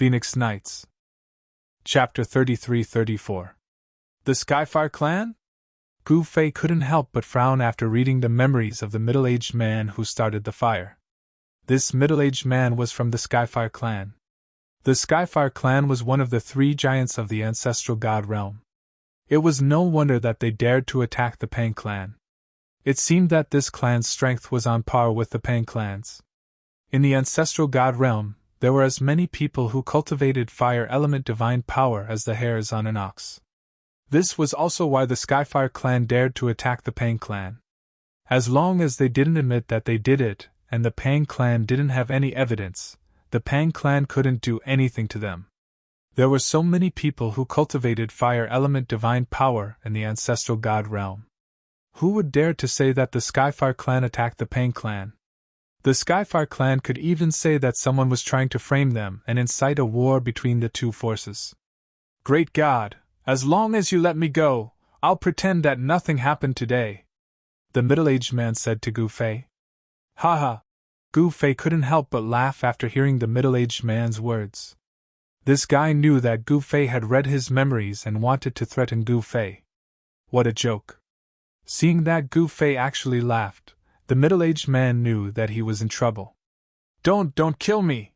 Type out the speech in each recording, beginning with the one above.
Phoenix Nights. Chapter 33-34. The Skyfire Clan? Gu Fei couldn't help but frown after reading the memories of the middle-aged man who started the fire. This middle-aged man was from the Skyfire Clan. The Skyfire Clan was one of the three giants of the ancestral god realm. It was no wonder that they dared to attack the Pang Clan. It seemed that this clan's strength was on par with the Pang clans. In the ancestral god realm, there were as many people who cultivated fire element divine power as the hairs on an ox. This was also why the Skyfire Clan dared to attack the Pang Clan. As long as they didn't admit that they did it, and the Pang Clan didn't have any evidence, the Pang Clan couldn't do anything to them. There were so many people who cultivated fire element divine power in the ancestral god realm. Who would dare to say that the Skyfire Clan attacked the Pang Clan? The Skyfire Clan could even say that someone was trying to frame them and incite a war between the two forces. Great God, as long as you let me go, I'll pretend that nothing happened today, the middle-aged man said to Gu Fei. Ha ha! Gu Fei couldn't help but laugh after hearing the middle-aged man's words. This guy knew that Gu Fei had read his memories and wanted to threaten Gu Fei. What a joke! Seeing that Gu Fei actually laughed, the middle-aged man knew that he was in trouble. Don't kill me!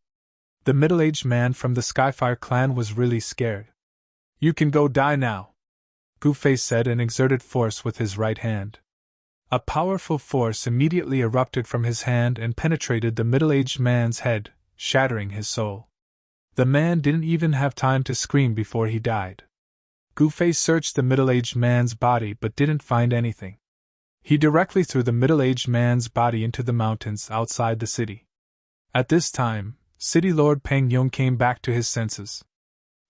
The middle-aged man from the Skyfire Clan was really scared. You can go die now, Gu Fei said and exerted force with his right hand. A powerful force immediately erupted from his hand and penetrated the middle-aged man's head, shattering his soul. The man didn't even have time to scream before he died. Gu Fei searched the middle-aged man's body but didn't find anything. He directly threw the middle-aged man's body into the mountains outside the city. At this time, City Lord Peng Yong came back to his senses.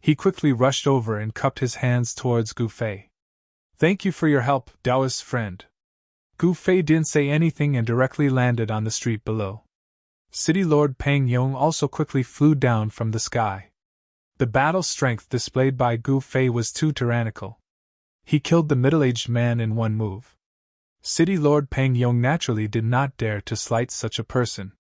He quickly rushed over and cupped his hands towards Gu Fei. Thank you for your help, Taoist friend. Gu Fei didn't say anything and directly landed on the street below. City Lord Peng Yong also quickly flew down from the sky. The battle strength displayed by Gu Fei was too tyrannical. He killed the middle-aged man in one move. City Lord Peng Yong naturally did not dare to slight such a person.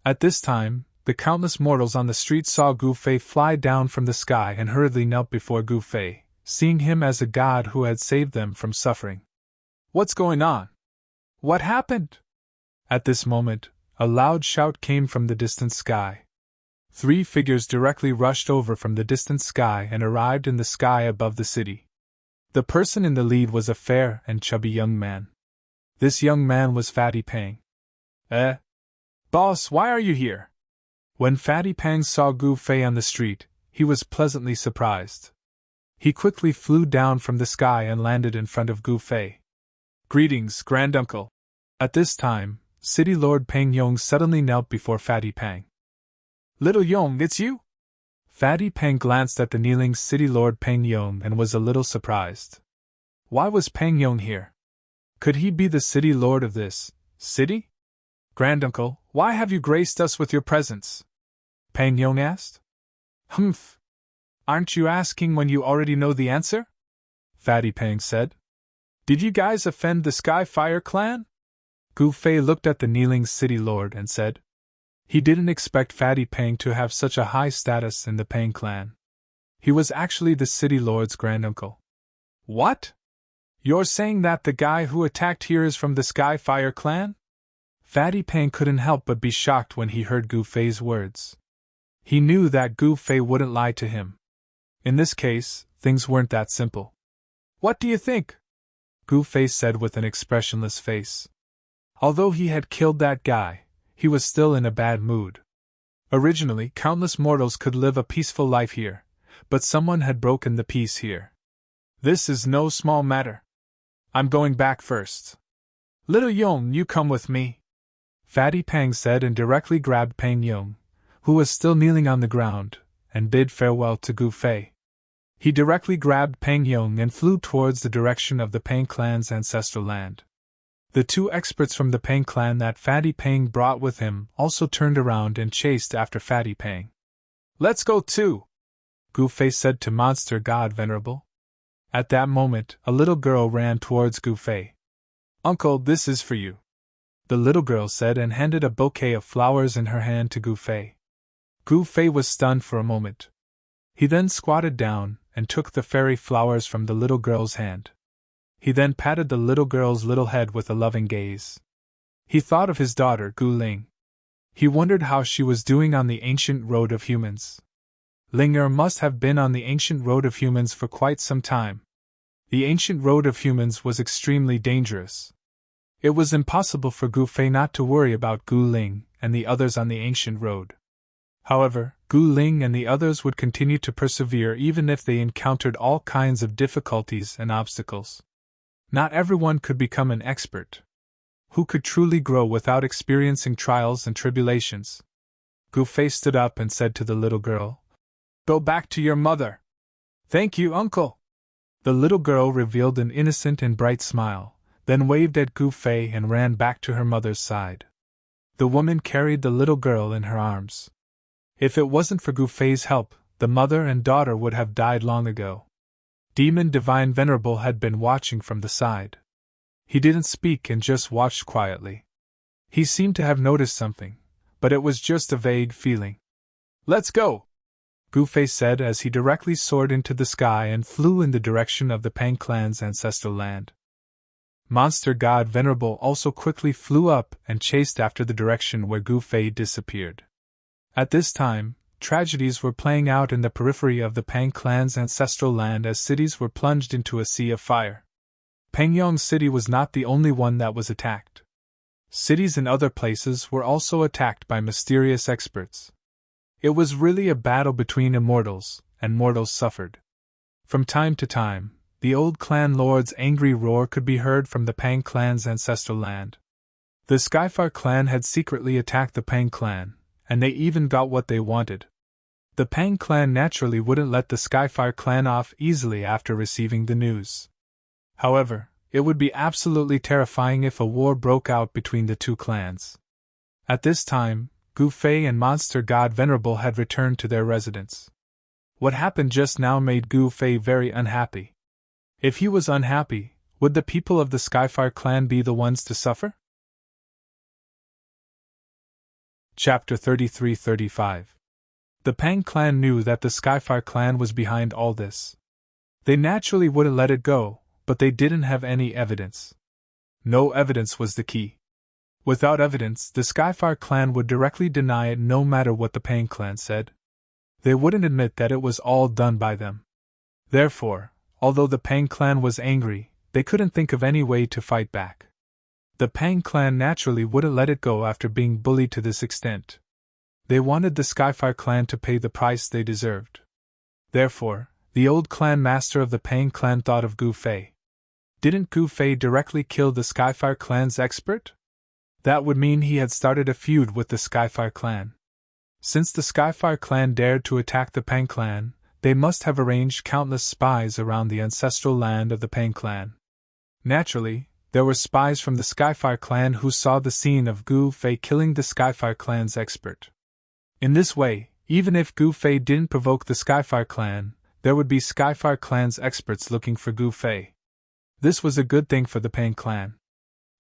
At this time, the countless mortals on the street saw Gu Fei fly down from the sky and hurriedly knelt before Gu Fei, seeing him as a god who had saved them from suffering. What's going on? What happened? At this moment, a loud shout came from the distant sky. Three figures directly rushed over from the distant sky and arrived in the sky above the city. The person in the lead was a fair and chubby young man. This young man was Fatty Pang. Boss, why are you here? When Fatty Pang saw Gu Fei on the street, he was pleasantly surprised. He quickly flew down from the sky and landed in front of Gu Fei. Greetings, Granduncle. At this time, City Lord Peng Yong suddenly knelt before Fatty Pang. Little Yong, it's you? Fatty Pang glanced at the kneeling City Lord Peng Yong and was a little surprised. Why was Peng Yong here? Could he be the City Lord of this city? Granduncle, why have you graced us with your presence? Peng Yong asked. Humph! Aren't you asking when you already know the answer? Fatty Pang said. Did you guys offend the Skyfire Clan? Gu Fei looked at the kneeling City Lord and said. He didn't expect Fatty Pang to have such a high status in the Pang Clan. He was actually the City Lord's granduncle. What? You're saying that the guy who attacked here is from the Skyfire Clan? Fatty Pang couldn't help but be shocked when he heard Gu Fei's words. He knew that Gu Fei wouldn't lie to him. In this case, things weren't that simple. What do you think? Gu Fei said with an expressionless face. Although he had killed that guy, he was still in a bad mood. Originally, countless mortals could live a peaceful life here, but someone had broken the peace here. This is no small matter. I'm going back first. Little Yong, you come with me. Fatty Pang said and directly grabbed Peng Yong, who was still kneeling on the ground, and bid farewell to Gu Fei. He directly grabbed Peng Yong and flew towards the direction of the Pang Clan's ancestral land. The two experts from the Pang Clan that Fatty Pang brought with him also turned around and chased after Fatty Pang. Let's go too, Gu Fei said to Monster God Venerable. At that moment, a little girl ran towards Gu Fei. Uncle, this is for you, the little girl said and handed a bouquet of flowers in her hand to Gu Fei. Gu Fei was stunned for a moment. He then squatted down and took the fairy flowers from the little girl's hand. He then patted the little girl's little head with a loving gaze. He thought of his daughter, Gu Ling. He wondered how she was doing on the ancient road of humans. Ling must have been on the ancient road of humans for quite some time. The ancient road of humans was extremely dangerous. It was impossible for Gu Fei not to worry about Gu Ling and the others on the ancient road. However, Gu Ling and the others would continue to persevere even if they encountered all kinds of difficulties and obstacles. Not everyone could become an expert. Who could truly grow without experiencing trials and tribulations? Gu Fei stood up and said to the little girl, "Go back to your mother." "Thank you, uncle." The little girl revealed an innocent and bright smile, then waved at Gu Fei and ran back to her mother's side. The woman carried the little girl in her arms. If it wasn't for Gu Fei's help, the mother and daughter would have died long ago. Demon Divine Venerable had been watching from the side. He didn't speak and just watched quietly. He seemed to have noticed something, but it was just a vague feeling. "Let's go," Gu Fei said as he directly soared into the sky and flew in the direction of the Pang clan's ancestral land. Monster God Venerable also quickly flew up and chased after the direction where Gu Fei disappeared. At this time, tragedies were playing out in the periphery of the Pang clan's ancestral land as cities were plunged into a sea of fire. Pangyong City was not the only one that was attacked. Cities in other places were also attacked by mysterious experts. It was really a battle between immortals, and mortals suffered. From time to time, the old clan lord's angry roar could be heard from the Pang clan's ancestral land. The Skyfire clan had secretly attacked the Pang clan, and they even got what they wanted. The Pang clan naturally wouldn't let the Skyfire clan off easily after receiving the news. However, it would be absolutely terrifying if a war broke out between the two clans. At this time, Gu Fei and Monster God Venerable had returned to their residence. What happened just now made Gu Fei very unhappy. If he was unhappy, would the people of the Skyfire clan be the ones to suffer? Chapter 33-35. The Pang clan knew that the Skyfire clan was behind all this. They naturally wouldn't let it go, but they didn't have any evidence. No evidence was the key. Without evidence, the Skyfire clan would directly deny it no matter what the Pang clan said. They wouldn't admit that it was all done by them. Therefore, although the Pang clan was angry, they couldn't think of any way to fight back. The Pang clan naturally wouldn't let it go after being bullied to this extent. They wanted the Skyfire clan to pay the price they deserved. Therefore, the old clan master of the Pang clan thought of Gu Fei. Didn't Gu Fei directly kill the Skyfire clan's expert? That would mean he had started a feud with the Skyfire clan. Since the Skyfire clan dared to attack the Pang clan, they must have arranged countless spies around the ancestral land of the Pang clan. Naturally, there were spies from the Skyfire clan who saw the scene of Gu Fei killing the Skyfire clan's expert. In this way, even if Gu Fei didn't provoke the Skyfire clan, there would be Skyfire clan's experts looking for Gu Fei. This was a good thing for the Pang clan.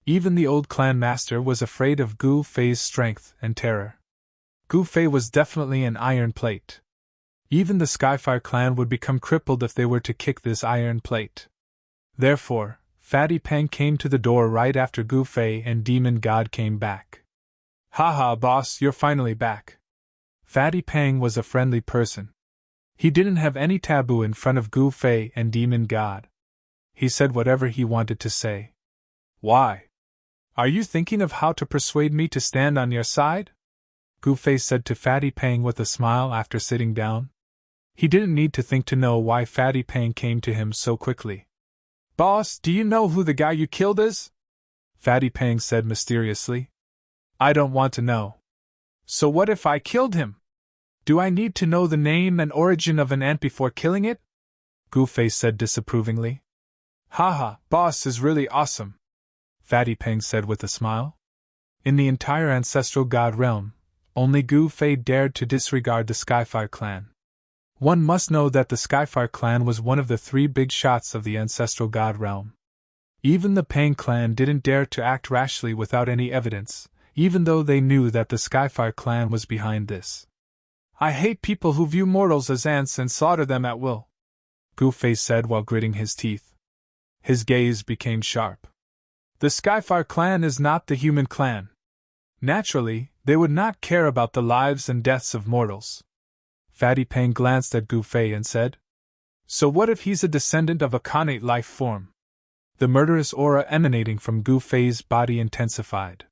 Even the old clan master was afraid of Gu Fei's strength and terror. Gu Fei was definitely an iron plate. Even the Skyfire clan would become crippled if they were to kick this iron plate. Therefore, Fatty Pang came to the door right after Gu Fei and Demon God came back. "Haha, boss, you're finally back." Fatty Pang was a friendly person. He didn't have any taboo in front of Gu Fei and Demon God. He said whatever he wanted to say. "Why? Are you thinking of how to persuade me to stand on your side?" Gu Fei said to Fatty Pang with a smile after sitting down. He didn't need to think to know why Fatty Pang came to him so quickly. "Boss, do you know who the guy you killed is?" Fatty Pang said mysteriously. "I don't want to know." "So what if I killed him? Do I need to know the name and origin of an ant before killing it?" Gu Fei said disapprovingly. "Haha, boss is really awesome," Fatty Pang said with a smile. In the entire ancestral god realm, only Gu Fei dared to disregard the Skyfire clan. One must know that the Skyfire clan was one of the three big shots of the ancestral god realm. Even the Pang clan didn't dare to act rashly without any evidence, even though they knew that the Skyfire clan was behind this. I hate people who view mortals as ants and slaughter them at will, Gu Fei said while gritting his teeth. His gaze became sharp. The Skyfire clan is not the human clan. Naturally, they would not care about the lives and deaths of mortals. Fatty Pang glanced at Gu Fei and said, So what if he's a descendant of a connate life form? The murderous aura emanating from Gu Fei's body intensified.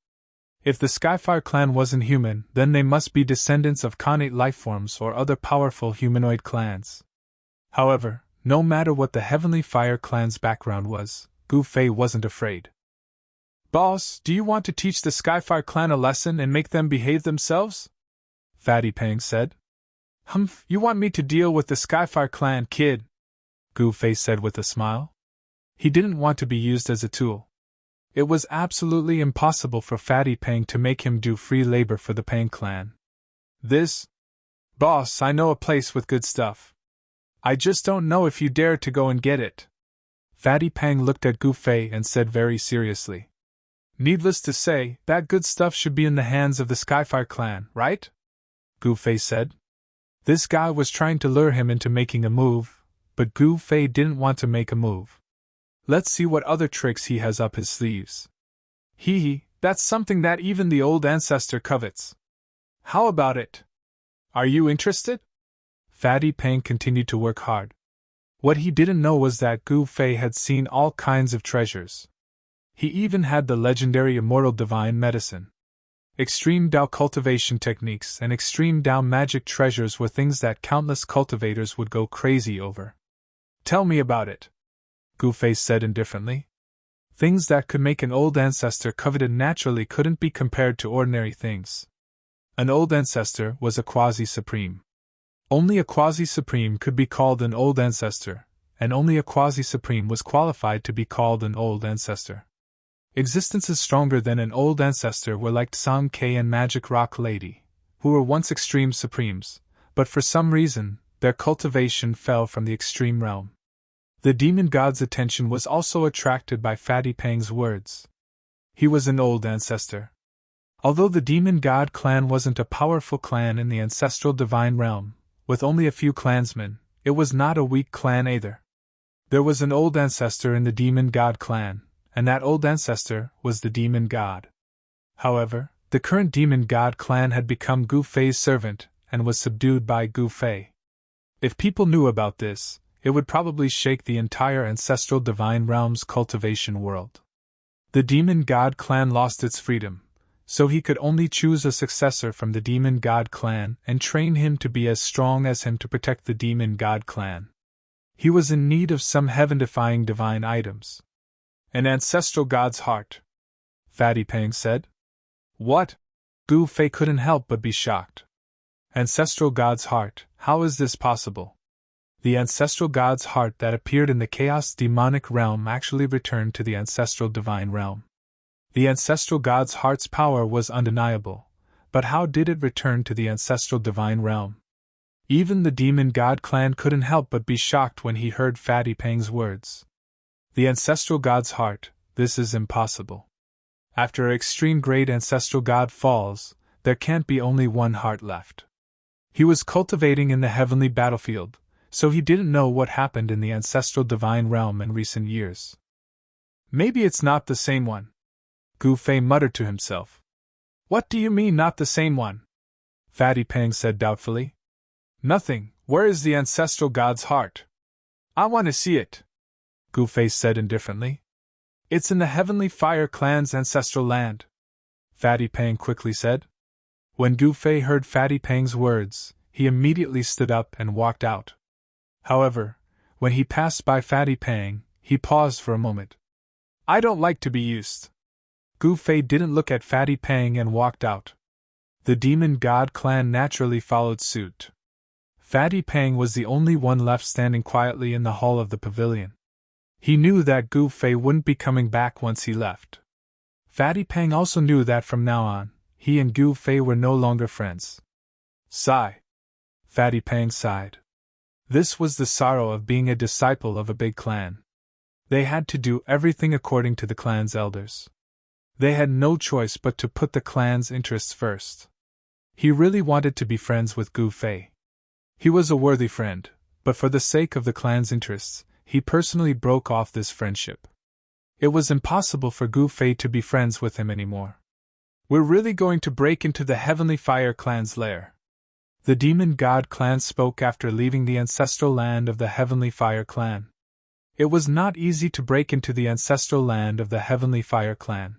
If the Skyfire clan wasn't human, then they must be descendants of connate lifeforms or other powerful humanoid clans. However, no matter what the Heavenly Fire clan's background was, Gu Fei wasn't afraid. Boss, do you want to teach the Skyfire clan a lesson and make them behave themselves? Fatty Pang said. Humph, you want me to deal with the Skyfire clan, kid? Gu Fei said with a smile. He didn't want to be used as a tool. It was absolutely impossible for Fatty Pang to make him do free labor for the Pang clan. Boss, I know a place with good stuff. I just don't know if you dare to go and get it. Fatty Pang looked at Gu Fei and said very seriously. Needless to say, that good stuff should be in the hands of the Skyfire clan, right? Gu Fei said. This guy was trying to lure him into making a move, but Gu Fei didn't want to make a move. Let's see what other tricks he has up his sleeves. Hee, that's something that even the old ancestor covets. How about it? Are you interested? Fatty Pang continued to work hard. What he didn't know was that Gu Fei had seen all kinds of treasures. He even had the legendary immortal divine medicine. Extreme Dao cultivation techniques and extreme Dao magic treasures were things that countless cultivators would go crazy over. Tell me about it, Gu Fei said indifferently. Things that could make an old ancestor coveted naturally couldn't be compared to ordinary things. An old ancestor was a quasi-supreme. Only a quasi-supreme could be called an old ancestor, and only a quasi-supreme was qualified to be called an old ancestor. Existences stronger than an old ancestor were like Tsang Kei and Magic Rock Lady, who were once extreme supremes, but for some reason, their cultivation fell from the extreme realm. The demon god's attention was also attracted by Fatty Pang's words. He was an old ancestor. Although the demon god clan wasn't a powerful clan in the ancestral divine realm, with only a few clansmen, it was not a weak clan either. There was an old ancestor in the demon god clan, and that old ancestor was the demon god. However, the current demon god clan had become Gu Fei's servant and was subdued by Gu Fei. If people knew about this, it would probably shake the entire ancestral divine realm's cultivation world. The demon god clan lost its freedom, so he could only choose a successor from the demon god clan and train him to be as strong as him to protect the demon god clan. He was in need of some heaven-defying divine items. An ancestral god's heart, Fatty Pang said. What? Gu Fei couldn't help but be shocked. Ancestral god's heart, how is this possible? The ancestral god's heart that appeared in the chaos demonic realm actually returned to the ancestral divine realm. The ancestral god's heart's power was undeniable, but how did it return to the ancestral divine realm? Even the demon god clan couldn't help but be shocked when he heard Fatty Pang's words. The ancestral god's heart, this is impossible. After an extreme great ancestral god falls, there can't be only one heart left. He was cultivating in the heavenly battlefield, so he didn't know what happened in the ancestral divine realm in recent years. Maybe it's not the same one, Gu Fei muttered to himself. What do you mean not the same one? Fatty Pang said doubtfully. Nothing, where is the ancestral god's heart? I want to see it, Gu Fei said indifferently. It's in the Heavenly Fire clan's ancestral land, Fatty Pang quickly said. When Gu Fei heard Fatty Pang's words, he immediately stood up and walked out. However, when he passed by Fatty Pang, he paused for a moment. I don't like to be used. Gu Fei didn't look at Fatty Pang and walked out. The demon god clan naturally followed suit. Fatty Pang was the only one left standing quietly in the hall of the pavilion. He knew that Gu Fei wouldn't be coming back once he left. Fatty Pang also knew that from now on, he and Gu Fei were no longer friends. Sigh. Fatty Pang sighed. This was the sorrow of being a disciple of a big clan. They had to do everything according to the clan's elders. They had no choice but to put the clan's interests first. He really wanted to be friends with Gu Fei. He was a worthy friend, but for the sake of the clan's interests, he personally broke off this friendship. It was impossible for Gu Fei to be friends with him anymore. We're really going to break into the Heavenly Fire clan's lair. The Demon God clan spoke after leaving the ancestral land of the Heavenly Fire clan. It was not easy to break into the ancestral land of the Heavenly Fire clan.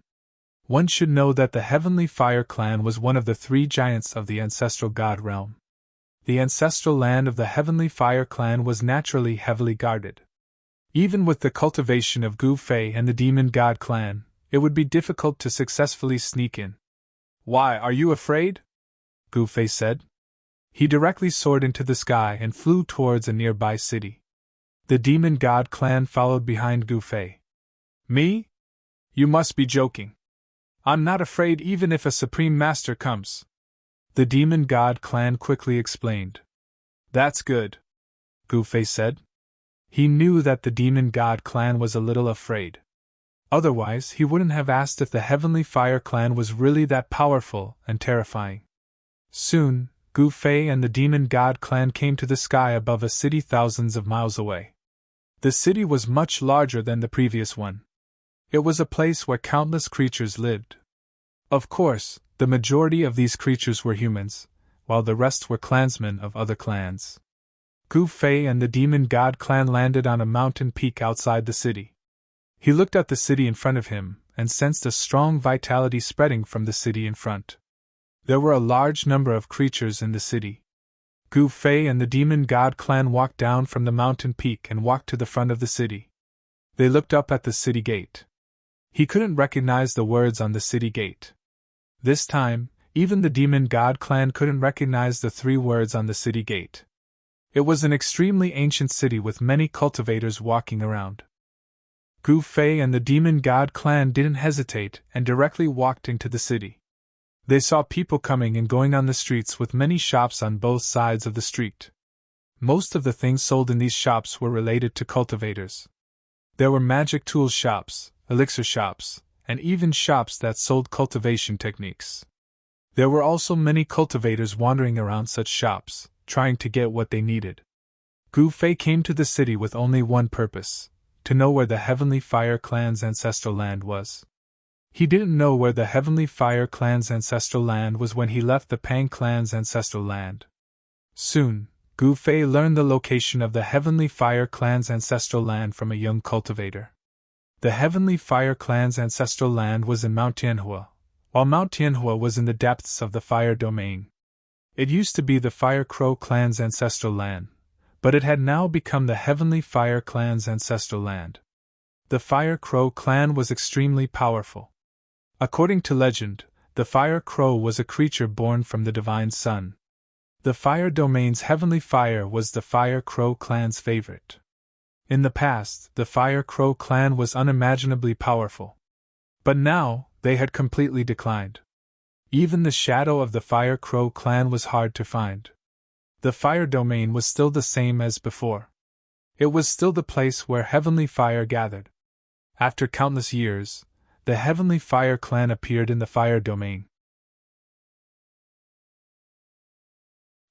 One should know that the Heavenly Fire clan was one of the three giants of the ancestral god realm. The ancestral land of the Heavenly Fire clan was naturally heavily guarded. Even with the cultivation of Gu Fei and the Demon God clan, it would be difficult to successfully sneak in. Why, are you afraid? Gu Fei said. He directly soared into the sky and flew towards a nearby city. The Demon God clan followed behind Gu Fei. Me? You must be joking. I'm not afraid even if a Supreme Master comes. The Demon God clan quickly explained. That's good, Gu Fei said. He knew that the Demon God clan was a little afraid. Otherwise, he wouldn't have asked if the Heavenly Fire clan was really that powerful and terrifying. Soon, Gu Fei and the Demon God clan came to the sky above a city thousands of miles away. The city was much larger than the previous one. It was a place where countless creatures lived. Of course, the majority of these creatures were humans, while the rest were clansmen of other clans. Gu Fei and the Demon God clan landed on a mountain peak outside the city. He looked at the city in front of him and sensed a strong vitality spreading from the city in front. There were a large number of creatures in the city. Gu Fei and the Demon God clan walked down from the mountain peak and walked to the front of the city. They looked up at the city gate. He couldn't recognize the words on the city gate. This time, even the Demon God clan couldn't recognize the three words on the city gate. It was an extremely ancient city with many cultivators walking around. Gu Fei and the Demon God clan didn't hesitate and directly walked into the city. They saw people coming and going on the streets with many shops on both sides of the street. Most of the things sold in these shops were related to cultivators. There were magic tools shops, elixir shops, and even shops that sold cultivation techniques. There were also many cultivators wandering around such shops, trying to get what they needed. Gu Fei came to the city with only one purpose: to know where the Heavenly Fire clan's ancestral land was. He didn't know where the Heavenly Fire clan's ancestral land was when he left the Pang clan's ancestral land. Soon, Gu Fei learned the location of the Heavenly Fire clan's ancestral land from a young cultivator. The Heavenly Fire clan's ancestral land was in Mount Tianhua, while Mount Tianhua was in the depths of the Fire Domain. It used to be the Fire Crow clan's ancestral land, but it had now become the Heavenly Fire clan's ancestral land. The Fire Crow clan was extremely powerful. According to legend, the Fire Crow was a creature born from the Divine Sun. The Fire Domain's Heavenly Fire was the Fire Crow clan's favorite. In the past, the Fire Crow clan was unimaginably powerful. But now, they had completely declined. Even the shadow of the Fire Crow clan was hard to find. The Fire Domain was still the same as before. It was still the place where Heavenly Fire gathered. After countless years, the Heavenly Fire clan appeared in the Fire Domain.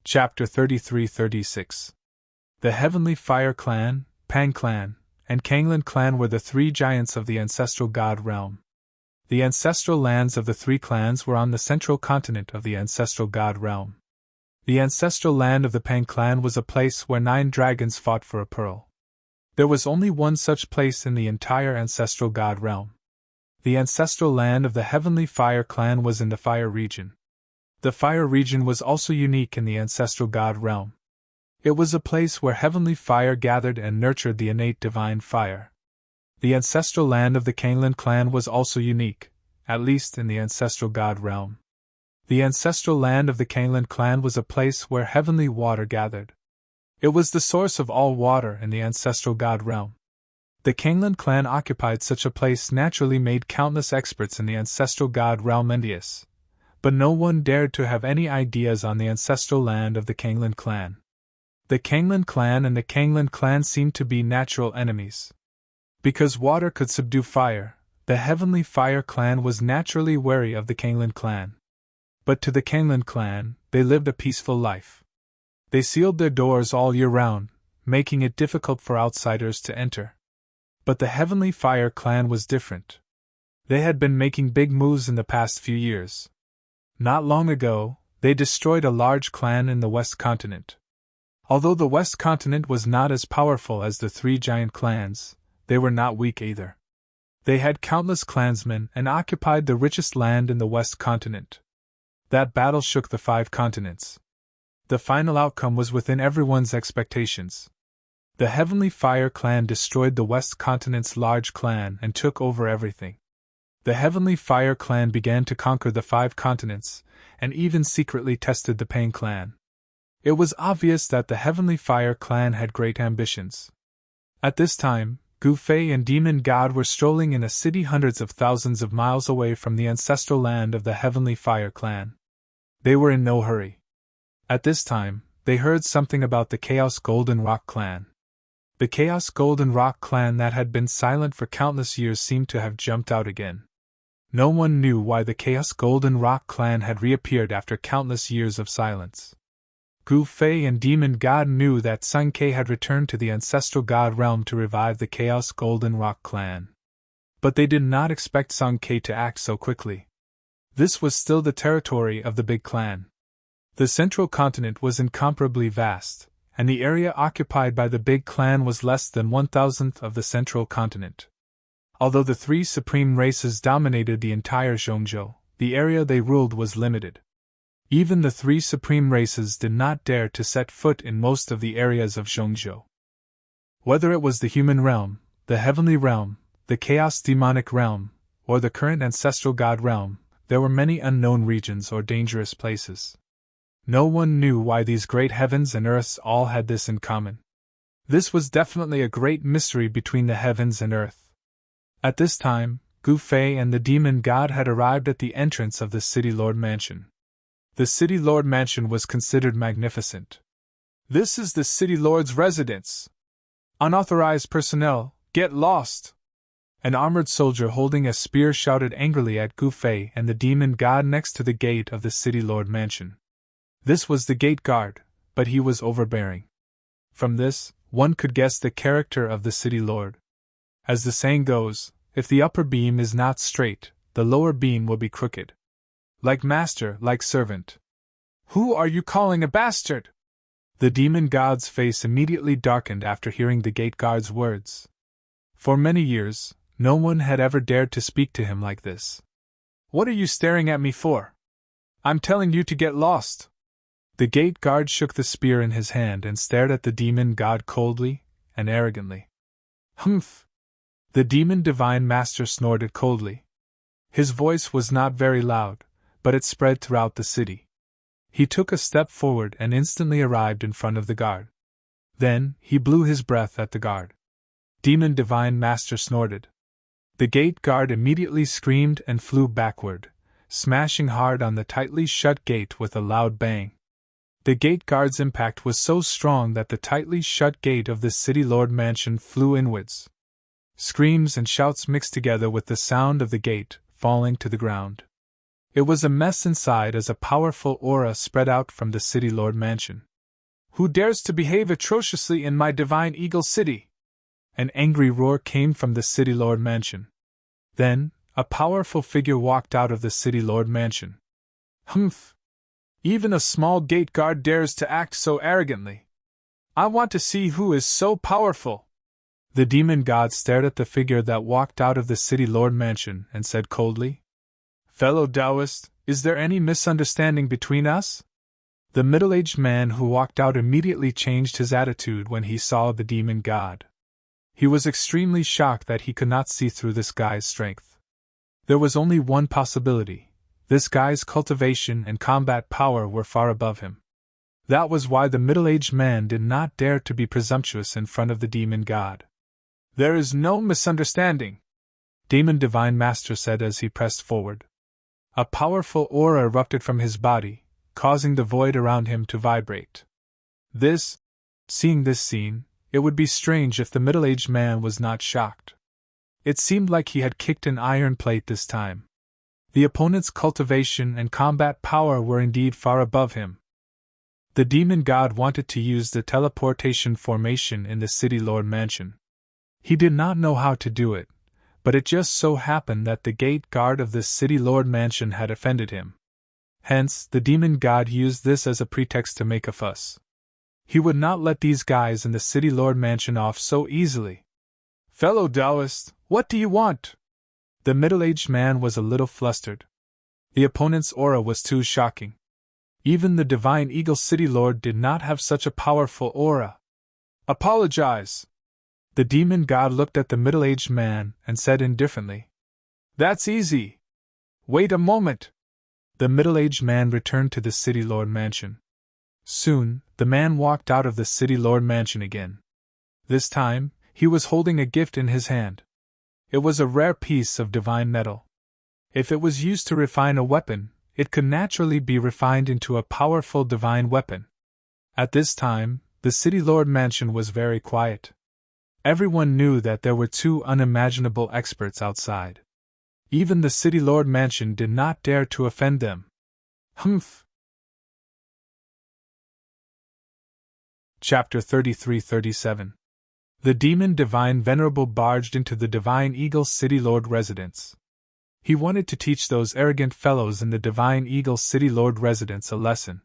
Chapter 33-36. The Heavenly Fire clan, Pang clan, and Kanglan clan were the three giants of the ancestral god realm. The ancestral lands of the three clans were on the central continent of the ancestral god realm. The ancestral land of the Pang clan was a place where 9 dragons fought for a pearl. There was only one such place in the entire ancestral god realm. The ancestral land of the Heavenly Fire clan was in the Fire region. The Fire region was also unique in the ancestral god realm. It was a place where Heavenly Fire gathered and nurtured the innate divine fire. The ancestral land of the Kanglan clan was also unique, at least in the ancestral god realm. The ancestral land of the Kanglan clan was a place where heavenly water gathered. It was the source of all water in the ancestral god realm. The Kanglan clan occupied such a place naturally made countless experts in the ancestral god realm envious, but no one dared to have any ideas on the ancestral land of the Kanglan clan. The Kanglan clan and the Kanglan clan seemed to be natural enemies. Because water could subdue fire, the Heavenly Fire clan was naturally wary of the Kanglan clan. But to the Kangland clan, they lived a peaceful life. They sealed their doors all year round, making it difficult for outsiders to enter. But the Heavenly Fire clan was different. They had been making big moves in the past few years. Not long ago, they destroyed a large clan in the West Continent. Although the West Continent was not as powerful as the three giant clans, they were not weak either. They had countless clansmen and occupied the richest land in the West Continent. That battle shook the 5 continents. The final outcome was within everyone's expectations. The Heavenly Fire clan destroyed the West Continent's large clan and took over everything. The Heavenly Fire clan began to conquer the 5 continents, and even secretly tested the Pain clan. It was obvious that the Heavenly Fire clan had great ambitions. At this time, Gu Fei and Demon God were strolling in a city hundreds of thousands of miles away from the ancestral land of the Heavenly Fire clan. They were in no hurry. At this time, they heard something about the Chaos Golden Rock clan. The Chaos Golden Rock clan that had been silent for countless years seemed to have jumped out again. No one knew why the Chaos Golden Rock clan had reappeared after countless years of silence. Gu Fei and Demon God knew that Sun Ke had returned to the ancestral god realm to revive the Chaos Golden Rock clan. But they did not expect Sun Ke to act so quickly. This was still the territory of the big clan. The central continent was incomparably vast, and the area occupied by the big clan was less than 1,000th of the central continent. Although the 3 supreme races dominated the entire Zhongzhou, the area they ruled was limited. Even the 3 supreme races did not dare to set foot in most of the areas of Zhongzhou. Whether it was the human realm, the heavenly realm, the chaos demonic realm, or the current ancestral god realm, there were many unknown regions or dangerous places. No one knew why these great heavens and earths all had this in common. This was definitely a great mystery between the heavens and earth. At this time, Gu Fei and the demon god had arrived at the entrance of the City Lord Mansion. The City Lord Mansion was considered magnificent. "This is the City Lord's residence. Unauthorized personnel, get lost!" An armored soldier holding a spear shouted angrily at Gu Fei and the demon god next to the gate of the City Lord Mansion. This was the gate guard, but he was overbearing. From this, one could guess the character of the City Lord. As the saying goes, if the upper beam is not straight, the lower beam will be crooked. Like master, like servant. "Who are you calling a bastard?" The demon god's face immediately darkened after hearing the gate guard's words. For many years, no one had ever dared to speak to him like this. "What are you staring at me for? I'm telling you to get lost." The gate guard shook the spear in his hand and stared at the demon god coldly and arrogantly. "Humph!" The demon divine master snorted coldly. His voice was not very loud, but it spread throughout the city. He took a step forward and instantly arrived in front of the guard. Then, he blew his breath at the guard. Demon divine master snorted. The gate guard immediately screamed and flew backward, smashing hard on the tightly shut gate with a loud bang. The gate guard's impact was so strong that the tightly shut gate of the City Lord Mansion flew inwards. Screams and shouts mixed together with the sound of the gate falling to the ground. It was a mess inside as a powerful aura spread out from the City Lord Mansion. "Who dares to behave atrociously in my divine Eagle City?" An angry roar came from the City Lord Mansion. Then, a powerful figure walked out of the City Lord Mansion. "Humph! Even a small gate guard dares to act so arrogantly. I want to see who is so powerful." The demon god stared at the figure that walked out of the City Lord Mansion and said coldly, "Fellow Taoist, is there any misunderstanding between us?" The middle-aged man who walked out immediately changed his attitude when he saw the demon god. He was extremely shocked that he could not see through this guy's strength. There was only one possibility: this guy's cultivation and combat power were far above him. That was why the middle-aged man did not dare to be presumptuous in front of the demon god. "There is no misunderstanding," Demon Divine Master said as he pressed forward. A powerful aura erupted from his body, causing the void around him to vibrate. Seeing this scene, it would be strange if the middle-aged man was not shocked. It seemed like he had kicked an iron plate this time. The opponent's cultivation and combat power were indeed far above him. The demon god wanted to use the teleportation formation in the City Lord mansion. He did not know how to do it, but it just so happened that the gate guard of this City Lord mansion had offended him. Hence, the demon god used this as a pretext to make a fuss. He would not let these guys in the City Lord mansion off so easily. "Fellow Taoist, what do you want?" The middle-aged man was a little flustered. The opponent's aura was too shocking. Even the Divine Eagle City Lord did not have such a powerful aura. "Apologize." The demon god looked at the middle-aged man and said indifferently, "That's easy. Wait a moment." The middle-aged man returned to the City Lord mansion. Soon, the man walked out of the City Lord mansion again. This time, he was holding a gift in his hand. It was a rare piece of divine metal. If it was used to refine a weapon, it could naturally be refined into a powerful divine weapon. At this time, the City Lord mansion was very quiet. Everyone knew that there were two unimaginable experts outside. Even the City Lord mansion did not dare to offend them. Humph! Chapter 33-37. The demon Divine Venerable barged into the Divine Eagle City Lord residence. He wanted to teach those arrogant fellows in the Divine Eagle City Lord residence a lesson.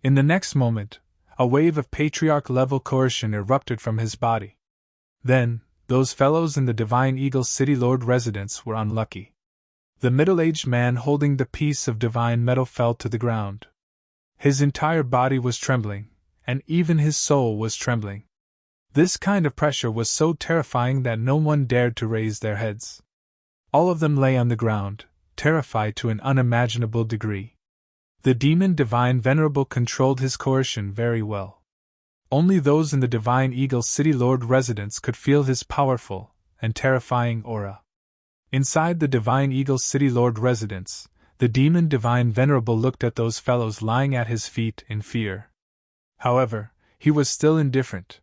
In the next moment, a wave of patriarch-level coercion erupted from his body. Then, those fellows in the Divine Eagle City Lord residence were unlucky. The middle-aged man holding the piece of divine metal fell to the ground. His entire body was trembling, and even his soul was trembling. This kind of pressure was so terrifying that no one dared to raise their heads. All of them lay on the ground, terrified to an unimaginable degree. The demon Divine Venerable controlled his coercion very well. Only those in the Divine Eagle City Lord residence could feel his powerful and terrifying aura. Inside the Divine Eagle City Lord residence, the demon Divine Venerable looked at those fellows lying at his feet in fear. However, he was still indifferent.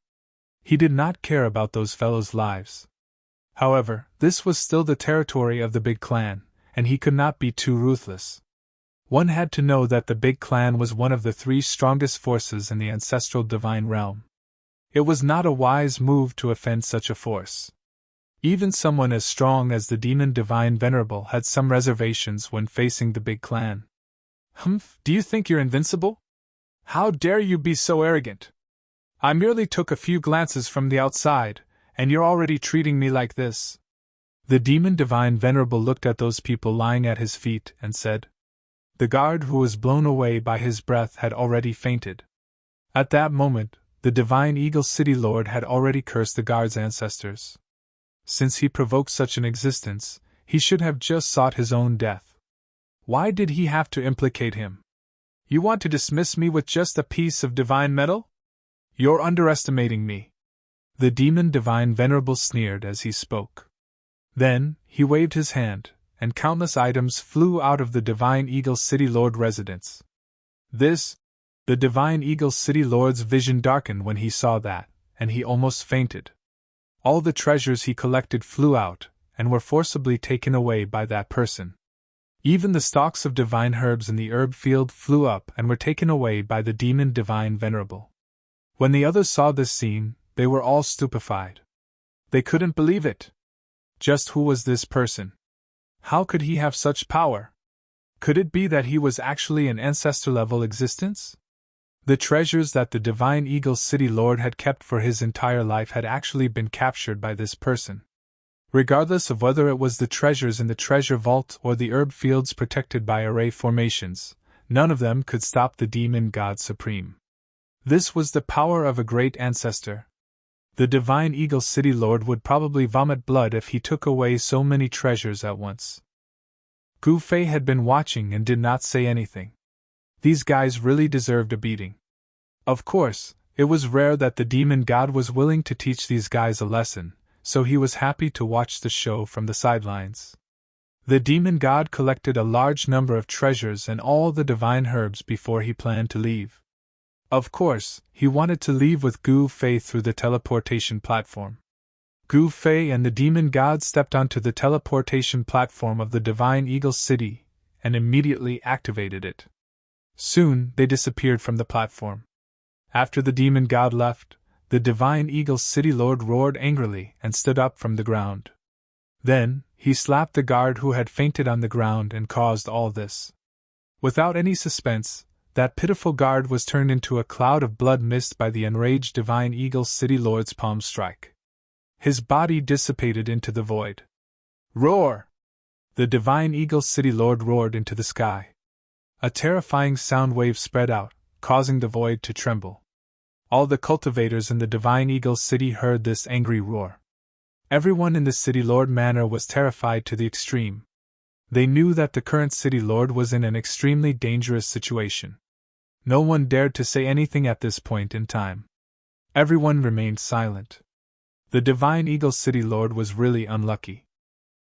He did not care about those fellows' lives. However, this was still the territory of the big clan, and he could not be too ruthless. One had to know that the big clan was one of the three strongest forces in the ancestral divine realm. It was not a wise move to offend such a force. Even someone as strong as the demon Divine Venerable had some reservations when facing the big clan. "Humph, do you think you're invincible? How dare you be so arrogant? I merely took a few glances from the outside, and you're already treating me like this." The demon Divine Venerable looked at those people lying at his feet and said. The guard who was blown away by his breath had already fainted. At that moment, the Divine Eagle City Lord had already cursed the guard's ancestors. Since he provoked such an existence, he should have just sought his own death. Why did he have to implicate him? "You want to dismiss me with just a piece of divine metal? You're underestimating me." The demon Divine Venerable sneered as he spoke. Then, he waved his hand, and countless items flew out of the Divine Eagle City Lord residence. The Divine Eagle City Lord's vision darkened when he saw that, and he almost fainted. All the treasures he collected flew out, and were forcibly taken away by that person. Even the stalks of divine herbs in the herb field flew up and were taken away by the demon Divine Venerable. When the others saw this scene, they were all stupefied. They couldn't believe it. Just who was this person? How could he have such power? Could it be that he was actually an ancestor-level existence? The treasures that the Divine Eagle City Lord had kept for his entire life had actually been captured by this person. Regardless of whether it was the treasures in the treasure vault or the herb fields protected by array formations, none of them could stop the demon god supreme. This was the power of a great ancestor. The Divine Eagle City Lord would probably vomit blood if he took away so many treasures at once. Gu Fei had been watching and did not say anything. These guys really deserved a beating. Of course, it was rare that the demon god was willing to teach these guys a lesson, so he was happy to watch the show from the sidelines. The demon god collected a large number of treasures and all the divine herbs before he planned to leave. Of course, he wanted to leave with Gu Fei through the teleportation platform. Gu Fei and the demon god stepped onto the teleportation platform of the Divine Eagle City, and immediately activated it. Soon, they disappeared from the platform. After the demon god left, the divine eagle city lord roared angrily and stood up from the ground. Then, he slapped the guard who had fainted on the ground and caused all this. Without any suspense, that pitiful guard was turned into a cloud of blood mist by the enraged divine eagle city lord's palm strike. His body dissipated into the void. Roar! The divine eagle city lord roared into the sky. A terrifying sound wave spread out, causing the void to tremble. All the cultivators in the divine eagle city heard this angry roar. Everyone in the city lord manor was terrified to the extreme. They knew that the current city lord was in an extremely dangerous situation. No one dared to say anything at this point in time. Everyone remained silent. The divine eagle city lord was really unlucky.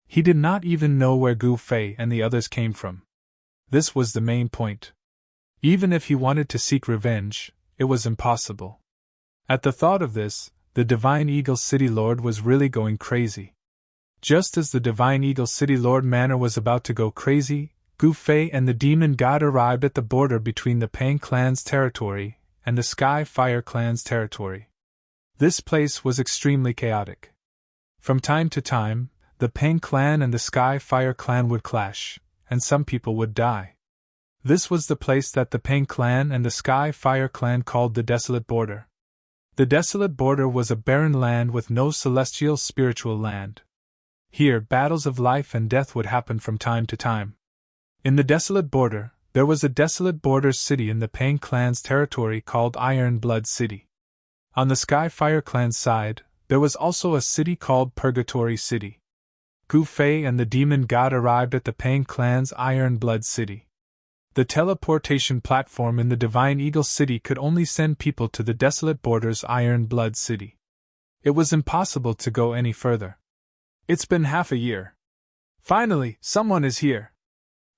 He did not even know where Gu Fei and the others came from. This was the main point. Even if he wanted to seek revenge, it was impossible. At the thought of this, the divine eagle city lord was really going crazy. Just as the divine eagle city lord manor was about to go crazy, Gu Fei and the demon god arrived at the border between the Pang clan's territory and the Sky Fire clan's territory. This place was extremely chaotic. From time to time, the Pang clan and the Sky Fire clan would clash, and some people would die. This was the place that the Pang clan and the Sky Fire clan called the Desolate Border. The Desolate Border was a barren land with no celestial spiritual land. Here, battles of life and death would happen from time to time. In the Desolate Border, there was a Desolate Border city in the Pang clan's territory called Iron Blood City. On the Sky Fire clan's side, there was also a city called Purgatory City. Gu Fei and the demon god arrived at the Pang clan's Iron Blood City. The teleportation platform in the Divine Eagle City could only send people to the Desolate Border's Iron Blood City. It was impossible to go any further. It's been half a year. Finally, someone is here.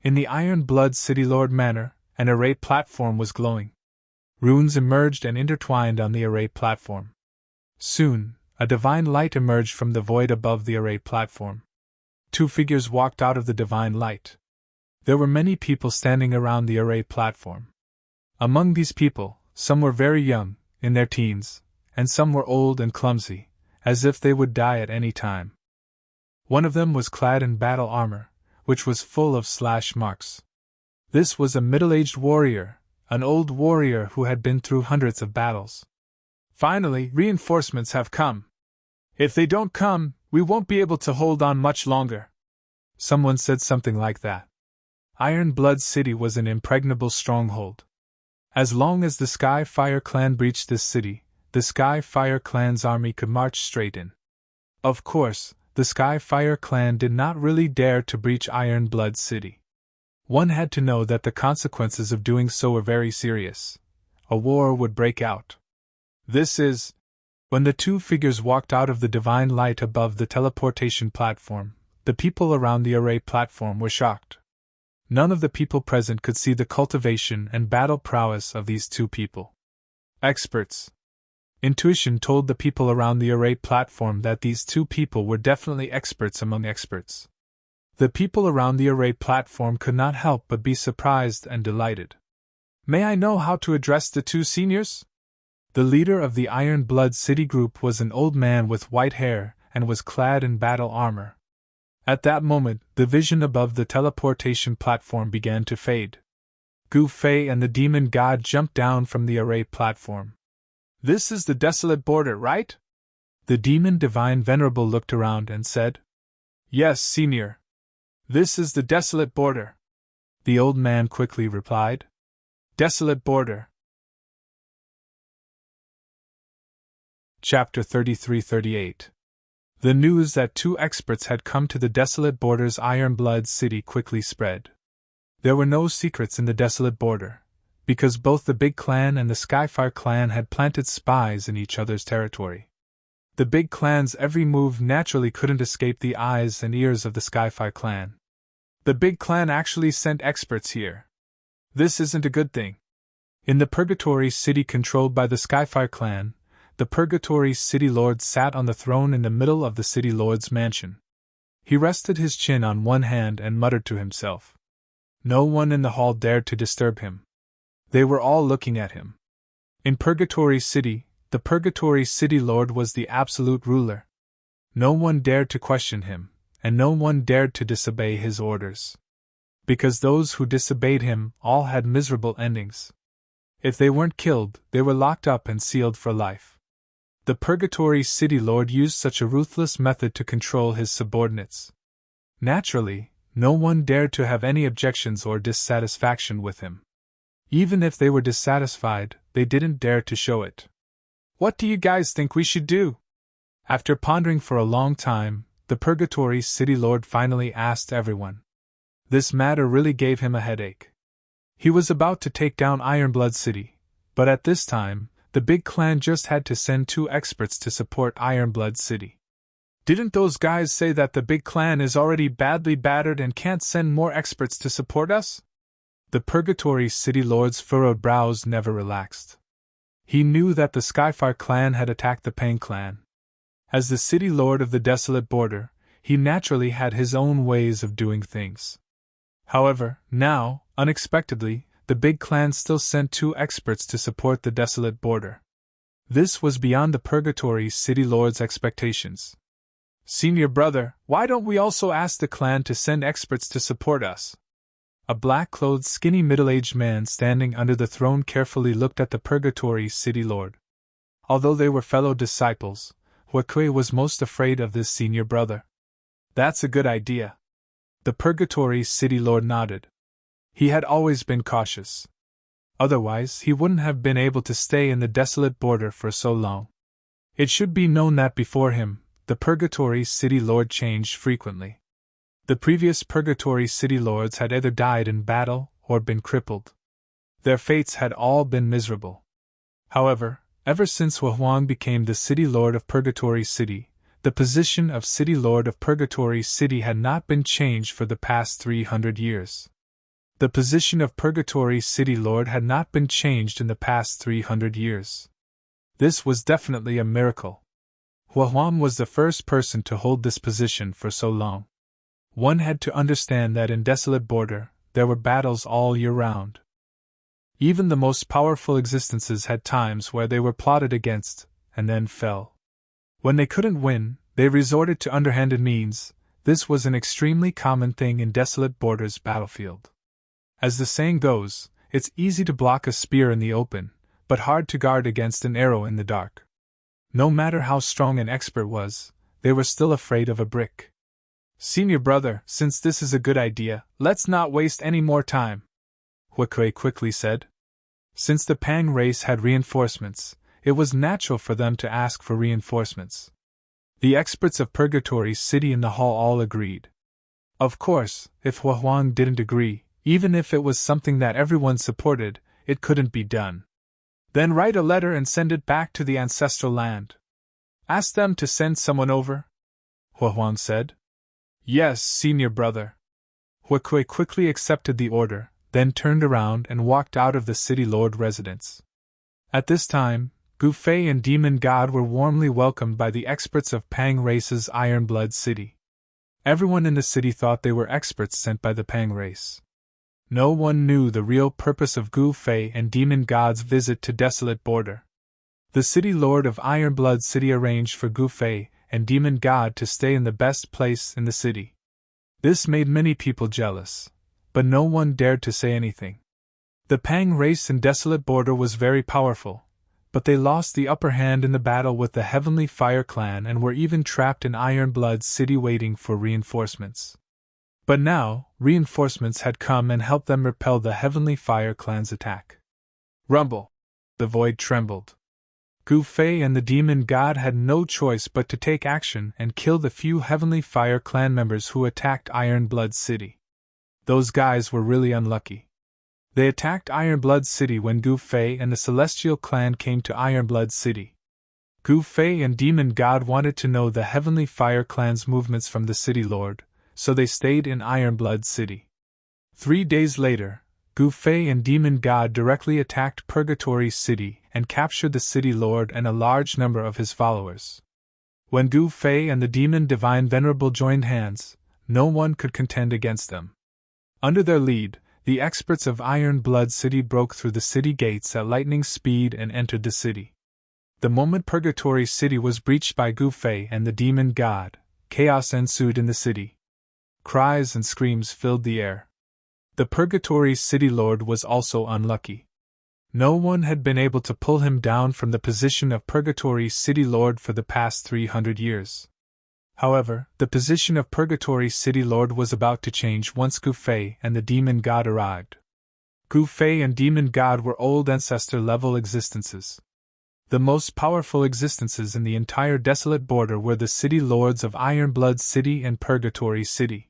In the Iron Blood City Lord Manor, an array platform was glowing. Runes emerged and intertwined on the array platform. Soon, a divine light emerged from the void above the array platform. Two figures walked out of the divine light. There were many people standing around the array platform. Among these people, some were very young, in their teens, and some were old and clumsy, as if they would die at any time. One of them was clad in battle armor, which was full of slash marks. This was a middle-aged warrior, an old warrior who had been through hundreds of battles. Finally, reinforcements have come. If they don't come, we won't be able to hold on much longer. Someone said something like that. Iron Blood City was an impregnable stronghold. As long as the Sky Fire clan breached this city, the Sky Fire clan's army could march straight in. Of course, the Sky Fire clan did not really dare to breach Iron Blood City. One had to know that the consequences of doing so were very serious. A war would break out. When the two figures walked out of the divine light above the teleportation platform, the people around the array platform were shocked. None of the people present could see the cultivation and battle prowess of these two people. Experts. Intuition told the people around the array platform that these two people were definitely experts among experts. The people around the array platform could not help but be surprised and delighted. May I know how to address the two seniors? The leader of the Iron Blood City group was an old man with white hair and was clad in battle armor. At that moment, the vision above the teleportation platform began to fade. Gu Fei and the demon god jumped down from the array platform. This is the Desolate Border, right? The demon divine Venerable looked around and said, Yes, senior. This is the Desolate Border. The old man quickly replied, Desolate Border. Chapter 33-38. The news that two experts had come to the Desolate Border's Iron Blood City quickly spread. There were no secrets in the Desolate Border, because both the Big Clan and the Skyfire Clan had planted spies in each other's territory. The Big Clan's every move naturally couldn't escape the eyes and ears of the Skyfire Clan. The Big Clan actually sent experts here. This isn't a good thing. In the Purgatory City controlled by the Skyfire Clan, the Purgatory City Lord sat on the throne in the middle of the City Lord's mansion. He rested his chin on one hand and muttered to himself. No one in the hall dared to disturb him. They were all looking at him. In Purgatory City, the Purgatory City Lord was the absolute ruler. No one dared to question him, and no one dared to disobey his orders. Because those who disobeyed him all had miserable endings. If they weren't killed, they were locked up and sealed for life. The Purgatory City Lord used such a ruthless method to control his subordinates. Naturally, no one dared to have any objections or dissatisfaction with him. Even if they were dissatisfied, they didn't dare to show it. "What do you guys think we should do?" After pondering for a long time, the Purgatory City Lord finally asked everyone. This matter really gave him a headache. He was about to take down Ironblood City, but at this time, the big clan just had to send 2 experts to support Ironblood City. "Didn't those guys say that the big clan is already badly battered and can't send more experts to support us?" The Purgatory City Lord's furrowed brows never relaxed. He knew that the Skyfire clan had attacked the Pang clan. As the City Lord of the Desolate Border, he naturally had his own ways of doing things. However, now, unexpectedly, the big clan still sent 2 experts to support the Desolate Border. This was beyond the Purgatory City Lord's expectations. "Senior brother, why don't we also ask the clan to send experts to support us?" A black-clothed, skinny middle-aged man standing under the throne carefully looked at the Purgatory City Lord. Although they were fellow disciples, Huakui was most afraid of this senior brother. "That's a good idea." The Purgatory City Lord nodded. He had always been cautious. Otherwise, he wouldn't have been able to stay in the Desolate Border for so long. It should be known that before him, the Purgatory City Lord changed frequently. The previous Purgatory City Lords had either died in battle or been crippled. Their fates had all been miserable. However, ever since Huang became the City Lord of Purgatory City, the position of City Lord of Purgatory City had not been changed for the past 300 years. The position of Purgatory City Lord had not been changed in the past 300 years. This was definitely a miracle. Huang was the first person to hold this position for so long. One had to understand that in Desolate Border, there were battles all year round. Even the most powerful existences had times where they were plotted against, and then fell. When they couldn't win, they resorted to underhanded means. This was an extremely common thing in Desolate Border's battlefield. As the saying goes, it's easy to block a spear in the open, but hard to guard against an arrow in the dark. No matter how strong an expert was, they were still afraid of a brick. "Senior brother, since this is a good idea, let's not waste any more time," Huakui quickly said. Since the Pang race had reinforcements, it was natural for them to ask for reinforcements. The experts of Purgatory City in the hall all agreed. Of course, if Huang didn't agree, even if it was something that everyone supported, it couldn't be done. "Then write a letter and send it back to the ancestral land. Ask them to send someone over," Huang said. "Yes, senior brother." Huakui quickly accepted the order, then turned around and walked out of the City Lord residence. At this time, Gu Fei and Demon God were warmly welcomed by the experts of Pang race's Ironblood City. Everyone in the city thought they were experts sent by the Pang race. No one knew the real purpose of Gu Fei and Demon God's visit to Desolate Border. The City Lord of Ironblood City arranged for Gu Fei and Demon God to stay in the best place in the city. This made many people jealous, but no one dared to say anything. The Pang race in Desolate Border was very powerful, but they lost the upper hand in the battle with the Heavenly Fire clan and were even trapped in Ironblood City waiting for reinforcements. But now, reinforcements had come and helped them repel the Heavenly Fire clan's attack. Rumble! The void trembled. Gu Fei and the Demon God had no choice but to take action and kill the few Heavenly Fire clan members who attacked Ironblood City. Those guys were really unlucky. They attacked Ironblood City when Gu Fei and the Celestial clan came to Ironblood City. Gu Fei and Demon God wanted to know the Heavenly Fire clan's movements from the City Lord, so they stayed in Ironblood City. 3 days later, Gu Fei and Demon God directly attacked Purgatory City and captured the City Lord and a large number of his followers. When Gu Fei and the Demon Divine Venerable joined hands, no one could contend against them. Under their lead, the experts of Iron Blood City broke through the city gates at lightning speed and entered the city. The moment Purgatory City was breached by Gu Fei and the demon god, chaos ensued in the city. Cries and screams filled the air. The Purgatory City Lord was also unlucky. No one had been able to pull him down from the position of Purgatory City Lord for the past 300 years. However, the position of Purgatory City Lord was about to change once Gu Fei and the demon god arrived. Gu Fei and demon god were old ancestor-level existences. The most powerful existences in the entire desolate border were the city lords of Iron Blood City and Purgatory City.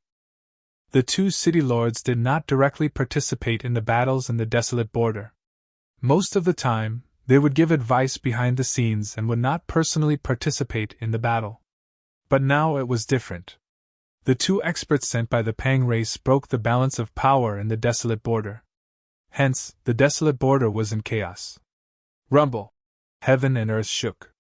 The two city lords did not directly participate in the battles in the desolate border. Most of the time, they would give advice behind the scenes and would not personally participate in the battle. But now it was different. The two experts sent by the Pang race broke the balance of power in the desolate border. Hence, the desolate border was in chaos. Rumble! Heaven and earth shook.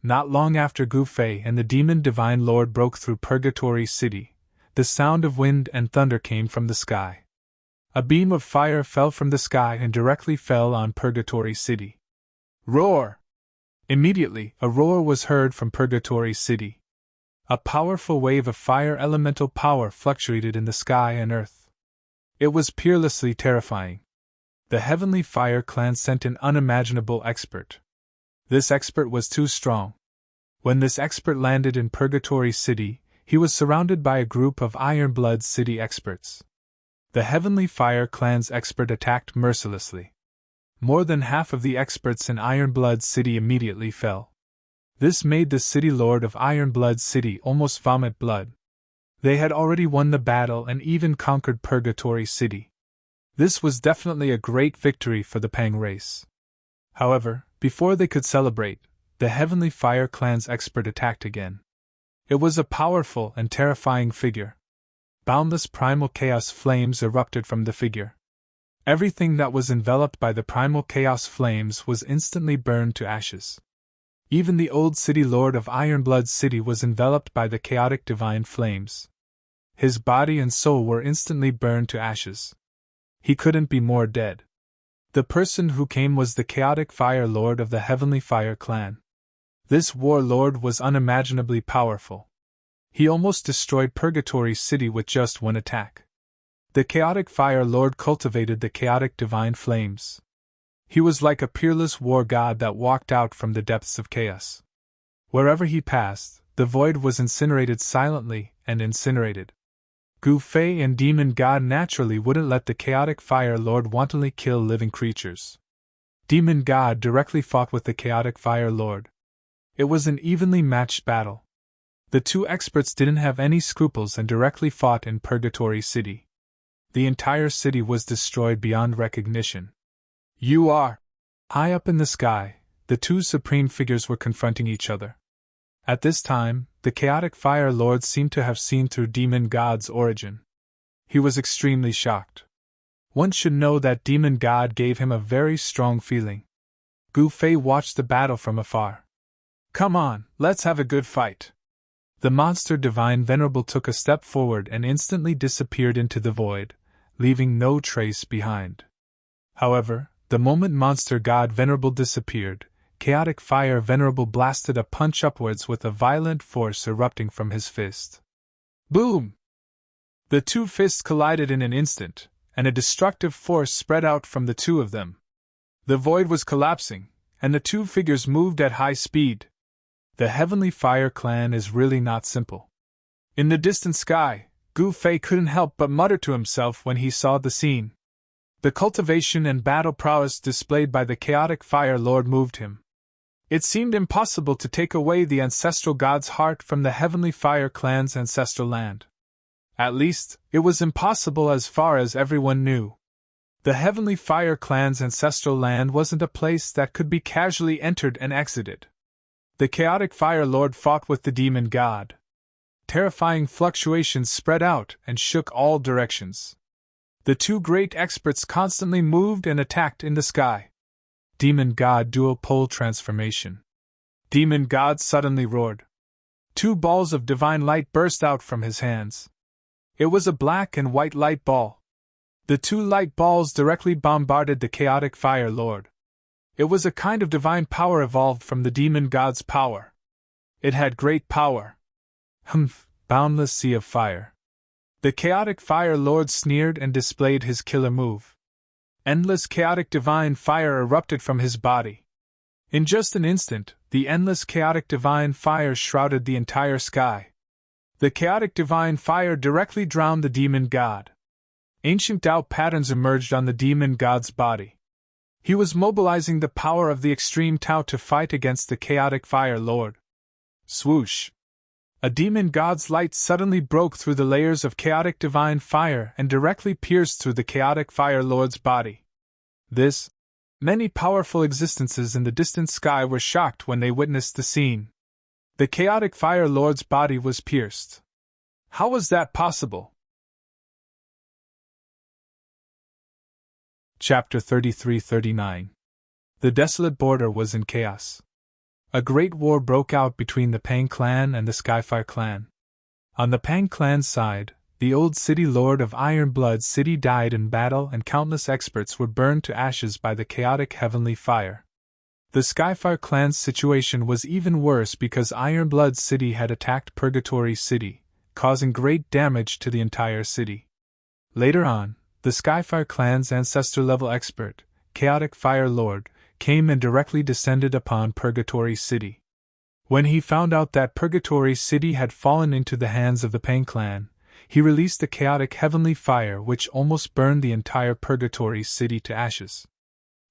Not long after Gu Fei and the demon divine lord broke through Purgatory City, the sound of wind and thunder came from the sky. A beam of fire fell from the sky and directly fell on Purgatory City. Roar! Immediately, a roar was heard from Purgatory City. A powerful wave of fire elemental power fluctuated in the sky and earth. It was peerlessly terrifying. The Heavenly Fire Clan sent an unimaginable expert. This expert was too strong. When this expert landed in Purgatory City, he was surrounded by a group of Iron Blood City experts. The Heavenly Fire Clan's expert attacked mercilessly. More than half of the experts in Iron Blood City immediately fell. This made the city lord of Iron Blood City almost vomit blood. They had already won the battle and even conquered Purgatory City. This was definitely a great victory for the Pang race. However, before they could celebrate, the Heavenly Fire Clan's expert attacked again. It was a powerful and terrifying figure. Boundless primal chaos flames erupted from the figure. Everything that was enveloped by the primal chaos flames was instantly burned to ashes. Even the old city lord of Iron Blood City was enveloped by the chaotic divine flames. His body and soul were instantly burned to ashes. He couldn't be more dead. The person who came was the chaotic fire lord of the Heavenly Fire Clan. This warlord was unimaginably powerful. He almost destroyed Purgatory City with just one attack. The chaotic fire lord cultivated the chaotic divine flames. He was like a peerless war god that walked out from the depths of chaos. Wherever he passed, the void was incinerated silently and incinerated. Gu Fei and Demon God naturally wouldn't let the chaotic fire lord wantonly kill living creatures. Demon God directly fought with the chaotic fire lord. It was an evenly matched battle. The two experts didn't have any scruples and directly fought in Purgatory City. The entire city was destroyed beyond recognition. You are! High up in the sky, the two supreme figures were confronting each other. At this time, the chaotic fire lord seemed to have seen through Demon God's origin. He was extremely shocked. One should know that Demon God gave him a very strong feeling. Gu Fei watched the battle from afar. Come on, let's have a good fight. The monster divine Venerable took a step forward and instantly disappeared into the void, leaving no trace behind. However, the moment monster god Venerable disappeared, chaotic fire Venerable blasted a punch upwards with a violent force erupting from his fist. Boom! The two fists collided in an instant, and a destructive force spread out from the two of them. The void was collapsing, and the two figures moved at high speed. The Heavenly Fire Clan is really not simple. In the distant sky, Gu Fei couldn't help but mutter to himself when he saw the scene. The cultivation and battle prowess displayed by the chaotic fire lord moved him. It seemed impossible to take away the ancestral god's heart from the Heavenly Fire Clan's ancestral land. At least, it was impossible as far as everyone knew. The Heavenly Fire Clan's ancestral land wasn't a place that could be casually entered and exited. The chaotic fire lord fought with the demon god. Terrifying fluctuations spread out and shook all directions. The two great experts constantly moved and attacked in the sky. Demon God dual pole transformation. Demon God suddenly roared. Two balls of divine light burst out from his hands. It was a black and white light ball. The two light balls directly bombarded the chaotic fire lord. It was a kind of divine power evolved from the demon god's power. It had great power. Boundless sea of fire. The chaotic fire lord sneered and displayed his killer move. Endless chaotic divine fire erupted from his body. In just an instant, the endless chaotic divine fire shrouded the entire sky. The chaotic divine fire directly drowned the demon god. Ancient Tao patterns emerged on the demon god's body. He was mobilizing the power of the extreme Tao to fight against the chaotic fire lord. Swoosh! A demon god's light suddenly broke through the layers of chaotic divine fire and directly pierced through the chaotic fire lord's body. Many powerful existences in the distant sky were shocked when they witnessed the scene. The chaotic fire lord's body was pierced. How was that possible? Chapter 33-39. The desolate border was in chaos. A great war broke out between the Pang clan and the Skyfire clan. On the Pang clan's side, the old city lord of Ironblood City died in battle and countless experts were burned to ashes by the chaotic heavenly fire. The Skyfire clan's situation was even worse because Ironblood City had attacked Purgatory City, causing great damage to the entire city. Later on, the Skyfire clan's ancestor-level expert, Chaotic Fire Lord, came and directly descended upon Purgatory City. When he found out that Purgatory City had fallen into the hands of the Pang clan, he released the chaotic heavenly fire which almost burned the entire Purgatory City to ashes.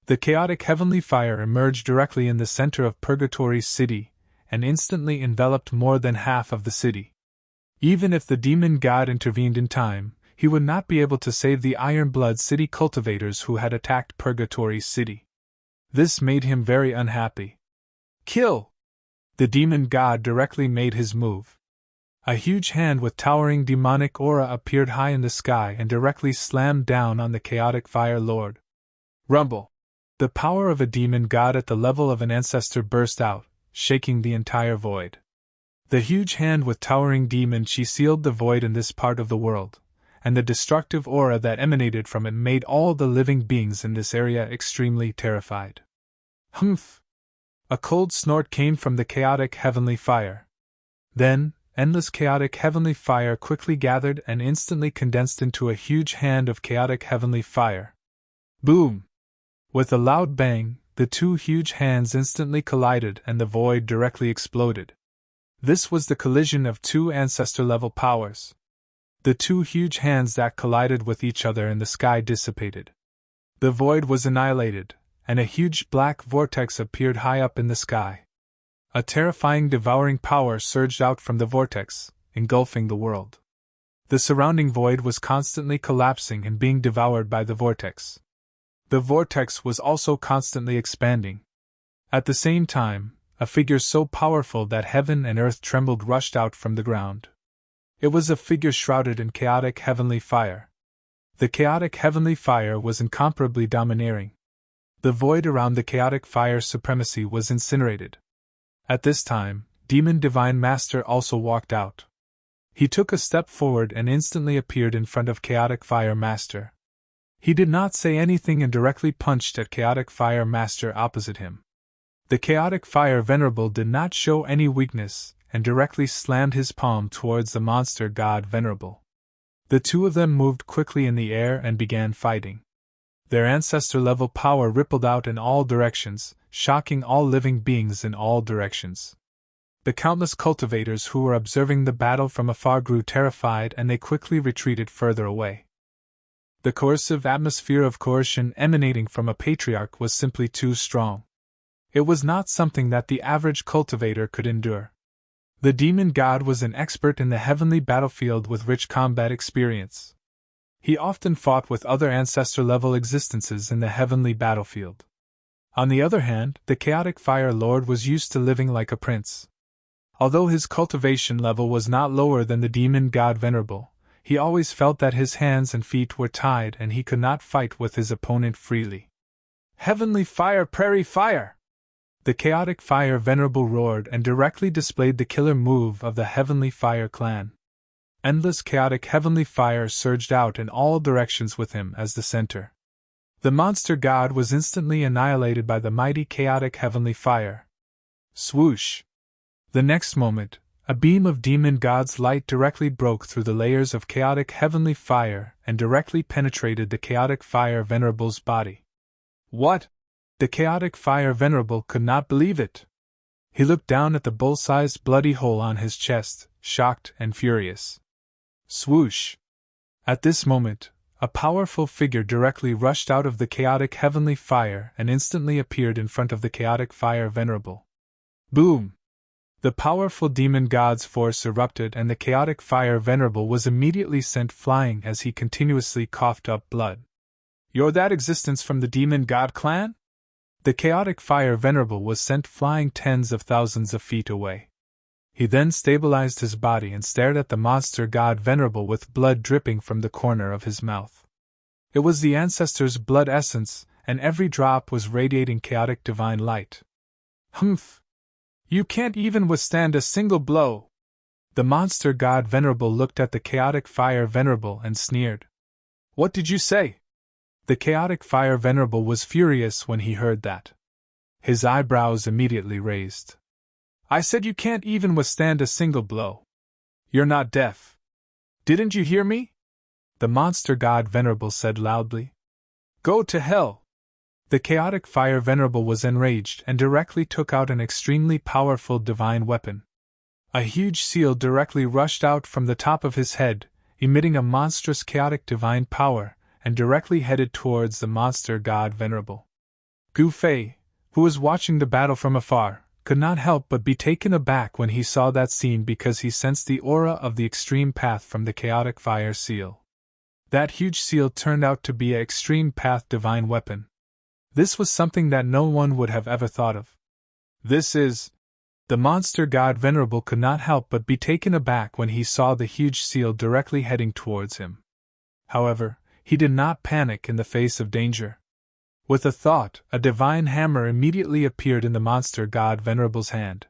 The chaotic heavenly fire emerged directly in the center of Purgatory City, and instantly enveloped more than half of the city. Even if the demon god intervened in time, he would not be able to save the Ironblood City cultivators who had attacked Purgatory City. This made him very unhappy. Kill! The demon god directly made his move. A huge hand with towering demonic aura appeared high in the sky and directly slammed down on the chaotic fire lord. Rumble! The power of a demon god at the level of an ancestor burst out, shaking the entire void. The huge hand with towering demon chi sealed the void in this part of the world, and the destructive aura that emanated from it made all the living beings in this area extremely terrified. Humph! A cold snort came from the chaotic heavenly fire. Then, endless chaotic heavenly fire quickly gathered and instantly condensed into a huge hand of chaotic heavenly fire. Boom! With a loud bang, the two huge hands instantly collided and the void directly exploded. This was the collision of two ancestor-level powers. The two huge hands that collided with each other in the sky dissipated. The void was annihilated, and a huge black vortex appeared high up in the sky. A terrifying devouring power surged out from the vortex, engulfing the world. The surrounding void was constantly collapsing and being devoured by the vortex. The vortex was also constantly expanding. At the same time, a figure so powerful that heaven and earth trembled rushed out from the ground. It was a figure shrouded in chaotic heavenly fire. The chaotic heavenly fire was incomparably domineering. The void around the chaotic fire supremacy was incinerated. At this time, Demon Divine Master also walked out. He took a step forward and instantly appeared in front of Chaotic Fire Master. He did not say anything and directly punched at Chaotic Fire Master opposite him. The Chaotic Fire Venerable did not show any weakness, and directly slammed his palm towards the monster god Venerable. The two of them moved quickly in the air and began fighting. Their ancestor-level power rippled out in all directions, shocking all living beings in all directions. The countless cultivators who were observing the battle from afar grew terrified and they quickly retreated further away. The coercive atmosphere of coercion emanating from a patriarch was simply too strong. It was not something that the average cultivator could endure. The demon god was an expert in the heavenly battlefield with rich combat experience. He often fought with other ancestor-level existences in the heavenly battlefield. On the other hand, the chaotic fire lord was used to living like a prince. Although his cultivation level was not lower than the demon god Venerable, he always felt that his hands and feet were tied and he could not fight with his opponent freely. Heavenly fire, prairie fire! The chaotic fire Venerable roared and directly displayed the killer move of the Heavenly Fire clan. Endless chaotic heavenly fire surged out in all directions with him as the center. The monster god was instantly annihilated by the mighty chaotic heavenly fire. Swoosh! The next moment, a beam of demon god's light directly broke through the layers of chaotic heavenly fire and directly penetrated the chaotic fire Venerable's body. What? The chaotic fire Venerable could not believe it. He looked down at the bull-sized bloody hole on his chest, shocked and furious. Swoosh! At this moment, a powerful figure directly rushed out of the chaotic heavenly fire and instantly appeared in front of the chaotic fire Venerable. Boom! The powerful demon god's force erupted and the chaotic fire Venerable was immediately sent flying as he continuously coughed up blood. You're that existence from the demon god clan? The chaotic fire Venerable was sent flying tens of thousands of feet away. He then stabilized his body and stared at the monster god Venerable with blood dripping from the corner of his mouth. It was the ancestor's blood essence, and every drop was radiating chaotic divine light. Humph! You can't even withstand a single blow! The monster god Venerable looked at the chaotic fire Venerable and sneered. What did you say? The chaotic fire Venerable was furious when he heard that. His eyebrows immediately raised. I said you can't even withstand a single blow. You're not deaf. Didn't you hear me? The monster god Venerable said loudly. Go to hell! The chaotic fire Venerable was enraged and directly took out an extremely powerful divine weapon. A huge seal directly rushed out from the top of his head, emitting a monstrous chaotic divine power, and directly headed towards the monster god Venerable. Gu Fei, who was watching the battle from afar, could not help but be taken aback when he saw that scene because he sensed the aura of the extreme path from the chaotic fire seal. That huge seal turned out to be an extreme path divine weapon. This was something that no one would have ever thought of. This is... The monster god Venerable could not help but be taken aback when he saw the huge seal directly heading towards him. However, he did not panic in the face of danger. With a thought, a divine hammer immediately appeared in the monster god Venerable's hand.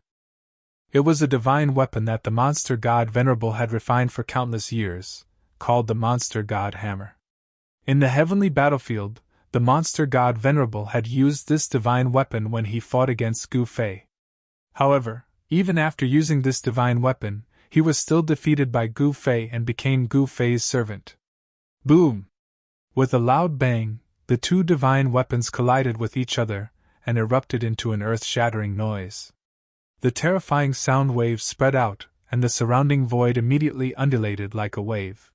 It was a divine weapon that the monster god Venerable had refined for countless years, called the monster god hammer. In the heavenly battlefield, the monster god Venerable had used this divine weapon when he fought against Gu Fei. However, even after using this divine weapon, he was still defeated by Gu Fei and became Gu Fei's servant. Boom! With a loud bang, the two divine weapons collided with each other and erupted into an earth-shattering noise. The terrifying sound waves spread out, and the surrounding void immediately undulated like a wave.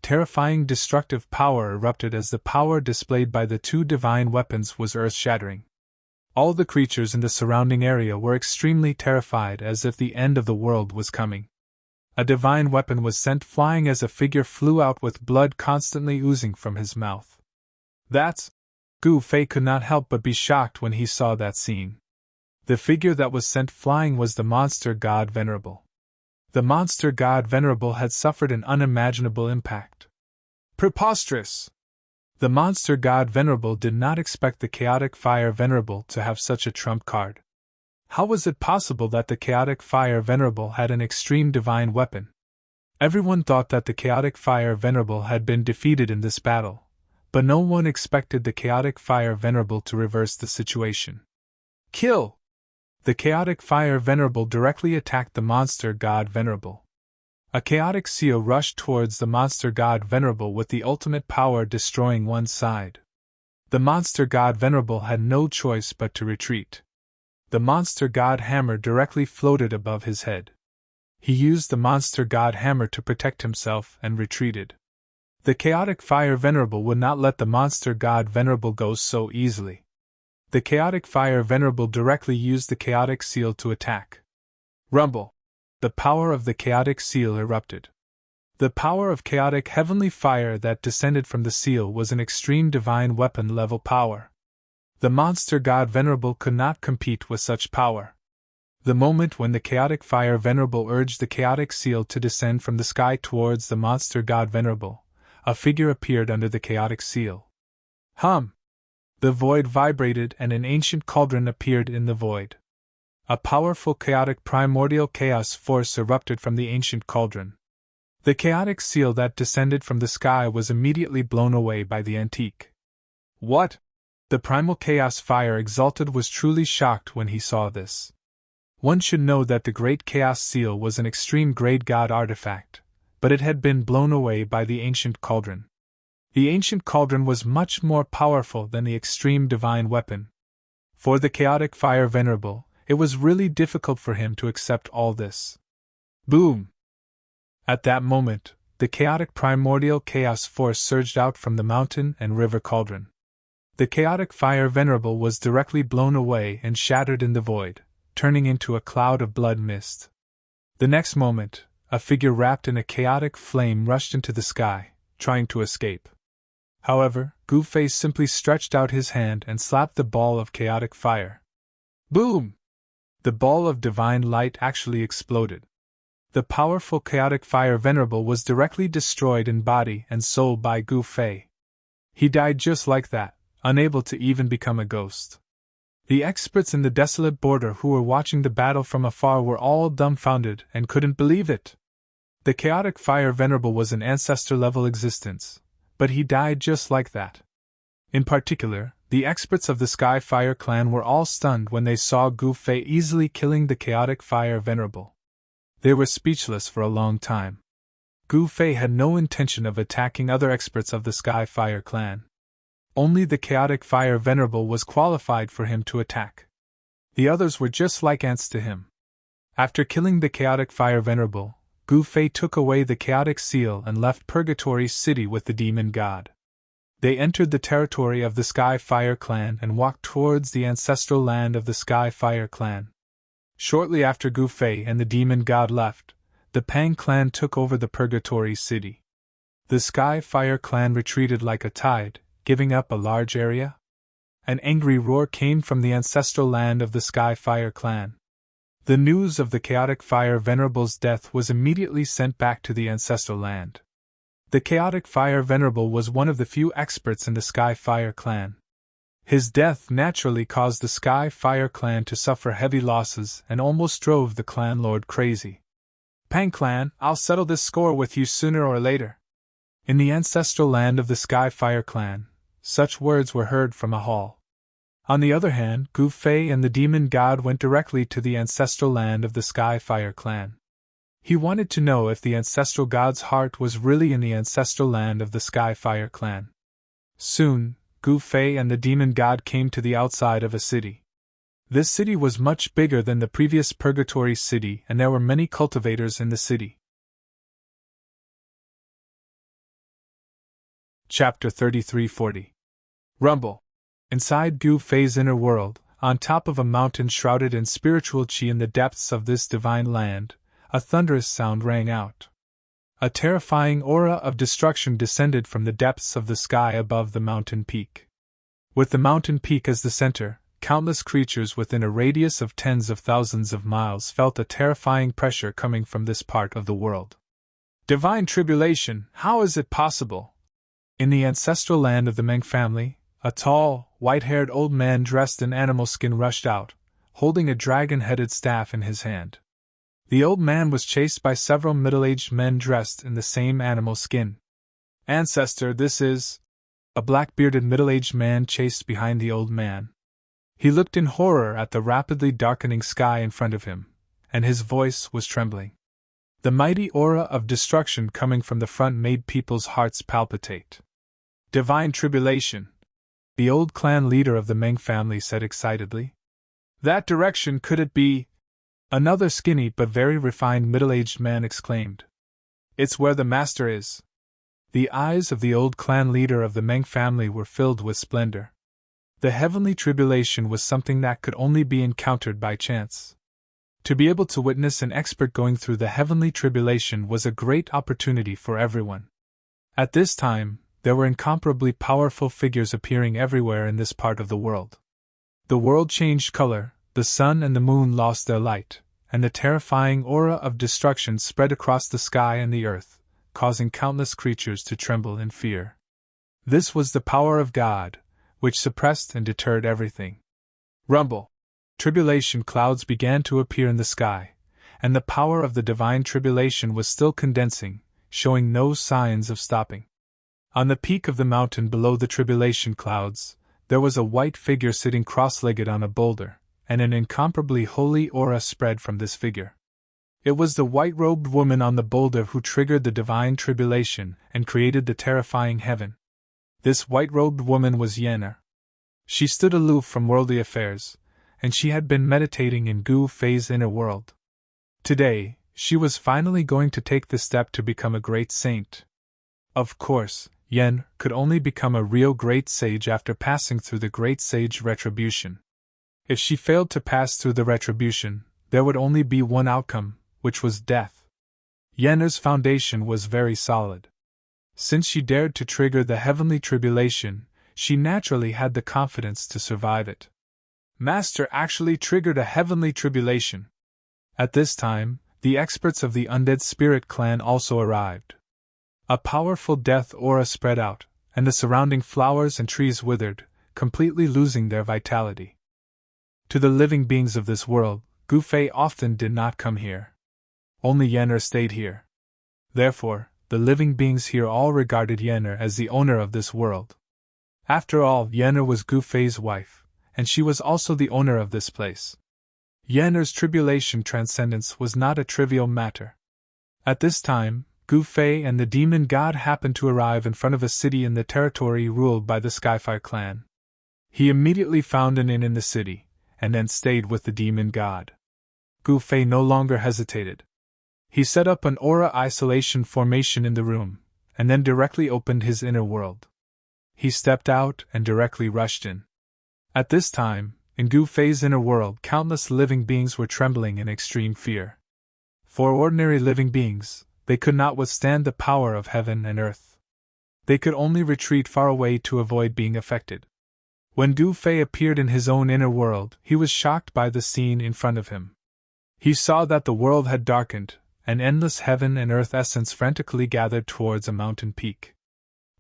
Terrifying destructive power erupted as the power displayed by the two divine weapons was earth-shattering. All the creatures in the surrounding area were extremely terrified as if the end of the world was coming. A divine weapon was sent flying as a figure flew out with blood constantly oozing from his mouth. That's... Gu Fei could not help but be shocked when he saw that scene. The figure that was sent flying was the monster god Venerable. The monster god Venerable had suffered an unimaginable impact. Preposterous! The monster god Venerable did not expect the chaotic fire Venerable to have such a trump card. How was it possible that the chaotic fire Venerable had an extreme divine weapon? Everyone thought that the chaotic fire Venerable had been defeated in this battle, but no one expected the chaotic fire Venerable to reverse the situation. Kill! The chaotic fire Venerable directly attacked the monster god Venerable. A chaotic seal rushed towards the monster god Venerable with the ultimate power destroying one side. The monster god Venerable had no choice but to retreat. The monster god hammer directly floated above his head. He used the monster god hammer to protect himself and retreated. The chaotic fire Venerable would not let the monster god Venerable go so easily. The chaotic fire Venerable directly used the chaotic seal to attack. Rumble! The power of the chaotic seal erupted. The power of chaotic heavenly fire that descended from the seal was an extreme divine weapon level power. The monster god Venerable could not compete with such power. The moment when the chaotic fire Venerable urged the chaotic seal to descend from the sky towards the monster god Venerable, a figure appeared under the chaotic seal. Hum! The void vibrated and an ancient cauldron appeared in the void. A powerful chaotic primordial chaos force erupted from the ancient cauldron. The chaotic seal that descended from the sky was immediately blown away by the antique. What? The primal chaos fire exalted was truly shocked when he saw this. One should know that the great chaos seal was an extreme grade god artifact, but it had been blown away by the ancient cauldron. The ancient cauldron was much more powerful than the extreme divine weapon. For the chaotic fire Venerable, it was really difficult for him to accept all this. Boom! At that moment, the chaotic primordial chaos force surged out from the mountain and river cauldron. The chaotic fire Venerable was directly blown away and shattered in the void, turning into a cloud of blood mist. The next moment, a figure wrapped in a chaotic flame rushed into the sky, trying to escape. However, Gu Fei simply stretched out his hand and slapped the ball of chaotic fire. Boom! The ball of divine light actually exploded. The powerful chaotic fire Venerable was directly destroyed in body and soul by Gu Fei. He died just like that, unable to even become a ghost. The experts in the desolate border who were watching the battle from afar were all dumbfounded and couldn't believe it. The chaotic fire Venerable was an ancestor-level existence, but he died just like that. In particular, the experts of the Sky Fire clan were all stunned when they saw Gu Fei easily killing the chaotic fire Venerable. They were speechless for a long time. Gu Fei had no intention of attacking other experts of the Sky Fire clan. Only the chaotic fire Venerable was qualified for him to attack. The others were just like ants to him. After killing the chaotic fire Venerable, Gu Fei took away the chaotic seal and left Purgatory City with the demon god. They entered the territory of the Sky Fire clan and walked towards the ancestral land of the Sky Fire clan. Shortly after Gu Fei and the demon god left, the Pang clan took over the Purgatory City. The Sky Fire clan retreated like a tide, giving up a large area. An angry roar came from the ancestral land of the Sky Fire clan. The news of the chaotic fire Venerable's death was immediately sent back to the ancestral land. The chaotic fire Venerable was one of the few experts in the Sky Fire clan. His death naturally caused the Sky Fire clan to suffer heavy losses and almost drove the clan lord crazy. Pang clan, I'll settle this score with you sooner or later. In the ancestral land of the Sky Fire clan, such words were heard from a hall. On the other hand, Gu Fei and the demon god went directly to the ancestral land of the Sky Fire clan. He wanted to know if the ancestral god's heart was really in the ancestral land of the Sky Fire clan. Soon, Gu Fei and the demon god came to the outside of a city. This city was much bigger than the previous Purgatory City, and there were many cultivators in the city. Chapter 3340. Rumble. Inside Gu Fei's inner world, on top of a mountain shrouded in spiritual chi in the depths of this divine land, a thunderous sound rang out. A terrifying aura of destruction descended from the depths of the sky above the mountain peak. With the mountain peak as the center, countless creatures within a radius of tens of thousands of miles felt a terrifying pressure coming from this part of the world. Divine tribulation, how is it possible? In the ancestral land of the Meng family, a tall, white-haired old man dressed in animal skin rushed out, holding a dragon-headed staff in his hand. The old man was chased by several middle-aged men dressed in the same animal skin. Ancestor, this is... A black-bearded middle-aged man chased behind the old man. He looked in horror at the rapidly darkening sky in front of him, and his voice was trembling. The mighty aura of destruction coming from the front made people's hearts palpitate. Divine tribulation, the old clan leader of the Meng family said excitedly. That direction, could it be? Another skinny but very refined middle-aged man exclaimed. It's where the master is. The eyes of the old clan leader of the Meng family were filled with splendor. The heavenly tribulation was something that could only be encountered by chance. To be able to witness an expert going through the heavenly tribulation was a great opportunity for everyone. At this time, there were incomparably powerful figures appearing everywhere in this part of the world. The world changed color, the sun and the moon lost their light, and the terrifying aura of destruction spread across the sky and the earth, causing countless creatures to tremble in fear. This was the power of God, which suppressed and deterred everything. Rumble. Tribulation clouds began to appear in the sky, and the power of the divine tribulation was still condensing, showing no signs of stopping. On the peak of the mountain below the tribulation clouds, there was a white figure sitting cross-legged on a boulder, and an incomparably holy aura spread from this figure. It was the white-robed woman on the boulder who triggered the divine tribulation and created the terrifying heaven. This white-robed woman was Yennefer. She stood aloof from worldly affairs, and she had been meditating in Gu Fei's inner world. Today, she was finally going to take the step to become a great saint. Of course, Yennefer could only become a real great sage after passing through the great sage retribution. If she failed to pass through the retribution, there would only be one outcome, which was death. Yennefer's foundation was very solid. Since she dared to trigger the heavenly tribulation, she naturally had the confidence to survive it. Master actually triggered a heavenly tribulation. At this time, the experts of the undead spirit clan also arrived. A powerful death aura spread out, and the surrounding flowers and trees withered, completely losing their vitality. To the living beings of this world, Gu Fei often did not come here. Only Yennefer stayed here. Therefore, the living beings here all regarded Yennefer as the owner of this world. After all, Yennefer was Gu Fei's wife, and she was also the owner of this place. Yennefer's tribulation transcendence was not a trivial matter. At this time, Gu Fei and the demon god happened to arrive in front of a city in the territory ruled by the Skyfire clan. He immediately found an inn in the city, and then stayed with the demon god. Gu Fei no longer hesitated. He set up an aura isolation formation in the room, and then directly opened his inner world. He stepped out and directly rushed in. At this time, in Gu Fei's inner world, countless living beings were trembling in extreme fear. For ordinary living beings, they could not withstand the power of heaven and earth. They could only retreat far away to avoid being affected. When Gu Fei appeared in his own inner world, he was shocked by the scene in front of him. He saw that the world had darkened, and endless heaven and earth essence frantically gathered towards a mountain peak.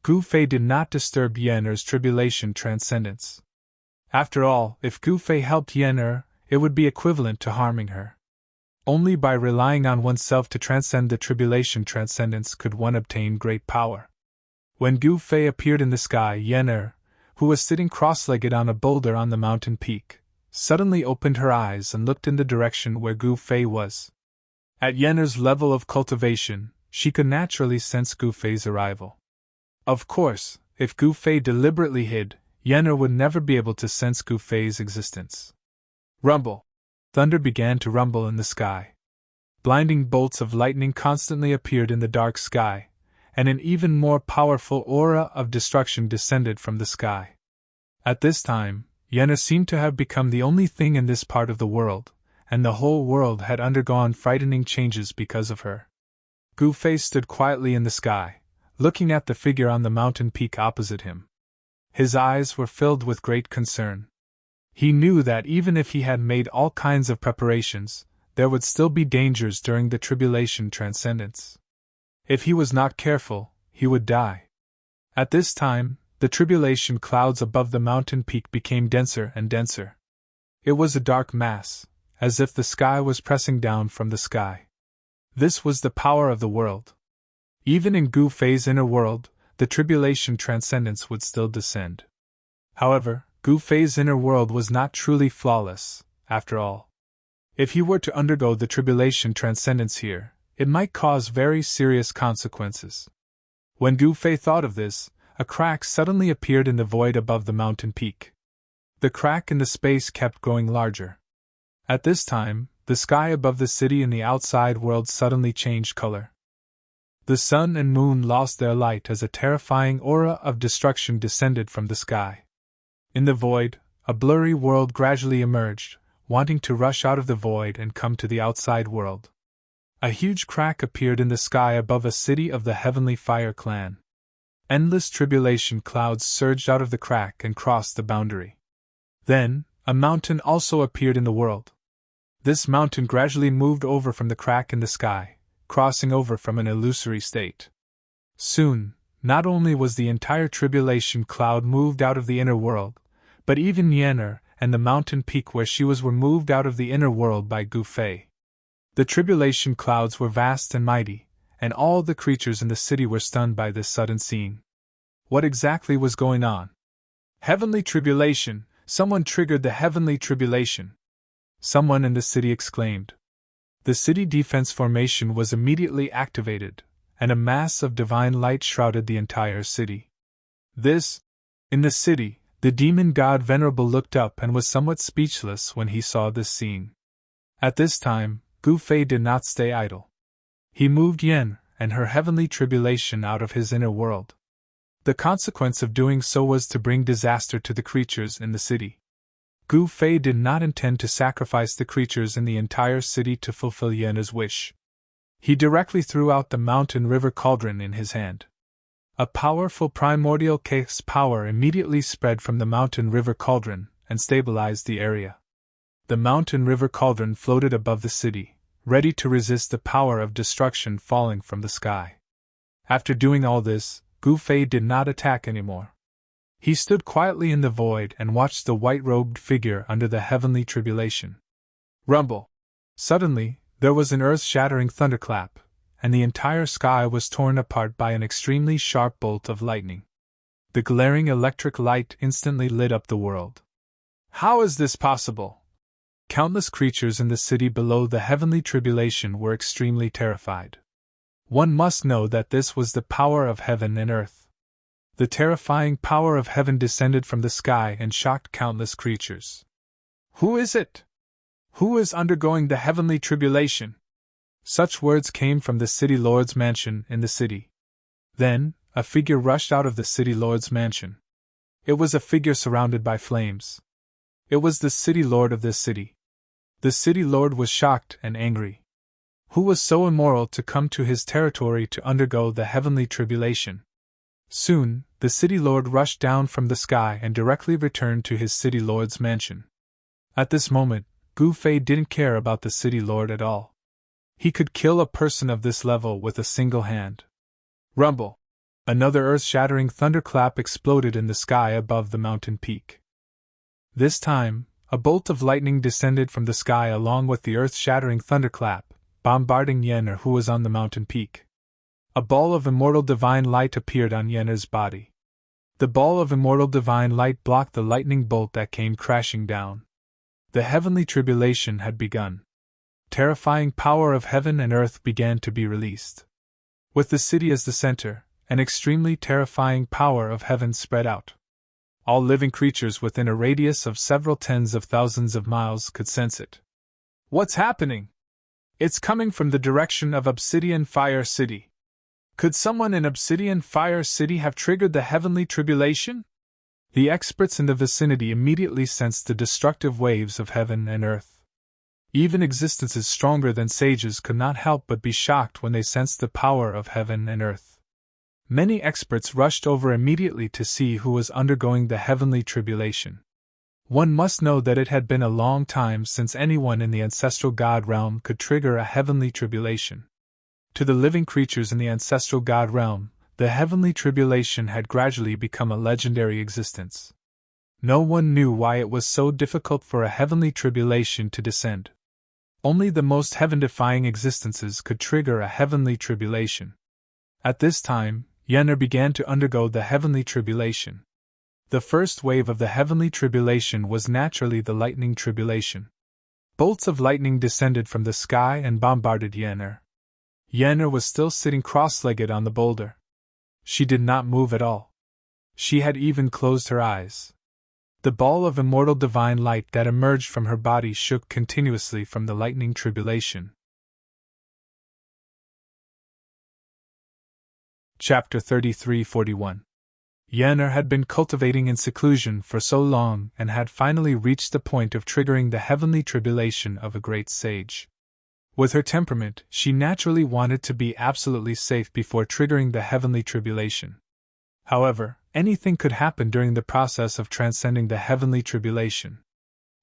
Gu Fei did not disturb Yennefer's tribulation transcendence. After all, if Gu Fei helped Yennefer, it would be equivalent to harming her. Only by relying on oneself to transcend the tribulation transcendence could one obtain great power. When Gu Fei appeared in the sky, Yennefer, who was sitting cross-legged on a boulder on the mountain peak, suddenly opened her eyes and looked in the direction where Gu Fei was. At Yennefer's level of cultivation, she could naturally sense Gu Fei's arrival. Of course, if Gu Fei deliberately hid, Yennefer would never be able to sense Gu Fei's existence. Rumble! Thunder began to rumble in the sky. Blinding bolts of lightning constantly appeared in the dark sky, and an even more powerful aura of destruction descended from the sky. At this time, Yennefer seemed to have become the only thing in this part of the world, and the whole world had undergone frightening changes because of her. Gu Fei stood quietly in the sky, looking at the figure on the mountain peak opposite him. His eyes were filled with great concern. He knew that even if he had made all kinds of preparations, there would still be dangers during the tribulation transcendence. If he was not careful, he would die. At this time, the tribulation clouds above the mountain peak became denser and denser. It was a dark mass, as if the sky was pressing down from the sky. This was the power of the world. Even in Gu Fei's inner world, the tribulation transcendence would still descend. However, Gu Fei's inner world was not truly flawless, after all. If he were to undergo the tribulation transcendence here, it might cause very serious consequences. When Gu Fei thought of this, a crack suddenly appeared in the void above the mountain peak. The crack in the space kept growing larger. At this time, the sky above the city and the outside world suddenly changed color. The sun and moon lost their light as a terrifying aura of destruction descended from the sky. In the void, a blurry world gradually emerged, wanting to rush out of the void and come to the outside world. A huge crack appeared in the sky above a city of the Heavenly Fire clan. Endless tribulation clouds surged out of the crack and crossed the boundary. Then, a mountain also appeared in the world. This mountain gradually moved over from the crack in the sky, crossing over from an illusory state. Soon, not only was the entire tribulation cloud moved out of the inner world, but even Yennefer and the mountain peak where she was were moved out of the inner world by Gu Fei. The tribulation clouds were vast and mighty, and all the creatures in the city were stunned by this sudden scene. What exactly was going on? Heavenly tribulation! Someone triggered the heavenly tribulation! Someone in the city exclaimed. The city defense formation was immediately activated, and a mass of divine light shrouded the entire city. In the city, the demon god Venerable looked up and was somewhat speechless when he saw this scene. At this time, Gu Fei did not stay idle. He moved Yen and her heavenly tribulation out of his inner world. The consequence of doing so was to bring disaster to the creatures in the city. Gu Fei did not intend to sacrifice the creatures in the entire city to fulfill Yen's wish. He directly threw out the mountain river cauldron in his hand. A powerful primordial chaos power immediately spread from the mountain river cauldron and stabilized the area. The mountain river cauldron floated above the city, ready to resist the power of destruction falling from the sky. After doing all this, Gu Fei did not attack anymore. He stood quietly in the void and watched the white-robed figure under the heavenly tribulation. Rumble! Suddenly, there was an earth-shattering thunderclap, and the entire sky was torn apart by an extremely sharp bolt of lightning. The glaring electric light instantly lit up the world. How is this possible? Countless creatures in the city below the heavenly tribulation were extremely terrified. One must know that this was the power of heaven and earth. The terrifying power of heaven descended from the sky and shocked countless creatures. Who is it? Who is undergoing the heavenly tribulation? Such words came from the city lord's mansion in the city. Then, a figure rushed out of the city lord's mansion. It was a figure surrounded by flames. It was the city lord of this city. The city lord was shocked and angry. Who was so immoral to come to his territory to undergo the heavenly tribulation? Soon, the city lord rushed down from the sky and directly returned to his city lord's mansion. At this moment, Gu Fei didn't care about the city lord at all. He could kill a person of this level with a single hand. Rumble! Another earth-shattering thunderclap exploded in the sky above the mountain peak. This time, a bolt of lightning descended from the sky along with the earth-shattering thunderclap, bombarding Yen'er, who was on the mountain peak. A ball of immortal divine light appeared on Yen'er's body. The ball of immortal divine light blocked the lightning bolt that came crashing down. The heavenly tribulation had begun. Terrifying power of heaven and earth began to be released. With the city as the center, an extremely terrifying power of heaven spread out. All living creatures within a radius of several tens of thousands of miles could sense it. What's happening? It's coming from the direction of Obsidian Fire City. Could someone in Obsidian Fire City have triggered the heavenly tribulation? The experts in the vicinity immediately sensed the destructive waves of heaven and earth. Even existences stronger than sages could not help but be shocked when they sensed the power of heaven and earth. Many experts rushed over immediately to see who was undergoing the heavenly tribulation. One must know that it had been a long time since anyone in the ancestral god realm could trigger a heavenly tribulation. To the living creatures in the ancestral god realm, the heavenly tribulation had gradually become a legendary existence. No one knew why it was so difficult for a heavenly tribulation to descend. Only the most heaven-defying existences could trigger a heavenly tribulation. At this time, Yen'er began to undergo the heavenly tribulation. The first wave of the heavenly tribulation was naturally the lightning tribulation. Bolts of lightning descended from the sky and bombarded Yen'er. Yen'er was still sitting cross-legged on the boulder. She did not move at all. She had even closed her eyes. The ball of immortal divine light that emerged from her body shook continuously from the lightning tribulation. Chapter 33-41. Yen'er had been cultivating in seclusion for so long and had finally reached the point of triggering the heavenly tribulation of a great sage. With her temperament, she naturally wanted to be absolutely safe before triggering the heavenly tribulation. However, anything could happen during the process of transcending the heavenly tribulation.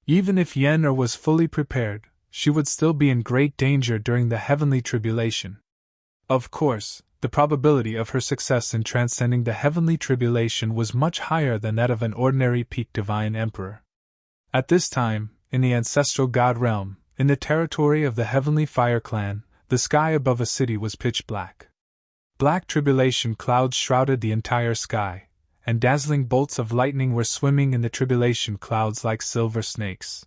Even if Yen'er was fully prepared, she would still be in great danger during the heavenly tribulation. Of course, the probability of her success in transcending the heavenly tribulation was much higher than that of an ordinary peak divine emperor. At this time, in the ancestral god realm, in the territory of the heavenly fire clan, the sky above a city was pitch black. Black tribulation clouds shrouded the entire sky, and dazzling bolts of lightning were swimming in the tribulation clouds like silver snakes.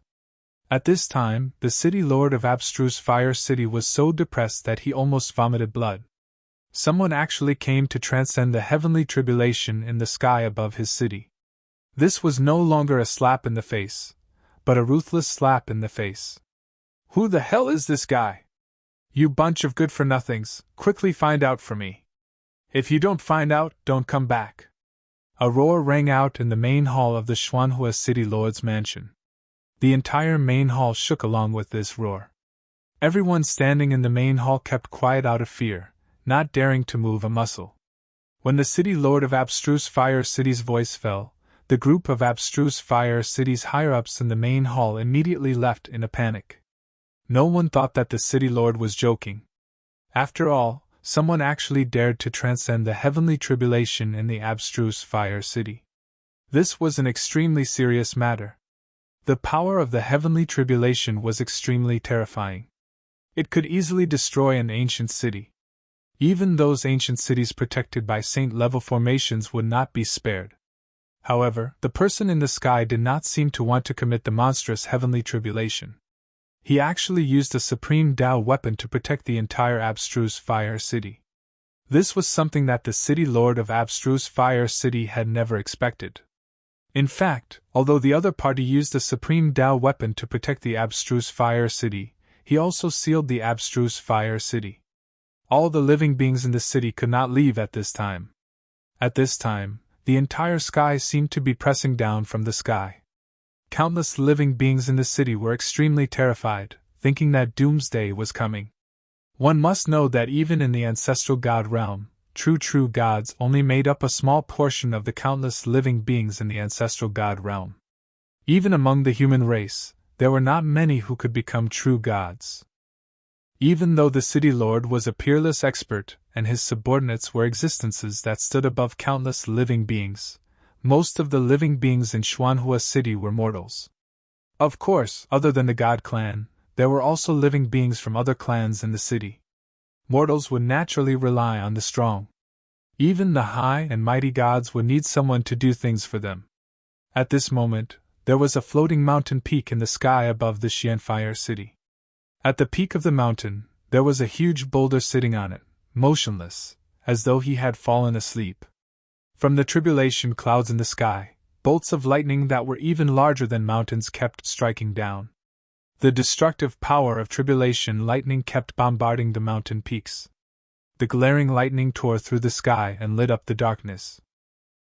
At this time, the city lord of abstruse Fire City was so depressed that he almost vomited blood. Someone actually came to transcend the heavenly tribulation in the sky above his city. This was no longer a slap in the face, but a ruthless slap in the face. "Who the hell is this guy? You bunch of good-for-nothings, quickly find out for me. If you don't find out, don't come back." A roar rang out in the main hall of the Xuanhua City Lord's mansion. The entire main hall shook along with this roar. Everyone standing in the main hall kept quiet out of fear, not daring to move a muscle. When the City Lord of Abstruse Fire City's voice fell, the group of Abstruse Fire City's higher-ups in the main hall immediately left in a panic. No one thought that the City Lord was joking. After all, someone actually dared to transcend the heavenly tribulation in the Abstruse Fire City. This was an extremely serious matter. The power of the heavenly tribulation was extremely terrifying. It could easily destroy an ancient city. Even those ancient cities protected by saint-level formations would not be spared. However, the person in the sky did not seem to want to commit the monstrous heavenly tribulation. He actually used a supreme Tao weapon to protect the entire Abstruse Fire City. This was something that the City Lord of Abstruse Fire City had never expected. In fact, although the other party used a supreme Tao weapon to protect the Abstruse Fire City, he also sealed the Abstruse Fire City. All the living beings in the city could not leave at this time. At this time, the entire sky seemed to be pressing down from the sky. Countless living beings in the city were extremely terrified, thinking that doomsday was coming. One must know that even in the ancestral god realm, true gods only made up a small portion of the countless living beings in the ancestral god realm. Even among the human race, there were not many who could become true gods. Even though the City Lord was a peerless expert, and his subordinates were existences that stood above countless living beings, most of the living beings in Xuanhua City were mortals. Of course, other than the God clan, there were also living beings from other clans in the city. Mortals would naturally rely on the strong. Even the high and mighty gods would need someone to do things for them. At this moment, there was a floating mountain peak in the sky above the Xianfire City. At the peak of the mountain, there was a huge boulder sitting on it, motionless, as though he had fallen asleep. From the tribulation clouds in the sky, bolts of lightning that were even larger than mountains kept striking down. The destructive power of tribulation lightning kept bombarding the mountain peaks. The glaring lightning tore through the sky and lit up the darkness.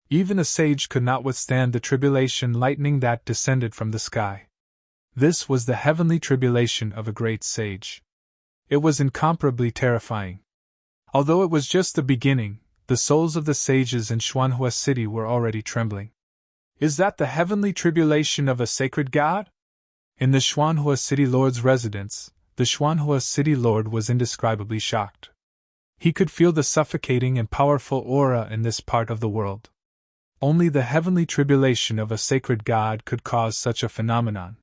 Even a sage could not withstand the tribulation lightning that descended from the sky. This was the heavenly tribulation of a great sage. It was incomparably terrifying. Although it was just the beginning, the souls of the sages in Xuanhua City were already trembling. Is that the heavenly tribulation of a sacred god? In the Xuanhua City Lord's residence, the Xuanhua City Lord was indescribably shocked. He could feel the suffocating and powerful aura in this part of the world. Only the heavenly tribulation of a sacred god could cause such a phenomenon.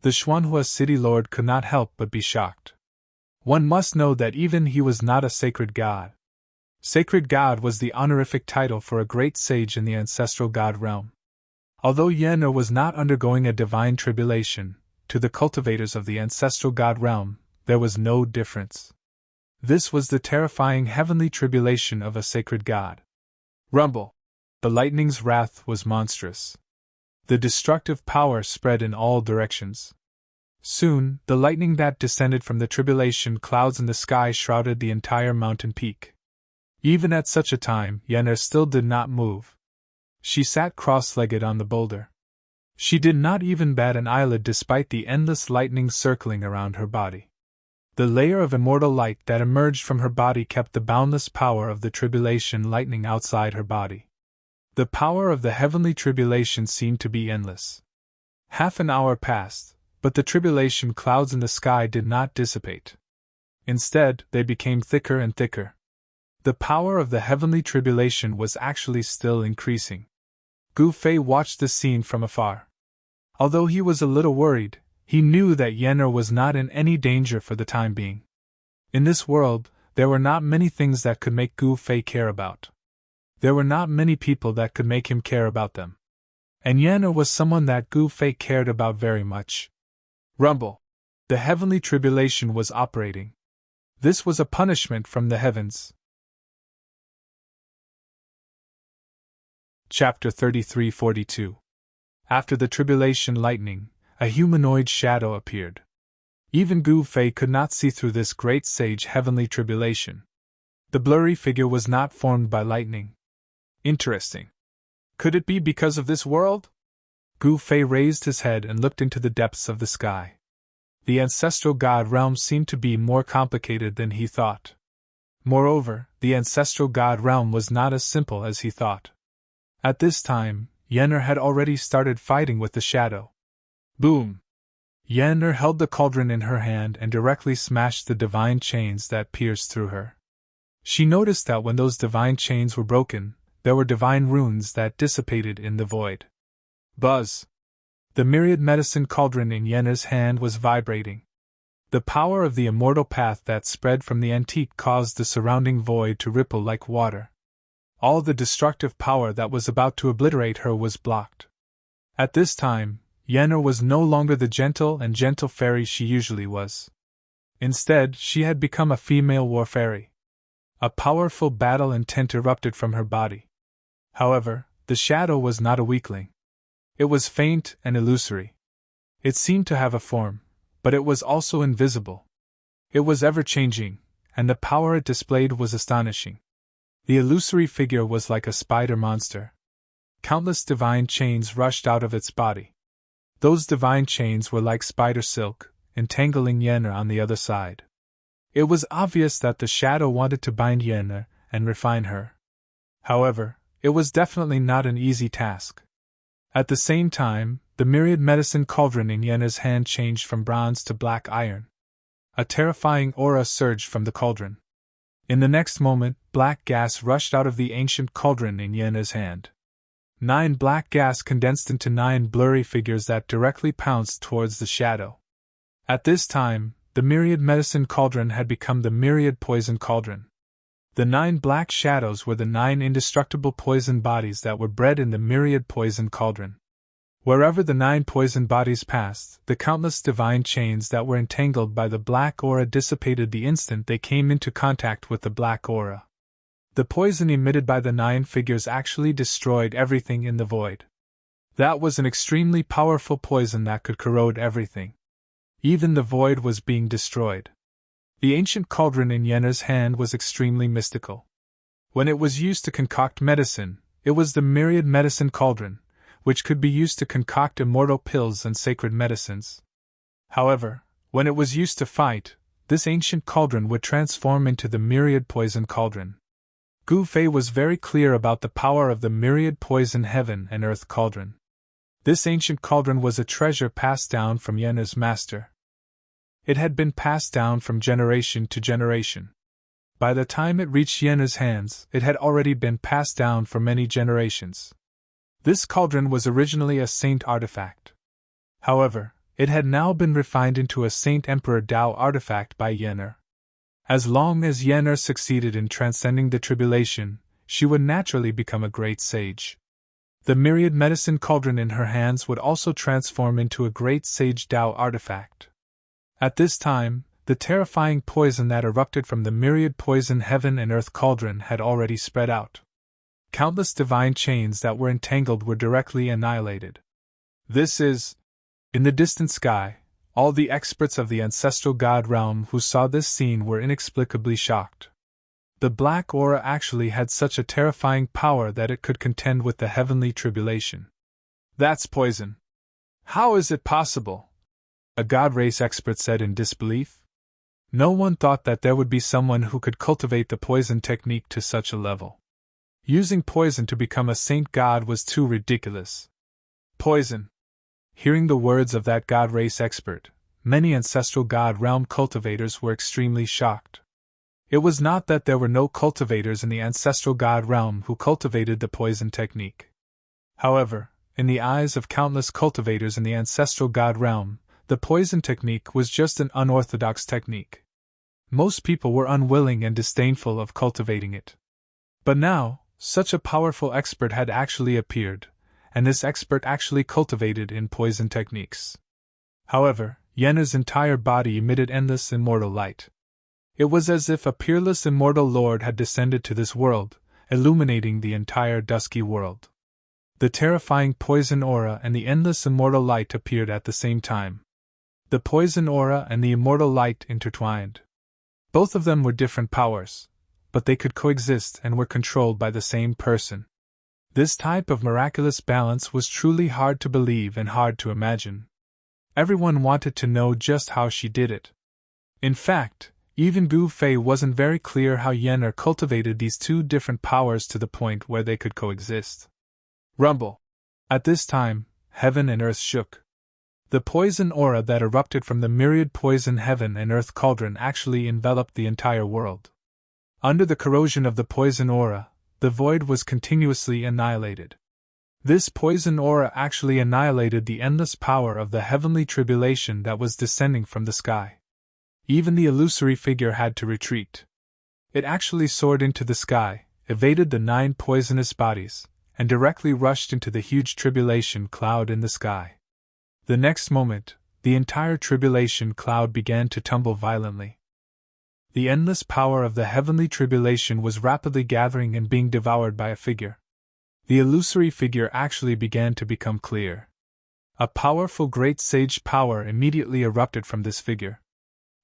The Xuanhua City Lord could not help but be shocked. One must know that even he was not a sacred god. Sacred god was the honorific title for a great sage in the ancestral god realm. Although Yener was not undergoing a divine tribulation, to the cultivators of the ancestral god realm, there was no difference. This was the terrifying heavenly tribulation of a sacred god. Rumble! The lightning's wrath was monstrous. The destructive power spread in all directions. Soon, the lightning that descended from the tribulation clouds in the sky shrouded the entire mountain peak. Even at such a time, Yener still did not move. She sat cross-legged on the boulder. She did not even bat an eyelid despite the endless lightning circling around her body. The layer of immortal light that emerged from her body kept the boundless power of the tribulation lightning outside her body. The power of the heavenly tribulation seemed to be endless. Half an hour passed, but the tribulation clouds in the sky did not dissipate. Instead, they became thicker and thicker. The power of the heavenly tribulation was actually still increasing. Gu Fei watched the scene from afar. Although he was a little worried, he knew that Yener was not in any danger for the time being. In this world, there were not many things that could make Gu Fei care about. There were not many people that could make him care about them. And Yen'er was someone that Gu Fei cared about very much. Rumble. The heavenly tribulation was operating. This was a punishment from the heavens. Chapter 33-42. After the tribulation lightning, a humanoid shadow appeared. Even Gu Fei could not see through this great sage heavenly tribulation. The blurry figure was not formed by lightning. Interesting. Could it be because of this world? Gu Fei raised his head and looked into the depths of the sky. The ancestral god realm seemed to be more complicated than he thought. Moreover, the ancestral god realm was not as simple as he thought. At this time, Yen'er had already started fighting with the shadow. Boom! Yen'er held the cauldron in her hand and directly smashed the divine chains that pierced through her. She noticed that when those divine chains were broken, there were divine runes that dissipated in the void. Buzz! The myriad medicine cauldron in Yen'er's hand was vibrating. The power of the immortal path that spread from the antique caused the surrounding void to ripple like water. All the destructive power that was about to obliterate her was blocked. At this time, Yen'er was no longer the gentle fairy she usually was. Instead, she had become a female war fairy. A powerful battle intent erupted from her body. However, the shadow was not a weakling. It was faint and illusory. It seemed to have a form, but it was also invisible. It was ever-changing, and the power it displayed was astonishing. The illusory figure was like a spider monster. Countless divine chains rushed out of its body. Those divine chains were like spider silk, entangling Yen'er on the other side. It was obvious that the shadow wanted to bind Yen'er and refine her. However, it was definitely not an easy task. At the same time, the myriad medicine cauldron in Yen'er's hand changed from bronze to black iron. A terrifying aura surged from the cauldron. In the next moment, black gas rushed out of the ancient cauldron in Yen'er's hand. 9 black gas condensed into 9 blurry figures that directly pounced towards the shadow. At this time, the myriad medicine cauldron had become the myriad poison cauldron. The 9 black shadows were the 9 indestructible poison bodies that were bred in the myriad poison cauldron. Wherever the 9 poison bodies passed, the countless divine chains that were entangled by the black aura dissipated the instant they came into contact with the black aura. The poison emitted by the 9 figures actually destroyed everything in the void. That was an extremely powerful poison that could corrode everything. Even the void was being destroyed. The ancient cauldron in Yen'er's hand was extremely mystical. When it was used to concoct medicine, it was the myriad medicine cauldron, which could be used to concoct immortal pills and sacred medicines. However, when it was used to fight, this ancient cauldron would transform into the myriad poison cauldron. Gu Fei was very clear about the power of the myriad poison heaven and earth cauldron. This ancient cauldron was a treasure passed down from Yen'er's master. It had been passed down from generation to generation. By the time it reached Yen'er's hands, it had already been passed down for many generations. This cauldron was originally a saint artifact. However, it had now been refined into a Saint Emperor Dao artifact by Yen'er. As long as Yen'er succeeded in transcending the tribulation, she would naturally become a great sage. The myriad medicine cauldron in her hands would also transform into a great sage Dao artifact. At this time, the terrifying poison that erupted from the myriad poison heaven and earth cauldron had already spread out. Countless divine chains that were entangled were directly annihilated. This is... In the distant sky, all the experts of the ancestral god realm who saw this scene were inexplicably shocked. The black aura actually had such a terrifying power that it could contend with the heavenly tribulation. That's poison. How is it possible? A god race expert said in disbelief. No one thought that there would be someone who could cultivate the poison technique to such a level. Using poison to become a saint god was too ridiculous. Poison. Hearing the words of that god race expert, many ancestral god realm cultivators were extremely shocked. It was not that there were no cultivators in the ancestral god realm who cultivated the poison technique. However, in the eyes of countless cultivators in the ancestral god realm, the poison technique was just an unorthodox technique. most people were unwilling and disdainful of cultivating it. But now, such a powerful expert had actually appeared, and this expert actually cultivated in poison techniques. However, Yenna's entire body emitted endless immortal light. It was as if a peerless immortal lord had descended to this world, illuminating the entire dusky world. The terrifying poison aura and the endless immortal light appeared at the same time. The poison aura and the immortal light intertwined. Both of them were different powers, but they could coexist and were controlled by the same person. This type of miraculous balance was truly hard to believe and hard to imagine. Everyone wanted to know just how she did it. In fact, even Gu Fei wasn't very clear how Yenna cultivated these two different powers to the point where they could coexist. Rumble! At this time, heaven and earth shook. The poison aura that erupted from the myriad poison heaven and earth cauldron actually enveloped the entire world. Under the corrosion of the poison aura, the void was continuously annihilated. This poison aura actually annihilated the endless power of the heavenly tribulation that was descending from the sky. Even the illusory figure had to retreat. It actually soared into the sky, evaded the 9 poisonous bodies, and directly rushed into the huge tribulation cloud in the sky. The next moment, the entire tribulation cloud began to tumble violently. The endless power of the heavenly tribulation was rapidly gathering and being devoured by a figure. The illusory figure actually began to become clear. A powerful great sage power immediately erupted from this figure.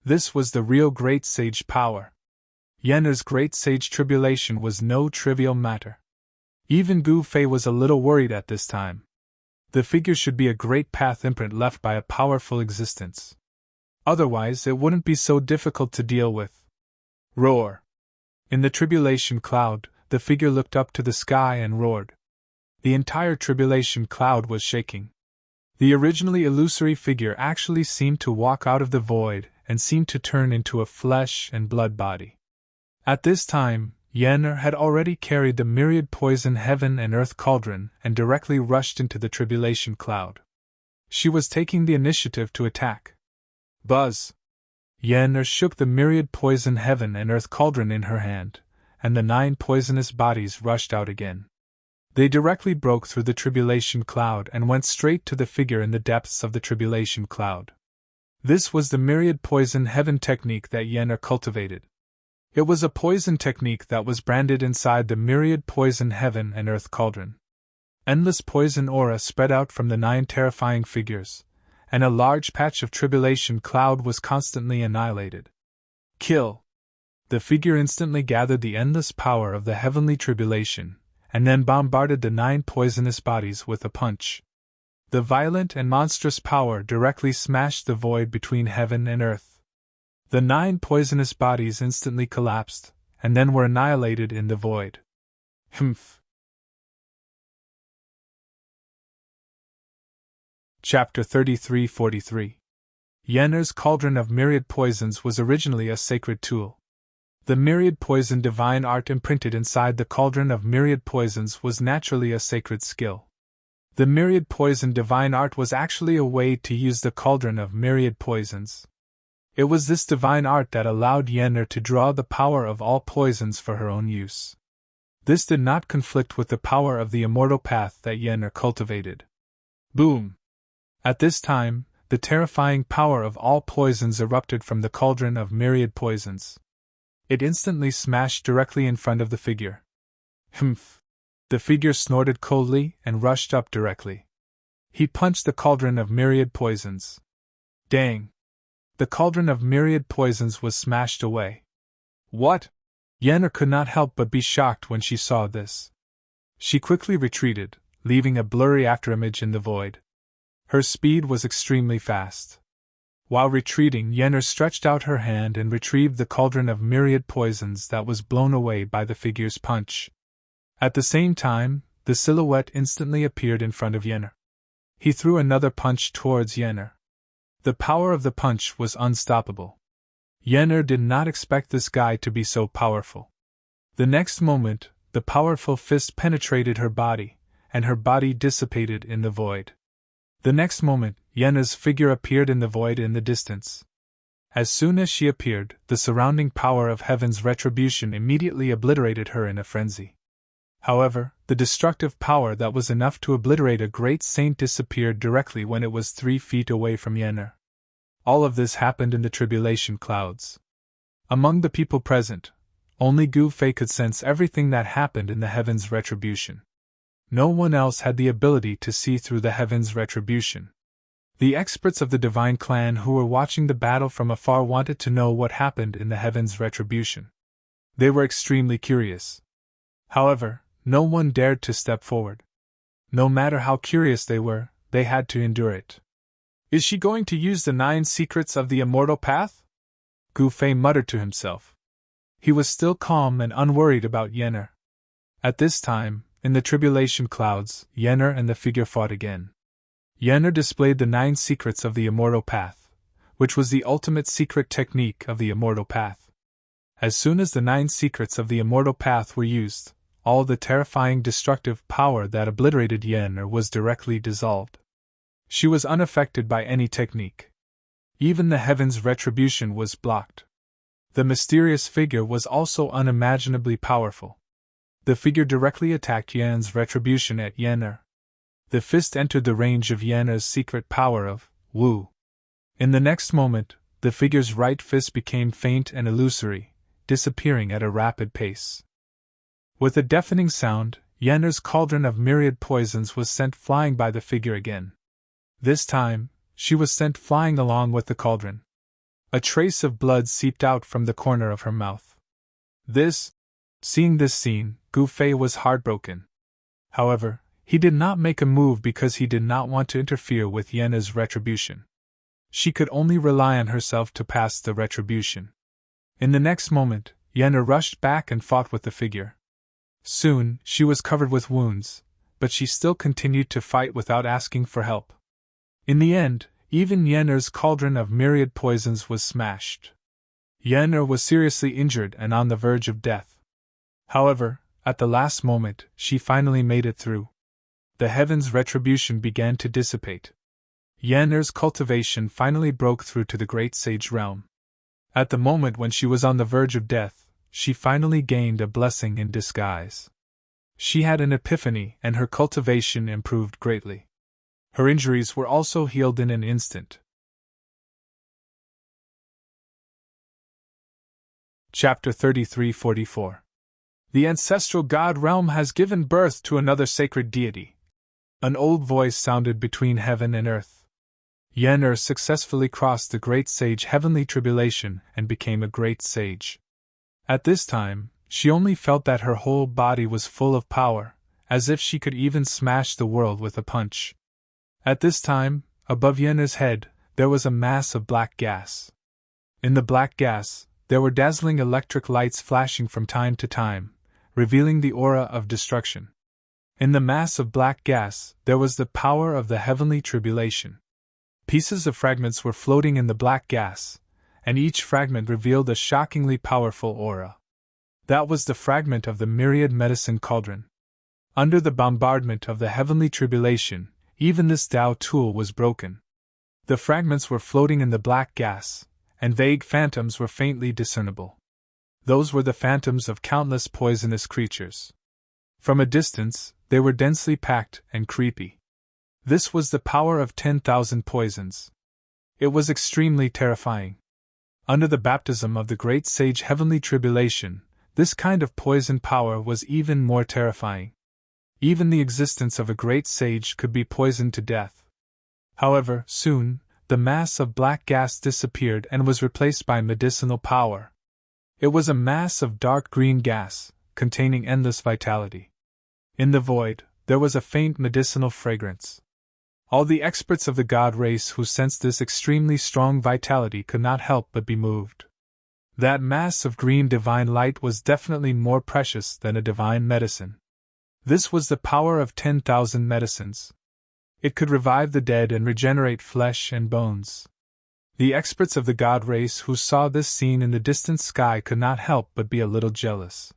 This was the real great sage power. Yenna's great sage tribulation was no trivial matter. Even Gu Fei was a little worried at this time. The figure should be a great path imprint left by a powerful existence. Otherwise, it wouldn't be so difficult to deal with. Roar! In the tribulation cloud, the figure looked up to the sky and roared. The entire tribulation cloud was shaking. The originally illusory figure actually seemed to walk out of the void and seemed to turn into a flesh and blood body. At this time, Yenna had already carried the myriad poison heaven and earth cauldron and directly rushed into the tribulation cloud. She was taking the initiative to attack. Buzz! Yenna shook the myriad poison heaven and earth cauldron in her hand, and the 9 poisonous bodies rushed out again. They directly broke through the tribulation cloud and went straight to the figure in the depths of the tribulation cloud. This was the myriad poison heaven technique that Yenna cultivated. It was a poison technique that was branded inside the myriad poison heaven and earth cauldron. Endless poison aura spread out from the 9 terrifying figures, and a large patch of tribulation cloud was constantly annihilated. Kill! The figure instantly gathered the endless power of the heavenly tribulation, and then bombarded the 9 poisonous bodies with a punch. The violent and monstrous power directly smashed the void between heaven and earth. The 9 poisonous bodies instantly collapsed, and then were annihilated in the void. Humph. Chapter 33-43. Yenna's cauldron of myriad poisons was originally a sacred tool. The myriad poison divine art imprinted inside the cauldron of myriad poisons was naturally a sacred skill. The myriad poison divine art was actually a way to use the cauldron of myriad poisons. It was this divine art that allowed Yenna to draw the power of all poisons for her own use. This did not conflict with the power of the immortal path that Yenna cultivated. Boom! At this time, the terrifying power of all poisons erupted from the cauldron of myriad poisons. It instantly smashed directly in front of the figure. Humph! The figure snorted coldly and rushed up directly. He punched the cauldron of myriad poisons. Dang! The cauldron of myriad poisons was smashed away. What? Yenna could not help but be shocked when she saw this. She quickly retreated, leaving a blurry afterimage in the void. Her speed was extremely fast. While retreating, Yenna stretched out her hand and retrieved the cauldron of myriad poisons that was blown away by the figure's punch. At the same time, the silhouette instantly appeared in front of Yenna. He threw another punch towards Yenna. The power of the punch was unstoppable. Yenna did not expect this guy to be so powerful. The next moment, the powerful fist penetrated her body, and her body dissipated in the void. The next moment, Yenna's figure appeared in the void in the distance. As soon as she appeared, the surrounding power of heaven's retribution immediately obliterated her in a frenzy. However, the destructive power that was enough to obliterate a great saint disappeared directly when it was 3 feet away from Yennefer. All of this happened in the tribulation clouds. Among the people present, only Gu Fei could sense everything that happened in the heaven's retribution. No one else had the ability to see through the heaven's retribution. The experts of the divine clan who were watching the battle from afar wanted to know what happened in the heaven's retribution. They were extremely curious. However, no one dared to step forward. No matter how curious they were, they had to endure it. Is she going to use the 9 secrets of the immortal path? Gu Fei muttered to himself. He was still calm and unworried about Yennefer. At this time, in the tribulation clouds, Yennefer and the figure fought again. Yennefer displayed the 9 secrets of the immortal path, which was the ultimate secret technique of the immortal path. As soon as the 9 secrets of the immortal path were used, all the terrifying destructive power that obliterated Yennefer was directly dissolved. She was unaffected by any technique. Even the heaven's retribution was blocked. The mysterious figure was also unimaginably powerful. The figure directly attacked Yen's retribution at Yennefer. The fist entered the range of Yennefer's secret power of Wu. In the next moment, the figure's right fist became faint and illusory, disappearing at a rapid pace. With a deafening sound, Yennefer's cauldron of myriad poisons was sent flying by the figure again. This time, she was sent flying along with the cauldron. A trace of blood seeped out from the corner of her mouth. Seeing this scene, Gu Fei was heartbroken. However, he did not make a move because he did not want to interfere with Yennefer's retribution. She could only rely on herself to pass the retribution. In the next moment, Yennefer rushed back and fought with the figure. Soon, she was covered with wounds, but she still continued to fight without asking for help. In the end, even Yennefer's cauldron of myriad poisons was smashed. Yennefer was seriously injured and on the verge of death. However, at the last moment, she finally made it through. The heaven's retribution began to dissipate. Yennefer's cultivation finally broke through to the great sage realm. At the moment when she was on the verge of death, she finally gained a blessing in disguise. She had an epiphany and her cultivation improved greatly. Her injuries were also healed in an instant. Chapter 33-44. The ancestral god realm has given birth to another sacred deity. An old voice sounded between heaven and earth. Yennefer successfully crossed the great sage heavenly tribulation and became a great sage. At this time, she only felt that her whole body was full of power, as if she could even smash the world with a punch. At this time, above Yennefer's head, there was a mass of black gas. In the black gas, there were dazzling electric lights flashing from time to time, revealing the aura of destruction. In the mass of black gas, there was the power of the heavenly tribulation. Pieces of fragments were floating in the black gas, and each fragment revealed a shockingly powerful aura. That was the fragment of the myriad medicine cauldron. Under the bombardment of the heavenly tribulation, even this Tao tool was broken. The fragments were floating in the black gas, and vague phantoms were faintly discernible. Those were the phantoms of countless poisonous creatures. From a distance, they were densely packed and creepy. This was the power of 10,000 poisons. It was extremely terrifying. Under the baptism of the great sage heavenly tribulation, this kind of poison power was even more terrifying. Even the existence of a great sage could be poisoned to death. However, soon, the mass of black gas disappeared and was replaced by medicinal power. It was a mass of dark green gas, containing endless vitality. In the void, there was a faint medicinal fragrance. All the experts of the god race who sensed this extremely strong vitality could not help but be moved. That mass of green divine light was definitely more precious than a divine medicine. This was the power of 10,000 medicines. It could revive the dead and regenerate flesh and bones. The experts of the god race who saw this scene in the distant sky could not help but be a little jealous.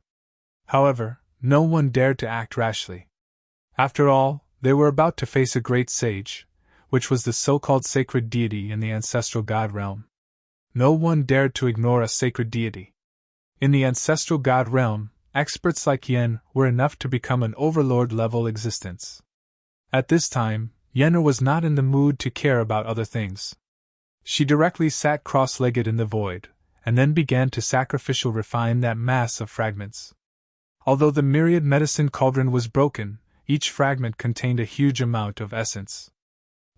However, no one dared to act rashly. After all, they were about to face a great sage, which was the so-called sacred deity in the ancestral god realm. No one dared to ignore a sacred deity. In the ancestral god realm, experts like Yen were enough to become an overlord-level existence. At this time, Yenna was not in the mood to care about other things. She directly sat cross-legged in the void, and then began to sacrificially refine that mass of fragments. Although the myriad medicine cauldron was broken, each fragment contained a huge amount of essence.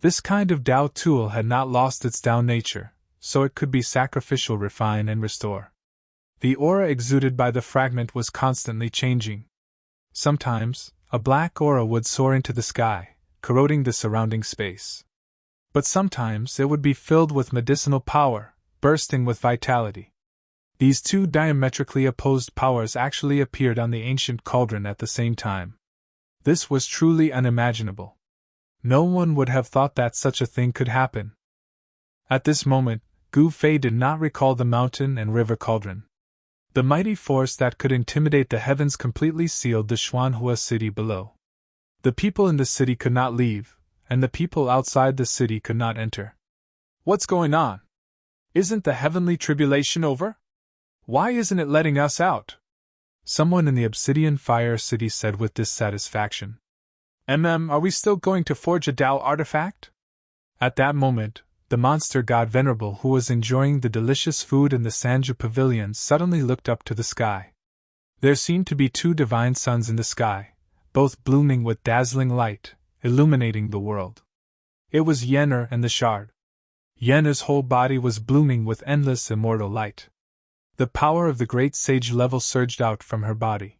This kind of Tao tool had not lost its Tao nature, so it could be sacrificial refine and restore. The aura exuded by the fragment was constantly changing. Sometimes, a black aura would soar into the sky, corroding the surrounding space. But sometimes it would be filled with medicinal power, bursting with vitality. These two diametrically opposed powers actually appeared on the ancient cauldron at the same time. This was truly unimaginable. No one would have thought that such a thing could happen. At this moment, Gu Fei did not recall the mountain and river cauldron. The mighty force that could intimidate the heavens completely sealed the Xuanhua city below. The people in the city could not leave, and the people outside the city could not enter. What's going on? Isn't the heavenly tribulation over? Why isn't it letting us out? Someone in the Obsidian Fire City said with dissatisfaction. Are we still going to forge a Tao artifact? At that moment, the monster god Venerable, who was enjoying the delicious food in the Sanju pavilion, suddenly looked up to the sky. There seemed to be two divine suns in the sky, both blooming with dazzling light, illuminating the world. It was Yennefer and the Shard. Yennefer's whole body was blooming with endless immortal light. The power of the great sage level surged out from her body.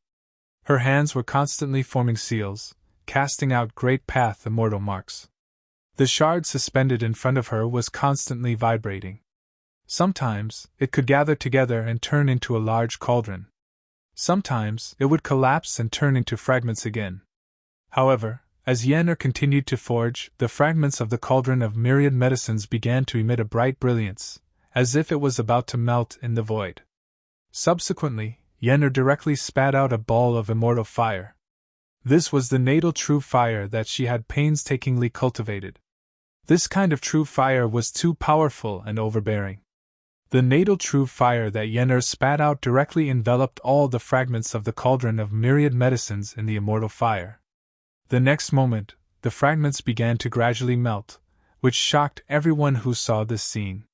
Her hands were constantly forming seals, casting out great path immortal marks. The shard suspended in front of her was constantly vibrating. Sometimes, it could gather together and turn into a large cauldron. Sometimes, it would collapse and turn into fragments again. However, as Yennefer continued to forge, the fragments of the cauldron of myriad medicines began to emit a bright brilliance, as if it was about to melt in the void. Subsequently, Yennefer directly spat out a ball of immortal fire. This was the natal true fire that she had painstakingly cultivated. This kind of true fire was too powerful and overbearing. The natal true fire that Yennefer spat out directly enveloped all the fragments of the cauldron of myriad medicines in the immortal fire. The next moment, the fragments began to gradually melt, which shocked everyone who saw this scene.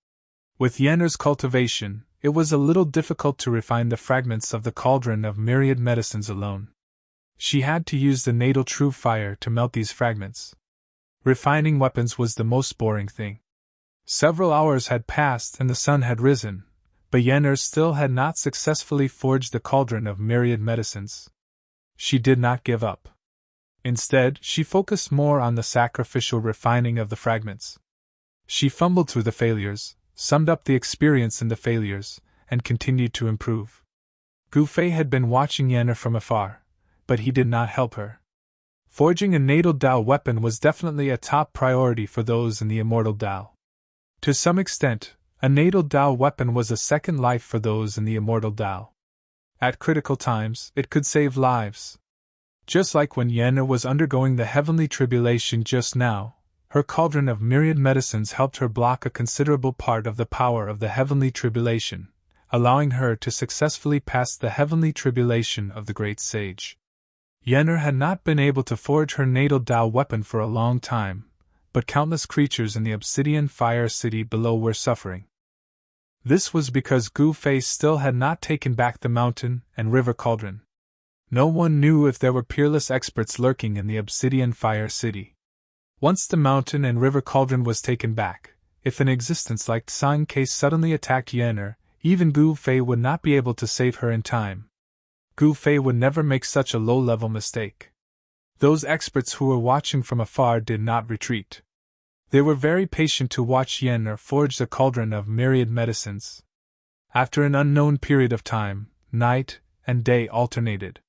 With Yennefer's cultivation, it was a little difficult to refine the fragments of the cauldron of myriad medicines alone. She had to use the natal true fire to melt these fragments. Refining weapons was the most boring thing. Several hours had passed and the sun had risen, but Yennefer still had not successfully forged the cauldron of myriad medicines. She did not give up. Instead, she focused more on the sacrificial refining of the fragments. She fumbled through the failures, summed up the experience in the failures, and continued to improve. Gu Fei had been watching Yennefer from afar, but he did not help her. Forging a natal Tao weapon was definitely a top priority for those in the immortal Tao. To some extent, a natal Tao weapon was a second life for those in the immortal Tao. At critical times, it could save lives. Just like when Yennefer was undergoing the heavenly tribulation just now, her cauldron of myriad medicines helped her block a considerable part of the power of the heavenly tribulation, allowing her to successfully pass the heavenly tribulation of the great sage. Yennefer had not been able to forge her natal Tao weapon for a long time, but countless creatures in the Obsidian Fire City below were suffering. This was because Gu Fei still had not taken back the mountain and river cauldron. No one knew if there were peerless experts lurking in the Obsidian Fire City. Once the mountain and river cauldron was taken back, if an existence like Tsang Ke suddenly attacked Yennefer, even Gu Fei would not be able to save her in time. Gu Fei would never make such a low-level mistake. Those experts who were watching from afar did not retreat. They were very patient to watch Yennefer forge the cauldron of myriad medicines. After an unknown period of time, night and day alternated.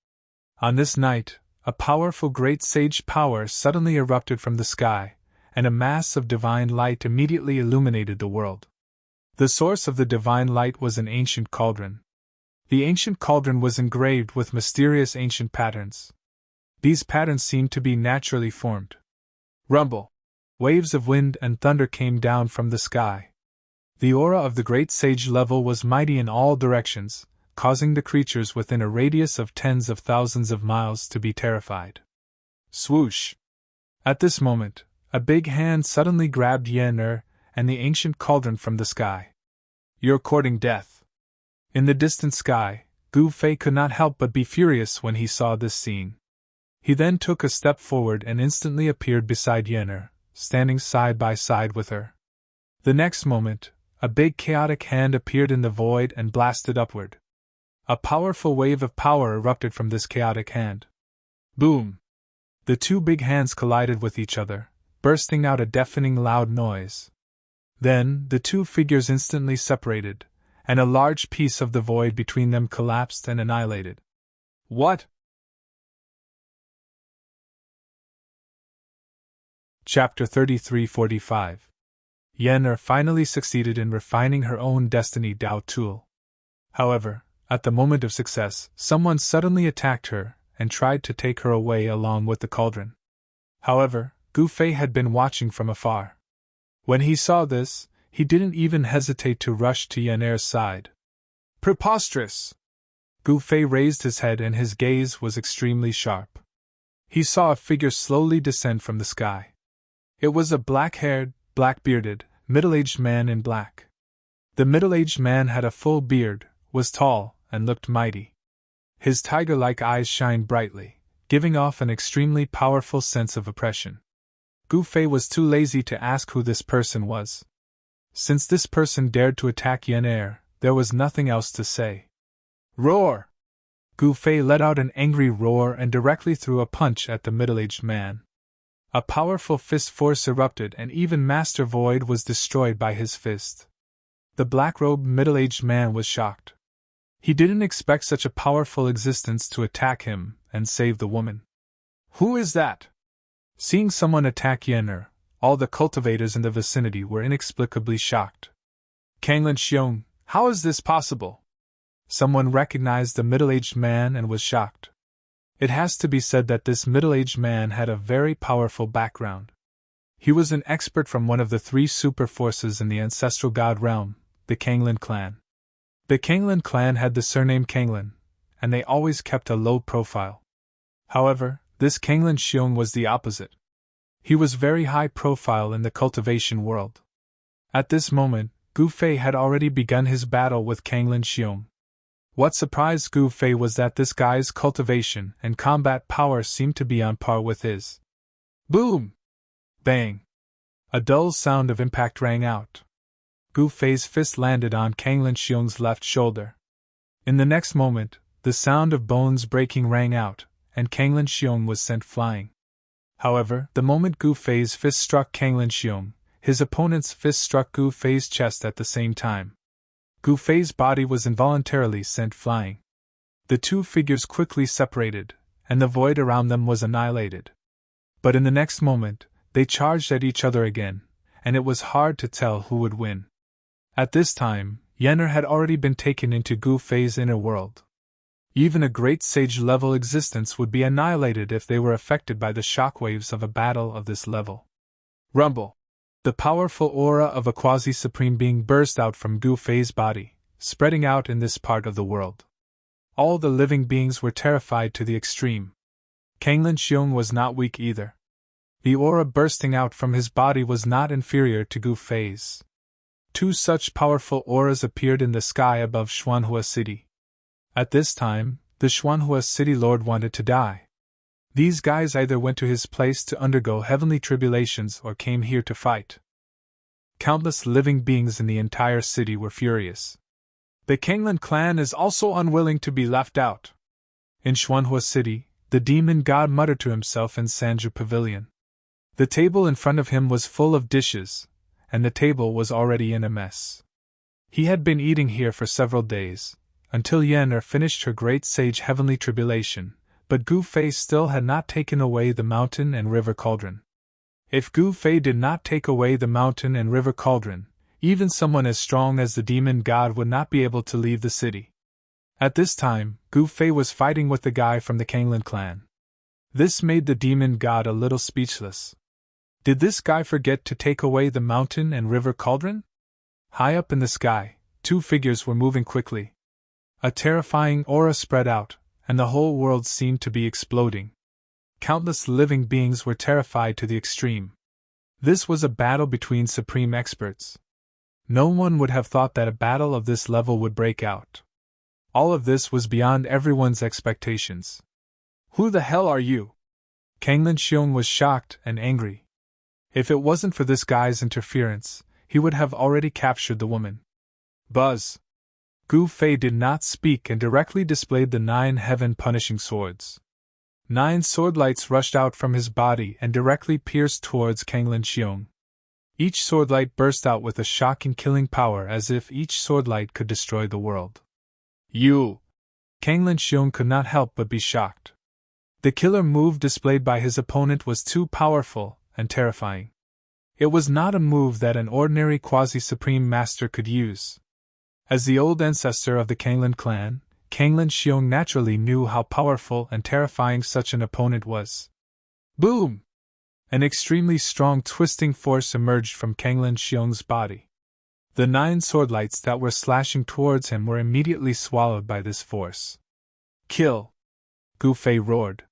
On this night, a powerful great sage power suddenly erupted from the sky, and a mass of divine light immediately illuminated the world. The source of the divine light was an ancient cauldron. The ancient cauldron was engraved with mysterious ancient patterns. These patterns seemed to be naturally formed. Rumble! Waves of wind and thunder came down from the sky. The aura of the great sage level was mighty in all directions, causing the creatures within a radius of tens of thousands of miles to be terrified. Swoosh! At this moment, a big hand suddenly grabbed Yen and the ancient cauldron from the sky. You're courting death. In the distant sky, Gu Fei could not help but be furious when he saw this scene. He then took a step forward and instantly appeared beside Yen, standing side by side with her. The next moment, a big chaotic hand appeared in the void and blasted upward. A powerful wave of power erupted from this chaotic hand. Boom! The two big hands collided with each other, bursting out a deafening loud noise. Then, the two figures instantly separated, and a large piece of the void between them collapsed and annihilated. What? Chapter 33:45. Yen finally succeeded in refining her own destiny Dao tool. However, at the moment of success, someone suddenly attacked her and tried to take her away along with the cauldron. However, Gu Fei had been watching from afar. When he saw this, he didn't even hesitate to rush to Yen's side. Preposterous! Gu Fei raised his head and his gaze was extremely sharp. He saw a figure slowly descend from the sky. It was a black-haired, black-bearded, middle-aged man in black. The middle-aged man had a full beard, was tall, and looked mighty. His tiger-like eyes shined brightly, giving off an extremely powerful sense of oppression. Gu Fei was too lazy to ask who this person was. Since this person dared to attack Yen, there was nothing else to say. Roar! Gu Fei let out an angry roar and directly threw a punch at the middle-aged man. A powerful fist force erupted and even Master Void was destroyed by his fist. The black-robed middle-aged man was shocked. He didn't expect such a powerful existence to attack him and save the woman. Who is that? Seeing someone attack Yen, all the cultivators in the vicinity were inexplicably shocked. Kanglin Xiong, how is this possible? Someone recognized the middle-aged man and was shocked. It has to be said that this middle-aged man had a very powerful background. He was an expert from one of the three super forces in the ancestral god realm, the Kanglin clan. The Kanglin clan had the surname Kanglin, and they always kept a low profile. However, this Kanglin Xiong was the opposite. He was very high profile in the cultivation world. At this moment, Gu Fei had already begun his battle with Kanglin Xiong. What surprised Gu Fei was that this guy's cultivation and combat power seemed to be on par with his. Boom! Bang! A dull sound of impact rang out. Gu Fei's fist landed on Kanglin Xiong's left shoulder. In the next moment, the sound of bones breaking rang out, and Kanglin Xiong was sent flying. However, the moment Gu Fei's fist struck Kanglin Xiong, his opponent's fist struck Gu Fei's chest at the same time. Gu Fei's body was involuntarily sent flying. The two figures quickly separated, and the void around them was annihilated. But in the next moment, they charged at each other again, and it was hard to tell who would win. At this time, Yen had already been taken into Gu Fei's inner world. Even a great sage-level existence would be annihilated if they were affected by the shockwaves of a battle of this level. Rumble! The powerful aura of a quasi-supreme being burst out from Gu Fei's body, spreading out in this part of the world. All the living beings were terrified to the extreme. Kanglin Xiong was not weak either. The aura bursting out from his body was not inferior to Gu Fei's. Two such powerful auras appeared in the sky above Xuanhua City. At this time, the Xuanhua City Lord wanted to die. These guys either went to his place to undergo heavenly tribulations or came here to fight. Countless living beings in the entire city were furious. The Kanglin clan is also unwilling to be left out. In Xuanhua City, the demon god muttered to himself in Sanju Pavilion. The table in front of him was full of dishes, and the table was already in a mess. He had been eating here for several days, until Yen finished her great sage heavenly tribulation. But Gu Fei still had not taken away the mountain and river cauldron. If Gu Fei did not take away the mountain and river cauldron, even someone as strong as the demon god would not be able to leave the city. At this time, Gu Fei was fighting with the guy from the Kanglin clan. This made the demon god a little speechless. Did this guy forget to take away the mountain and river cauldron? High up in the sky, two figures were moving quickly. A terrifying aura spread out, and the whole world seemed to be exploding. Countless living beings were terrified to the extreme. This was a battle between supreme experts. No one would have thought that a battle of this level would break out. All of this was beyond everyone's expectations. Who the hell are you? Kanglin Xiong was shocked and angry. If it wasn't for this guy's interference, he would have already captured the woman. Buzz! Gu Fei did not speak and directly displayed the 9 heaven-punishing swords. 9 sword lights rushed out from his body and directly pierced towards Kanglin Xiong. Each sword light burst out with a shocking killing power as if each sword light could destroy the world. You! Kanglin Xiong could not help but be shocked. The killer move displayed by his opponent was too powerful and terrifying. It was not a move that an ordinary quasi-supreme master could use. As the old ancestor of the Kanglin clan, Kanglin Xiong naturally knew how powerful and terrifying such an opponent was. Boom! An extremely strong twisting force emerged from Kanglin Xiong's body. The 9 sword lights that were slashing towards him were immediately swallowed by this force. Kill! Gu Fei roared.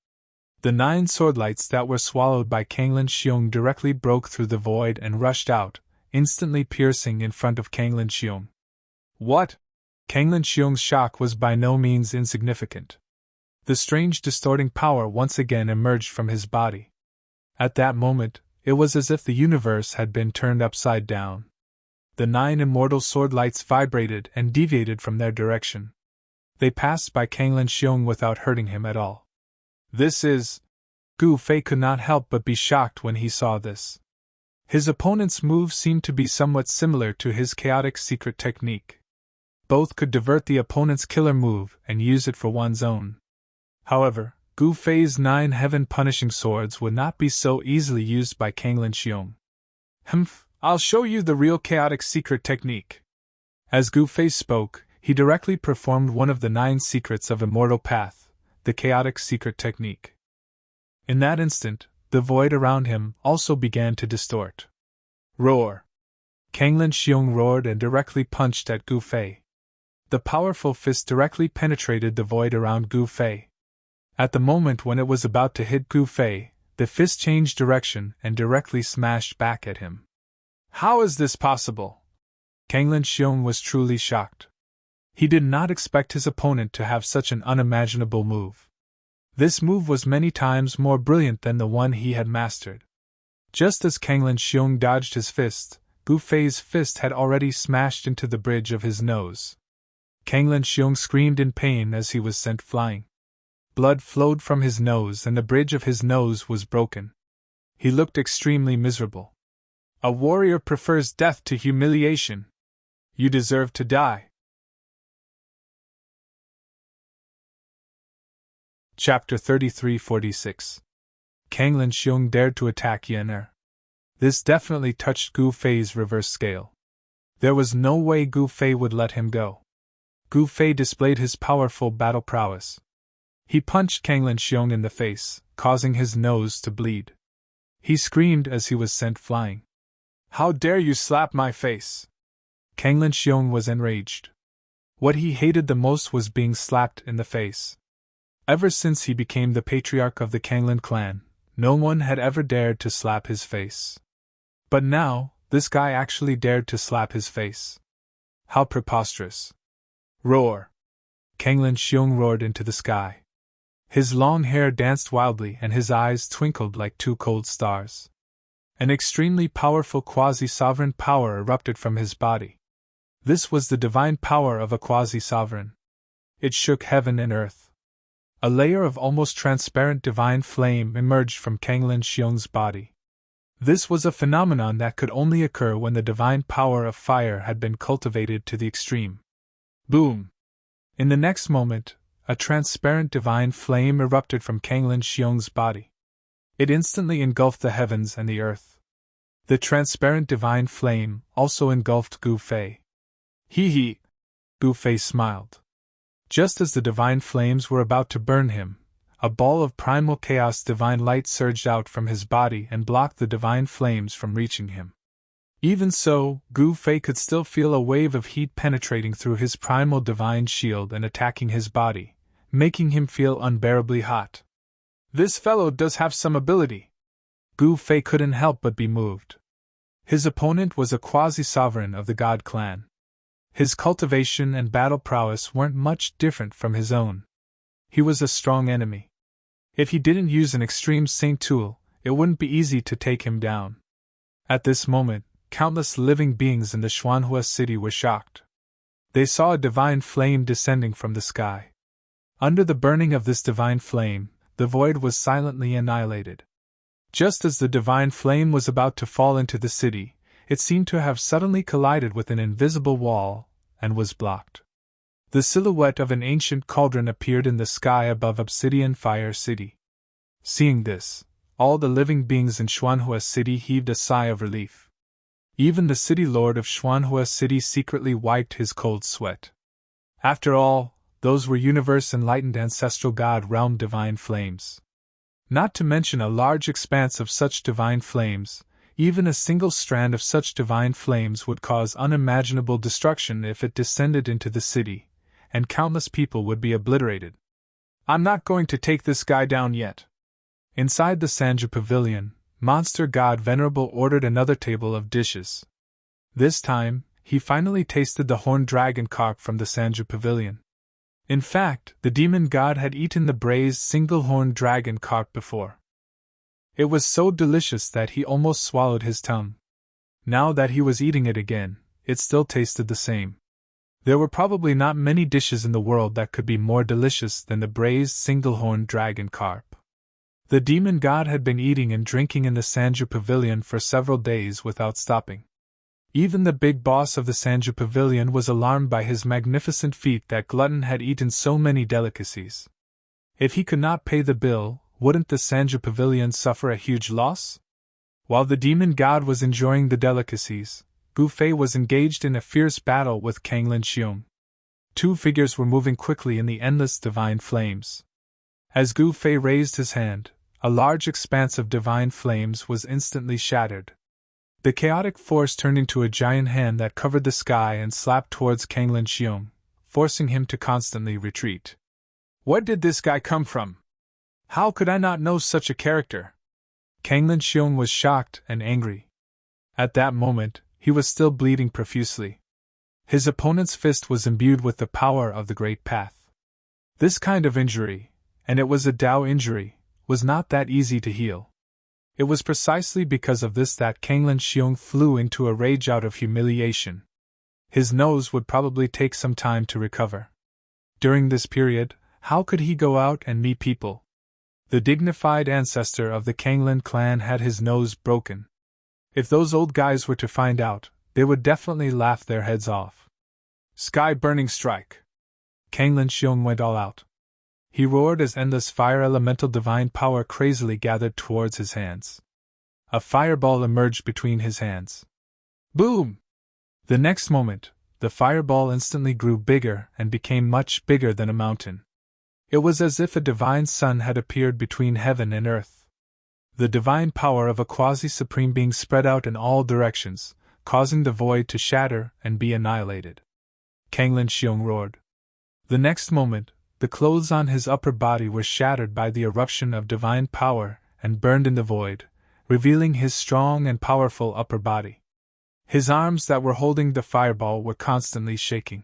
The 9 sword lights that were swallowed by Kanglin Xiong directly broke through the void and rushed out, instantly piercing in front of Kanglin Xiong. What? Kanglin Xiong's shock was by no means insignificant. The strange distorting power once again emerged from his body. At that moment, it was as if the universe had been turned upside down. The 9 immortal sword lights vibrated and deviated from their direction. They passed by Kanglin Xiong without hurting him at all. This is... Gu Fei could not help but be shocked when he saw this. His opponent's move seemed to be somewhat similar to his chaotic secret technique. Both could divert the opponent's killer move and use it for one's own. However, Gu Fei's 9 heaven-punishing swords would not be so easily used by Kanglin Xiong. I'll show you the real chaotic secret technique. As Gu Fei spoke, he directly performed one of the 9 secrets of Immortal Path, the chaotic secret technique. In that instant, the void around him also began to distort. Roar! Kanglin Xiong roared and directly punched at Gu Fei. The powerful fist directly penetrated the void around Gu Fei. At the moment when it was about to hit Gu Fei, the fist changed direction and directly smashed back at him. How is this possible? Kanglin Xiong was truly shocked. He did not expect his opponent to have such an unimaginable move. This move was many times more brilliant than the one he had mastered. Just as Kanglin Xiong dodged his fist, Gu Fei's fist had already smashed into the bridge of his nose. Kanglin Xiong screamed in pain as he was sent flying. Blood flowed from his nose and the bridge of his nose was broken. He looked extremely miserable. A warrior prefers death to humiliation. You deserve to die. Chapter 33-46. Kanglin Xiong dared to attack Yener. This definitely touched Gu Fei's reverse scale. There was no way Gu Fei would let him go. Gu Fei displayed his powerful battle prowess. He punched Kanglin Xiong in the face, causing his nose to bleed. He screamed as he was sent flying. How dare you slap my face? Kanglin Xiong was enraged. What he hated the most was being slapped in the face. Ever since he became the patriarch of the Kanglin clan, no one had ever dared to slap his face. But now, this guy actually dared to slap his face. How preposterous. Roar! Kanglin Xiong roared into the sky. His long hair danced wildly and his eyes twinkled like 2 cold stars. An extremely powerful quasi-sovereign power erupted from his body. This was the divine power of a quasi-sovereign. It shook heaven and earth. A layer of almost transparent divine flame emerged from Kanglin Xiong's body. This was a phenomenon that could only occur when the divine power of fire had been cultivated to the extreme. Boom! In the next moment, a transparent divine flame erupted from Kanglin Xiong's body. It instantly engulfed the heavens and the earth. The transparent divine flame also engulfed Gu Fei. Hee hee! Gu Fei smiled. Just as the divine flames were about to burn him, a ball of primal chaos divine light surged out from his body and blocked the divine flames from reaching him. Even so, Gu Fei could still feel a wave of heat penetrating through his primal divine shield and attacking his body, making him feel unbearably hot. This fellow does have some ability. Gu Fei couldn't help but be moved. His opponent was a quasi-sovereign of the God clan. His cultivation and battle prowess weren't much different from his own. He was a strong enemy. If he didn't use an extreme saint tool, it wouldn't be easy to take him down. At this moment, countless living beings in the Xuanhua city were shocked. They saw a divine flame descending from the sky. Under the burning of this divine flame, the void was silently annihilated. Just as the divine flame was about to fall into the city, it seemed to have suddenly collided with an invisible wall, and was blocked. The silhouette of an ancient cauldron appeared in the sky above Obsidian Fire City. Seeing this, all the living beings in Xuanhua City heaved a sigh of relief. Even the city lord of Xuanhua City secretly wiped his cold sweat. After all, those were universe-enlightened ancestral god realm divine flames. Not to mention a large expanse of such divine flames, even a single strand of such divine flames would cause unimaginable destruction if it descended into the city, and countless people would be obliterated. I'm not going to take this guy down yet. Inside the Sanju Pavilion, monster god Venerable ordered another table of dishes. This time, he finally tasted the horned dragon carp from the Sanju Pavilion. In fact, the demon god had eaten the braised single-horned dragon carp before. It was so delicious that he almost swallowed his tongue. Now that he was eating it again, it still tasted the same. There were probably not many dishes in the world that could be more delicious than the braised single-horned dragon carp. The demon god had been eating and drinking in the Sanju Pavilion for several days without stopping. Even the big boss of the Sanju Pavilion was alarmed by his magnificent feat that glutton had eaten so many delicacies. If he could not pay the bill, wouldn't the Sanju Pavilion suffer a huge loss? While the demon god was enjoying the delicacies, Gu Fei was engaged in a fierce battle with Kanglin Xiong. Two figures were moving quickly in the endless divine flames. As Gu Fei raised his hand, a large expanse of divine flames was instantly shattered. The chaotic force turned into a giant hand that covered the sky and slapped towards Kanglin Xiong, forcing him to constantly retreat. Where did this guy come from? How could I not know such a character? Kanglin Xiong was shocked and angry. At that moment, he was still bleeding profusely. His opponent's fist was imbued with the power of the Great Path. This kind of injury, and it was a Tao injury, was not that easy to heal. It was precisely because of this that Kanglin Xiong flew into a rage out of humiliation. His nose would probably take some time to recover. During this period, how could he go out and meet people? The dignified ancestor of the Kanglin clan had his nose broken. If those old guys were to find out, they would definitely laugh their heads off. Sky burning strike! Kanglin Xiong went all out. He roared as endless fire elemental divine power crazily gathered towards his hands. A fireball emerged between his hands. Boom! The next moment, the fireball instantly grew bigger and became much bigger than a mountain. It was as if a divine sun had appeared between heaven and earth. The divine power of a quasi-supreme being spread out in all directions, causing the void to shatter and be annihilated. Kanglin Xiong roared. The next moment, the clothes on his upper body were shattered by the eruption of divine power and burned in the void, revealing his strong and powerful upper body. His arms that were holding the fireball were constantly shaking.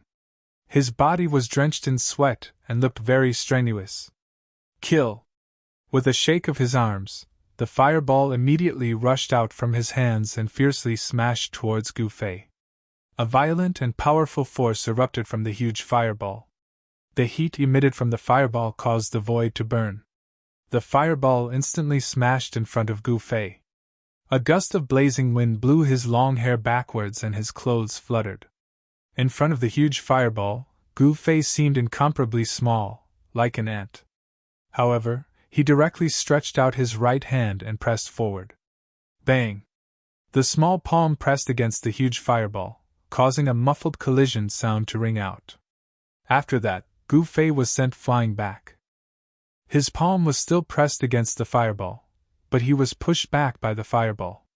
His body was drenched in sweat and looked very strenuous. Kill! With a shake of his arms, the fireball immediately rushed out from his hands and fiercely smashed towards Gu Fei. A violent and powerful force erupted from the huge fireball. The heat emitted from the fireball caused the void to burn. The fireball instantly smashed in front of Gu Fei. A gust of blazing wind blew his long hair backwards and his clothes fluttered. In front of the huge fireball, Gu Fei seemed incomparably small, like an ant. However, he directly stretched out his right hand and pressed forward. Bang! The small palm pressed against the huge fireball, causing a muffled collision sound to ring out. After that, Gu Fei was sent flying back. His palm was still pressed against the fireball, but he was pushed back by the fireball.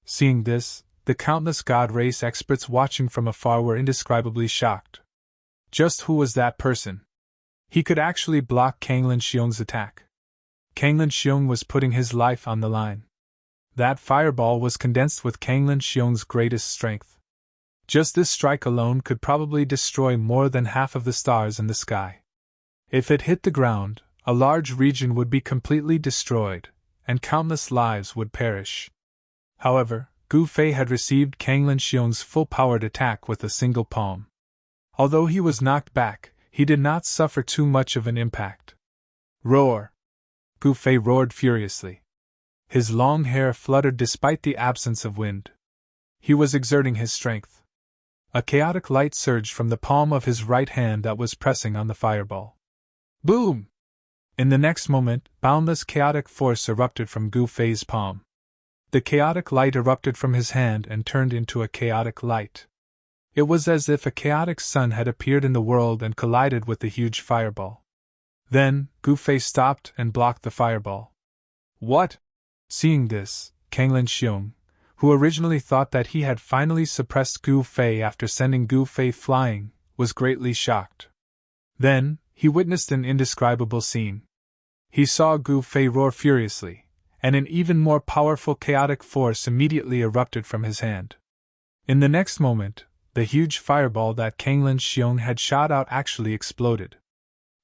Seeing this, the countless god race experts watching from afar were indescribably shocked. Just who was that person? He could actually block Kanglin Xiong's attack. Kanglin Xiong was putting his life on the line. That fireball was condensed with Kanglin Xiong's greatest strength. Just this strike alone could probably destroy more than half of the stars in the sky. If it hit the ground, a large region would be completely destroyed, and countless lives would perish. However, Gu Fei had received Kanglin Xiong's full-powered attack with a single palm. Although he was knocked back, he did not suffer too much of an impact. Roar! Gu Fei roared furiously. His long hair fluttered despite the absence of wind. He was exerting his strength. A chaotic light surged from the palm of his right hand that was pressing on the fireball. Boom! In the next moment, boundless chaotic force erupted from Gu Fei's palm. The chaotic light erupted from his hand and turned into a chaotic light. It was as if a chaotic sun had appeared in the world and collided with the huge fireball. Then, Gu Fei stopped and blocked the fireball. What? Seeing this, Kanglin Xiong, who originally thought that he had finally suppressed Gu Fei after sending Gu Fei flying, was greatly shocked. Then, he witnessed an indescribable scene. He saw Gu Fei roar furiously, and an even more powerful chaotic force immediately erupted from his hand. In the next moment, the huge fireball that Kanglin Xiong had shot out actually exploded.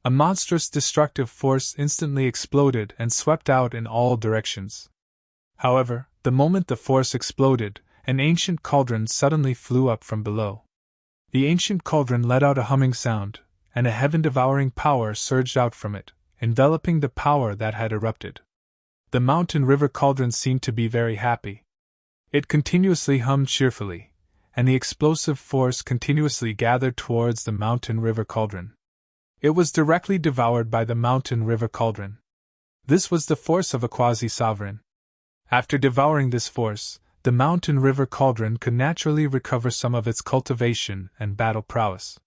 A monstrous destructive force instantly exploded and swept out in all directions. However, the moment the force exploded, an ancient cauldron suddenly flew up from below. The ancient cauldron let out a humming sound, and a heaven-devouring power surged out from it, enveloping the power that had erupted. The mountain river cauldron seemed to be very happy. It continuously hummed cheerfully, and the explosive force continuously gathered towards the mountain river cauldron. It was directly devoured by the mountain river cauldron. This was the force of a quasi-sovereign. After devouring this force, the mountain river cauldron could naturally recover some of its cultivation and battle prowess.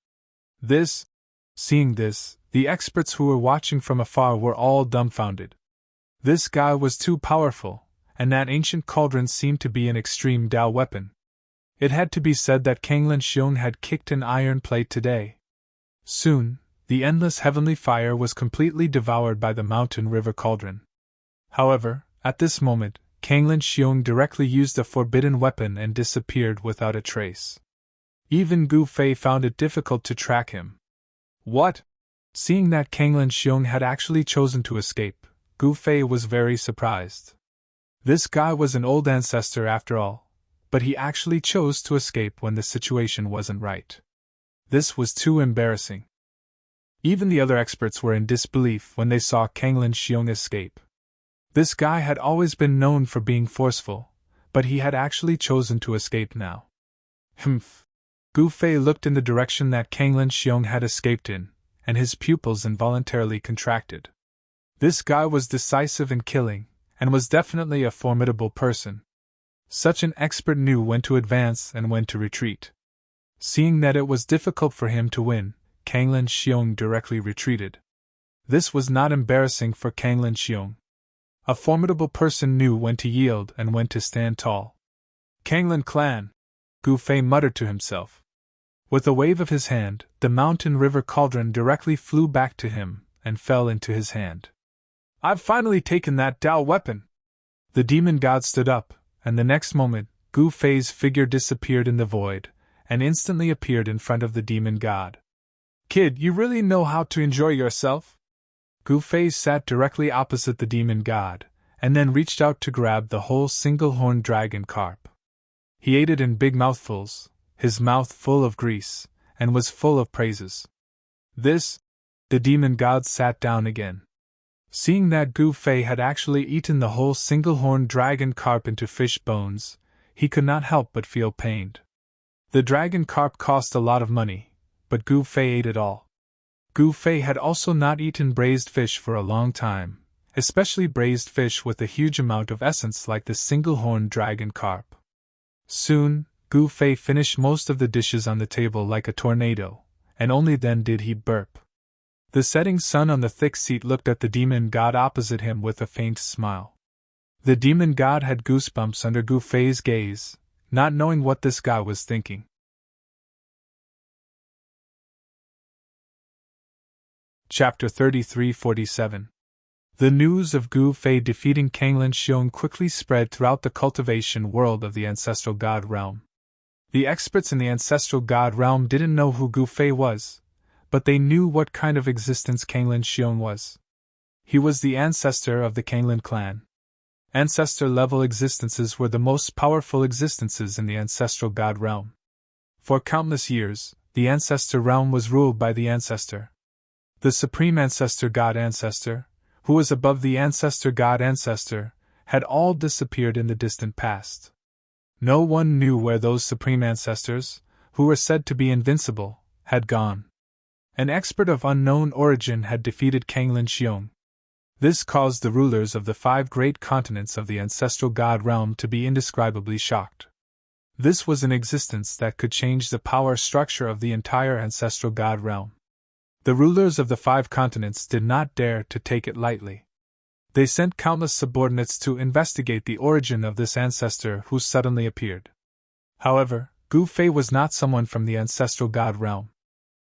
Seeing this, the experts who were watching from afar were all dumbfounded. This guy was too powerful, and that ancient cauldron seemed to be an extreme Dao weapon. It had to be said that Kanglin Xiong had kicked an iron plate today. Soon, the endless heavenly fire was completely devoured by the mountain river cauldron. However, at this moment, Kanglin Xiong directly used a forbidden weapon and disappeared without a trace. Even Gu Fei found it difficult to track him. What? Seeing that Kanglin Xiong had actually chosen to escape, Gu Fei was very surprised. This guy was an old ancestor after all, but he actually chose to escape when the situation wasn't right. This was too embarrassing. Even the other experts were in disbelief when they saw Kanglin Xiong escape. This guy had always been known for being forceful, but he had actually chosen to escape now. Humph! Gu Fei looked in the direction that Kanglin Xiong had escaped in, and his pupils involuntarily contracted. This guy was decisive and killing, and was definitely a formidable person. Such an expert knew when to advance and when to retreat. Seeing that it was difficult for him to win, Kanglin Xiong directly retreated. This was not embarrassing for Kanglin Xiong. A formidable person knew when to yield and when to stand tall. Kanglin clan! Gu Fei muttered to himself. With a wave of his hand, the mountain river cauldron directly flew back to him and fell into his hand. I've finally taken that Dao weapon! The demon god stood up, and the next moment, Gu Fei's figure disappeared in the void, and instantly appeared in front of the demon god. Kid, you really know how to enjoy yourself? Gu Fei sat directly opposite the demon god, and then reached out to grab the whole single-horned dragon carp. He ate it in big mouthfuls, his mouth full of grease, and was full of praises. The demon god sat down again. Seeing that Gu Fei had actually eaten the whole single-horned dragon carp into fish bones, he could not help but feel pained. The dragon carp cost a lot of money, but Gu Fei ate it all. Gu Fei had also not eaten braised fish for a long time, especially braised fish with a huge amount of essence like the single-horned dragon carp. Soon, Gu Fei finished most of the dishes on the table like a tornado, and only then did he burp. The setting sun on the thick seat looked at the demon god opposite him with a faint smile. The demon god had goosebumps under Gu Fei's gaze, not knowing what this guy was thinking. Chapter 3347. The news of Gu Fei defeating Kanglin Xiong quickly spread throughout the cultivation world of the ancestral god realm. The experts in the ancestral god realm didn't know who Gu Fei was, but they knew what kind of existence Kanglin Xiong was. He was the ancestor of the Kanglin clan. Ancestor-level existences were the most powerful existences in the ancestral god realm. For countless years, the ancestor realm was ruled by the ancestor. The supreme ancestor god ancestor, who was above the ancestor god ancestor, had all disappeared in the distant past. No one knew where those supreme ancestors, who were said to be invincible, had gone. An expert of unknown origin had defeated Kanglin Xiong. This caused the rulers of the 5 great continents of the ancestral god realm to be indescribably shocked. This was an existence that could change the power structure of the entire ancestral god realm. The rulers of the 5 continents did not dare to take it lightly. They sent countless subordinates to investigate the origin of this ancestor who suddenly appeared. However, Gu Fei was not someone from the ancestral god realm.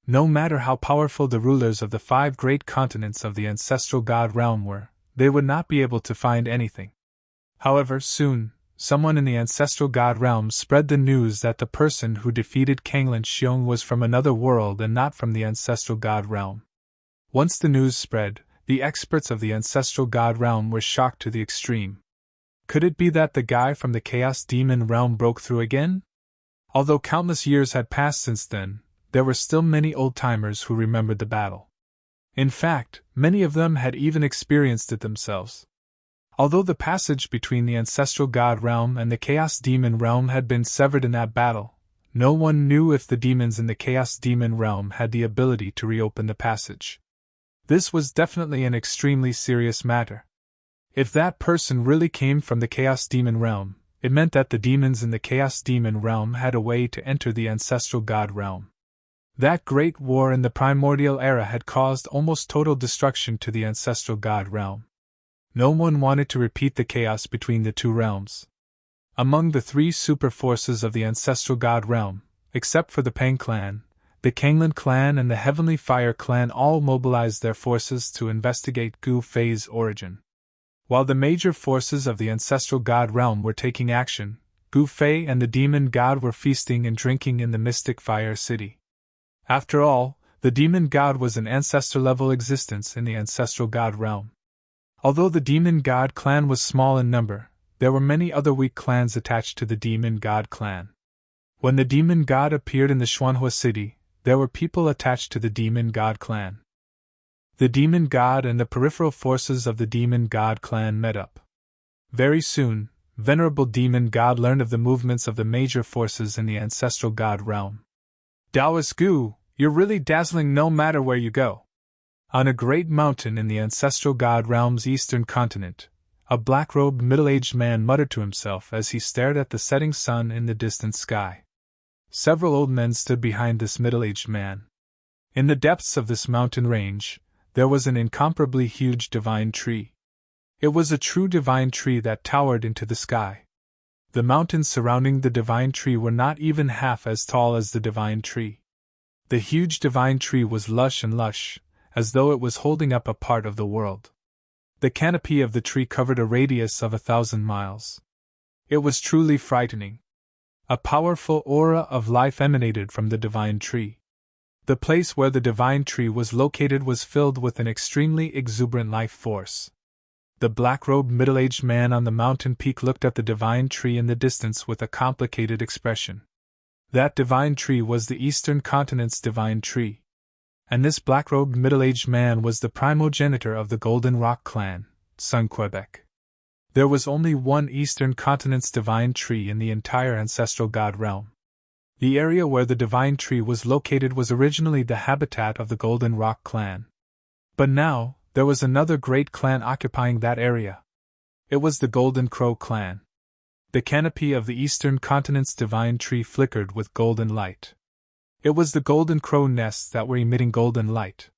No matter how powerful the rulers of the 5 great continents of the ancestral god realm were, they would not be able to find anything. However, soon, someone in the ancestral god realm spread the news that the person who defeated Kanglin Xiong was from another world and not from the ancestral god realm. Once the news spread, the experts of the ancestral god realm were shocked to the extreme. Could it be that the guy from the Chaos Demon realm broke through again? Although countless years had passed since then, there were still many old-timers who remembered the battle. In fact, many of them had even experienced it themselves. Although the passage between the ancestral god realm and the Chaos Demon realm had been severed in that battle, no one knew if the demons in the Chaos Demon realm had the ability to reopen the passage. This was definitely an extremely serious matter. If that person really came from the Chaos Demon realm, it meant that the demons in the Chaos Demon realm had a way to enter the ancestral god realm. That great war in the primordial era had caused almost total destruction to the ancestral god realm. No one wanted to repeat the chaos between the 2 realms. Among the 3 super forces of the ancestral god realm, except for the Pang clan, the Kanglin clan and the Heavenly Fire clan all mobilized their forces to investigate Gu Fei's origin. While the major forces of the ancestral god realm were taking action, Gu Fei and the demon god were feasting and drinking in the mystic Fire City. After all, the demon god was an ancestor-level existence in the ancestral god realm. Although the demon god clan was small in number, there were many other weak clans attached to the demon god clan. When the demon god appeared in the Xuanhua city, there were people attached to the demon god clan. The demon god and the peripheral forces of the demon god clan met up. Very soon, Venerable demon god learned of the movements of the major forces in the ancestral god realm. Taoist Gu, you're really dazzling no matter where you go. On a great mountain in the ancestral god realm's eastern continent, a black-robed middle-aged man muttered to himself as he stared at the setting sun in the distant sky. Several old men stood behind this middle-aged man. In the depths of this mountain range, there was an incomparably huge divine tree. It was a true divine tree that towered into the sky. The mountains surrounding the divine tree were not even half as tall as the divine tree. The huge divine tree was lush and lush, as though it was holding up a part of the world. The canopy of the tree covered a radius of 1,000 miles. It was truly frightening. A powerful aura of life emanated from the divine tree. The place where the divine tree was located was filled with an extremely exuberant life force. The black-robed middle-aged man on the mountain peak looked at the divine tree in the distance with a complicated expression. That divine tree was the Eastern Continent's divine tree. And this black-robed middle-aged man was the primogenitor of the Golden Rock clan, Sun Quebec. There was only one Eastern Continent's divine tree in the entire ancestral god realm. The area where the divine tree was located was originally the habitat of the Golden Rock clan. But now, there was another great clan occupying that area. It was the Golden Crow clan. The canopy of the Eastern Continent's divine tree flickered with golden light. It was the Golden Crow nests that were emitting golden light.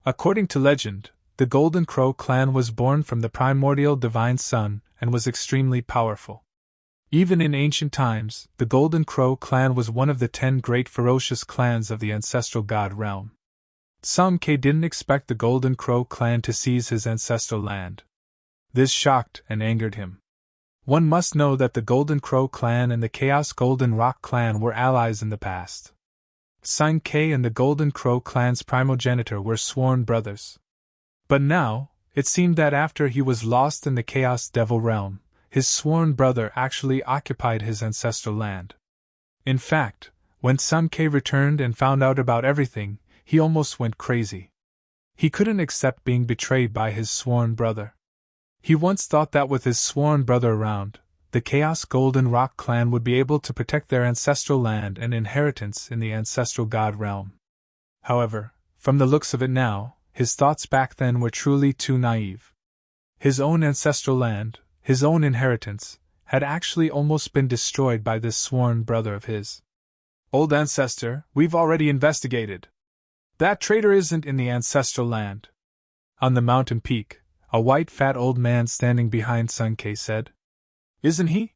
According to legend, the Golden Crow clan was born from the primordial divine sun and was extremely powerful. Even in ancient times, the Golden Crow clan was one of the 10 great ferocious clans of the ancestral god realm. Sung K didn't expect the Golden Crow clan to seize his ancestral land. This shocked and angered him. One must know that the Golden Crow clan and the Chaos Golden Rock clan were allies in the past. Sung K and the Golden Crow clan's primogenitor were sworn brothers. But now, it seemed that after he was lost in the Chaos Devil realm, his sworn brother actually occupied his ancestral land. In fact, when Sung K returned and found out about everything, he almost went crazy. He couldn't accept being betrayed by his sworn brother. He once thought that with his sworn brother around, the Chaos Golden Rock clan would be able to protect their ancestral land and inheritance in the ancestral god realm. However, from the looks of it now, his thoughts back then were truly too naive. His own ancestral land, his own inheritance, had actually almost been destroyed by this sworn brother of his. Old ancestor, we've already investigated. That traitor isn't in the ancestral land. On the mountain peak, a white fat old man standing behind Sung K said. Isn't he?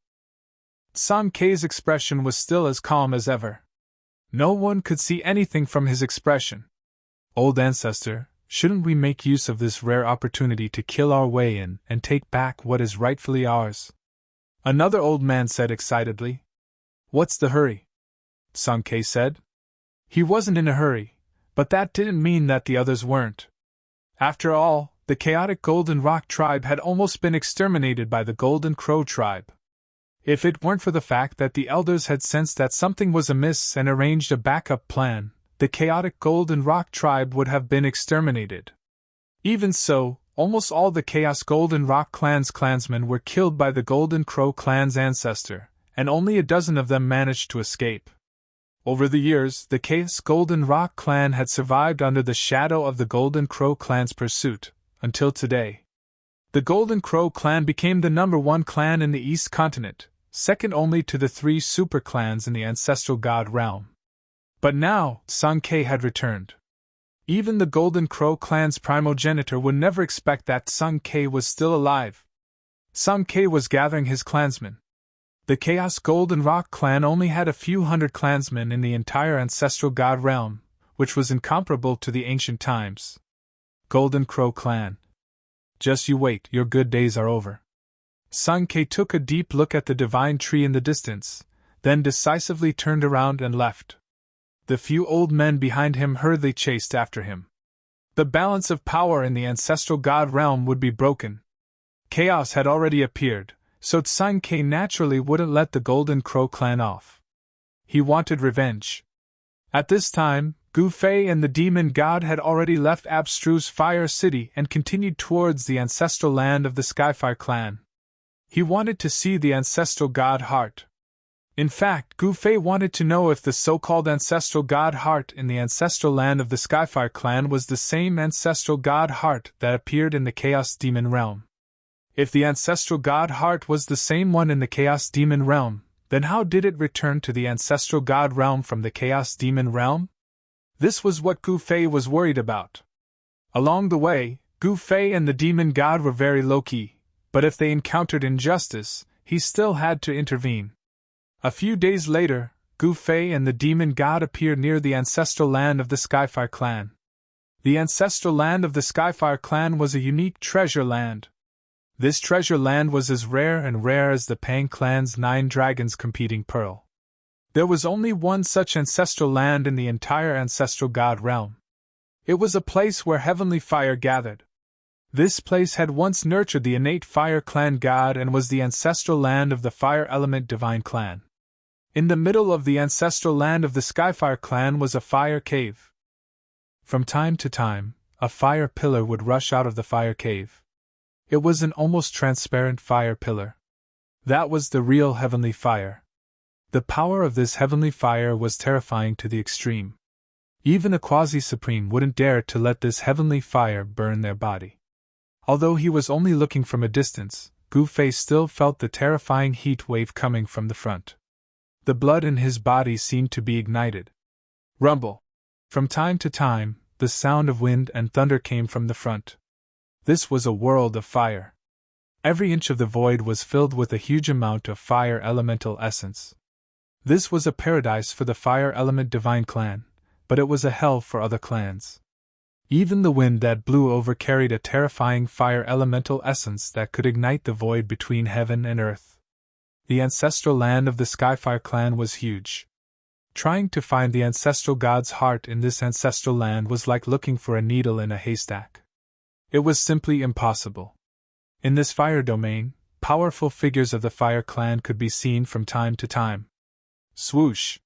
Sung K's expression was still as calm as ever. No one could see anything from his expression. Old ancestor, shouldn't we make use of this rare opportunity to kill our way in and take back what is rightfully ours? Another old man said excitedly. What's the hurry? Sung K said. He wasn't in a hurry, but that didn't mean that the others weren't. After all, the chaotic Golden Rock tribe had almost been exterminated by the Golden Crow tribe. If it weren't for the fact that the elders had sensed that something was amiss and arranged a backup plan, the chaotic Golden Rock tribe would have been exterminated. Even so, almost all the Chaos Golden Rock clan's clansmen were killed by the Golden Crow clan's ancestor, and only a dozen of them managed to escape. Over the years, the Chaos Golden Rock clan had survived under the shadow of the Golden Crow clan's pursuit, until today. The Golden Crow clan became the #1 clan in the East Continent, second only to the 3 super clans in the ancestral god realm. But now, Sung K had returned. Even the Golden Crow clan's primogenitor would never expect that Sung K was still alive. Sung K was gathering his clansmen. The Chaos Golden Rock clan only had a few hundred clansmen in the entire ancestral god realm, which was incomparable to the ancient times. Golden Crow clan. Just you wait, your good days are over. Sung K took a deep look at the divine tree in the distance, then decisively turned around and left. The few old men behind him hurriedly chased after him. The balance of power in the ancestral god realm would be broken. Chaos had already appeared, so Sung K naturally wouldn't let the Golden Crow clan off. He wanted revenge. At this time, Gu Fei and the demon god had already left Abstruse Fire City and continued towards the ancestral land of the Skyfire clan. He wanted to see the ancestral god heart. In fact, Gu Fei wanted to know if the so-called ancestral god heart in the ancestral land of the Skyfire clan was the same ancestral god heart that appeared in the Chaos Demon realm. If the ancestral god heart was the same one in the Chaos Demon realm, then how did it return to the ancestral god realm from the Chaos Demon realm? This was what Gu Fei was worried about. Along the way, Gu Fei and the demon god were very low-key, but if they encountered injustice, he still had to intervene. A few days later, Gu Fei and the demon god appeared near the ancestral land of the Skyfire clan. The ancestral land of the Skyfire clan was a unique treasure land. This treasure land was as rare as the Pang clan's 9 dragons competing pearl. There was only one such ancestral land in the entire ancestral god realm. It was a place where heavenly fire gathered. This place had once nurtured the innate fire clan god and was the ancestral land of the fire element divine clan. In the middle of the ancestral land of the Skyfire clan was a fire cave. From time to time, a fire pillar would rush out of the fire cave. It was an almost transparent fire pillar. That was the real heavenly fire. The power of this heavenly fire was terrifying to the extreme. Even a quasi-supreme wouldn't dare to let this heavenly fire burn their body. Although he was only looking from a distance, Gu Fei still felt the terrifying heat wave coming from the front. The blood in his body seemed to be ignited. Rumble! From time to time, the sound of wind and thunder came from the front. This was a world of fire. Every inch of the void was filled with a huge amount of fire elemental essence. This was a paradise for the fire element divine clan, but it was a hell for other clans. Even the wind that blew over carried a terrifying fire elemental essence that could ignite the void between heaven and earth. The ancestral land of the Skyfire clan was huge. Trying to find the ancestral god's heart in this ancestral land was like looking for a needle in a haystack. It was simply impossible. In this fire domain, powerful figures of the Fire clan could be seen from time to time. Swoosh!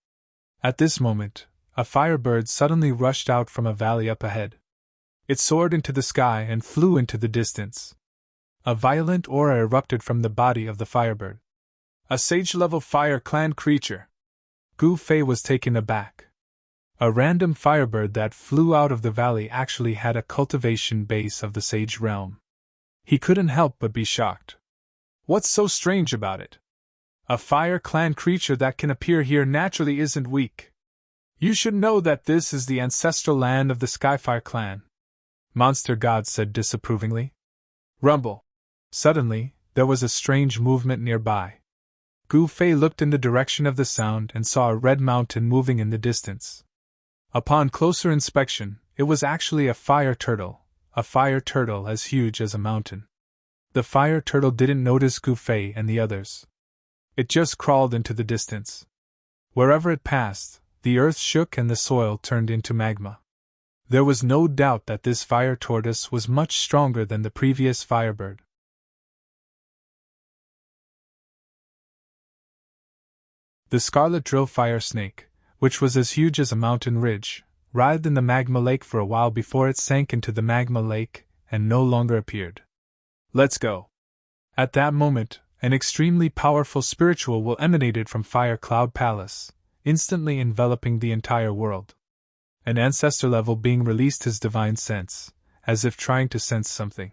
At this moment, a firebird suddenly rushed out from a valley up ahead. It soared into the sky and flew into the distance. A violent aura erupted from the body of the firebird. A sage-level Fire clan creature. Gu Fei was taken aback. A random firebird that flew out of the valley actually had a cultivation base of the sage realm. He couldn't help but be shocked. What's so strange about it? A Fire clan creature that can appear here naturally isn't weak. You should know that this is the ancestral land of the Skyfire clan, Monster God said disapprovingly. Rumble. Suddenly, there was a strange movement nearby. Gu Fei looked in the direction of the sound and saw a red mountain moving in the distance. Upon closer inspection, it was actually a fire turtle as huge as a mountain. The fire turtle didn't notice Gu Fei and the others. It just crawled into the distance. Wherever it passed, the earth shook and the soil turned into magma. There was no doubt that this fire tortoise was much stronger than the previous firebird. The scarlet drill fire snake, which was as huge as a mountain ridge, writhed in the magma lake for a while before it sank into the magma lake and no longer appeared. Let's go. At that moment, an extremely powerful spiritual will emanated from Fire Cloud Palace, instantly enveloping the entire world. An ancestor level being released his divine sense, as if trying to sense something.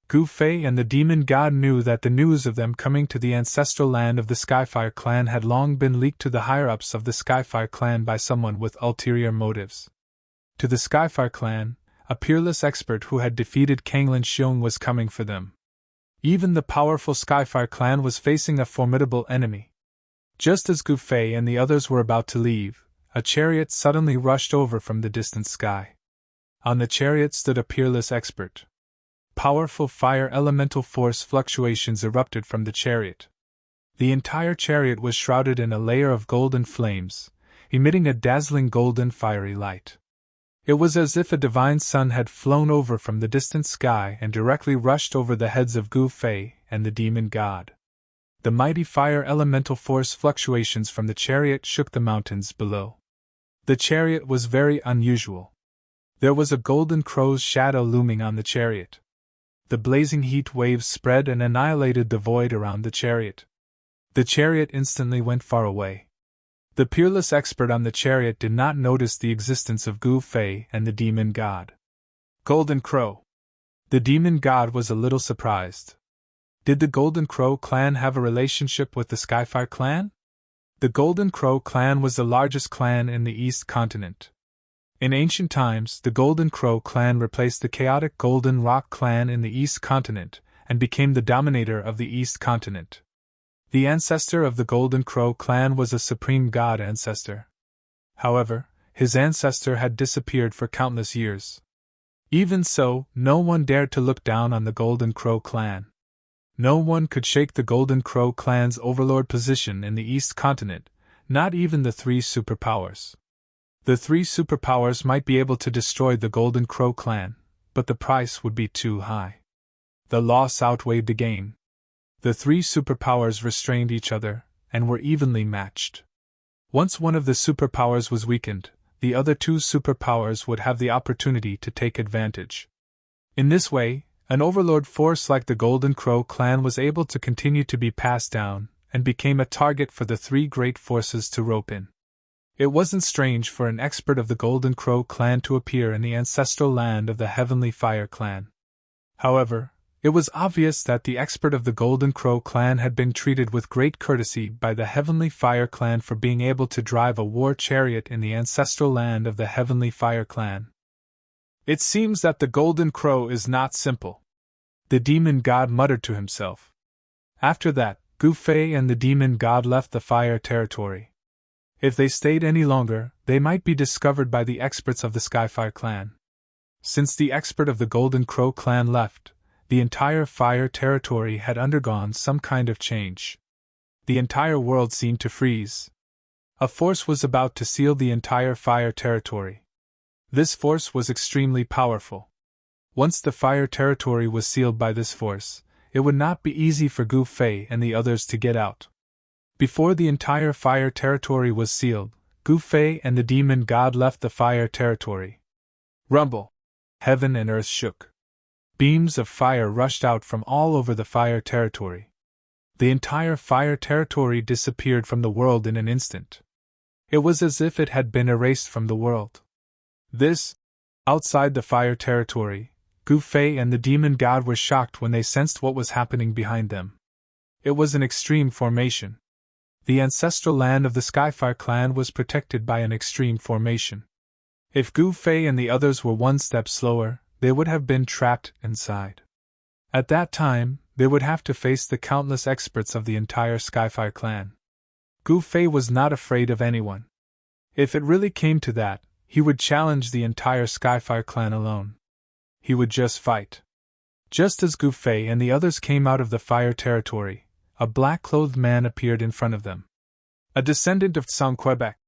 Gu Fei and the demon god knew that the news of them coming to the ancestral land of the Skyfire clan had long been leaked to the higher-ups of the Skyfire clan by someone with ulterior motives. To the Skyfire clan, a peerless expert who had defeated Kanglin Xiong was coming for them. Even the powerful Skyfire clan was facing a formidable enemy. Just as Gu Fei and the others were about to leave, a chariot suddenly rushed over from the distant sky. On the chariot stood a peerless expert. Powerful fire elemental force fluctuations erupted from the chariot. The entire chariot was shrouded in a layer of golden flames, emitting a dazzling golden fiery light. It was as if a divine sun had flown over from the distant sky and directly rushed over the heads of Gu Fei and the demon god. The mighty fire elemental force fluctuations from the chariot shook the mountains below. The chariot was very unusual. There was a golden crow's shadow looming on the chariot. The blazing heat waves spread and annihilated the void around the chariot. The chariot instantly went far away. The peerless expert on the chariot did not notice the existence of Gu Fei and the demon god. Golden Crow. The demon god was a little surprised. Did the Golden Crow clan have a relationship with the Skyfire clan? The Golden Crow clan was the largest clan in the East Continent. In ancient times, the Golden Crow clan replaced the chaotic Golden Rock clan in the East Continent and became the dominator of the East Continent. The ancestor of the Golden Crow clan was a supreme god ancestor. However, his ancestor had disappeared for countless years. Even so, no one dared to look down on the Golden Crow clan. No one could shake the Golden Crow clan's overlord position in the East Continent, not even the three superpowers. The three superpowers might be able to destroy the Golden Crow clan, but the price would be too high. The loss outweighed the gain. The three superpowers restrained each other, and were evenly matched. Once one of the superpowers was weakened, the other two superpowers would have the opportunity to take advantage. In this way, an overlord force like the Golden Crow clan was able to continue to be passed down, and became a target for the three great forces to rope in. It wasn't strange for an expert of the Golden Crow clan to appear in the ancestral land of the Heavenly Fire clan. However, it was obvious that the expert of the Golden Crow clan had been treated with great courtesy by the Heavenly Fire clan for being able to drive a war chariot in the ancestral land of the Heavenly Fire clan. It seems that the Golden Crow is not simple. The demon god muttered to himself. After that, Gu Fei and the demon god left the fire territory. If they stayed any longer, they might be discovered by the experts of the Skyfire clan. Since the expert of the Golden Crow clan left, the entire fire territory had undergone some kind of change. The entire world seemed to freeze. A force was about to seal the entire fire territory. This force was extremely powerful. Once the fire territory was sealed by this force, it would not be easy for Gu Fei and the others to get out. Before the entire fire territory was sealed, Gu Fei and the demon god left the fire territory. Rumble! Heaven and earth shook. Beams of fire rushed out from all over the fire territory. The entire fire territory disappeared from the world in an instant. It was as if it had been erased from the world. Outside the fire territory, Gu Fei and the demon god were shocked when they sensed what was happening behind them. It was an extreme formation. The ancestral land of the Skyfire clan was protected by an extreme formation. If Gu Fei and the others were one step slower, they would have been trapped inside. At that time, they would have to face the countless experts of the entire Skyfire clan. Gu Fei was not afraid of anyone. If it really came to that, he would challenge the entire Skyfire clan alone. He would just fight. Just as Gu Fei and the others came out of the fire territory, a black-clothed man appeared in front of them. A descendant of Tsang Quebec.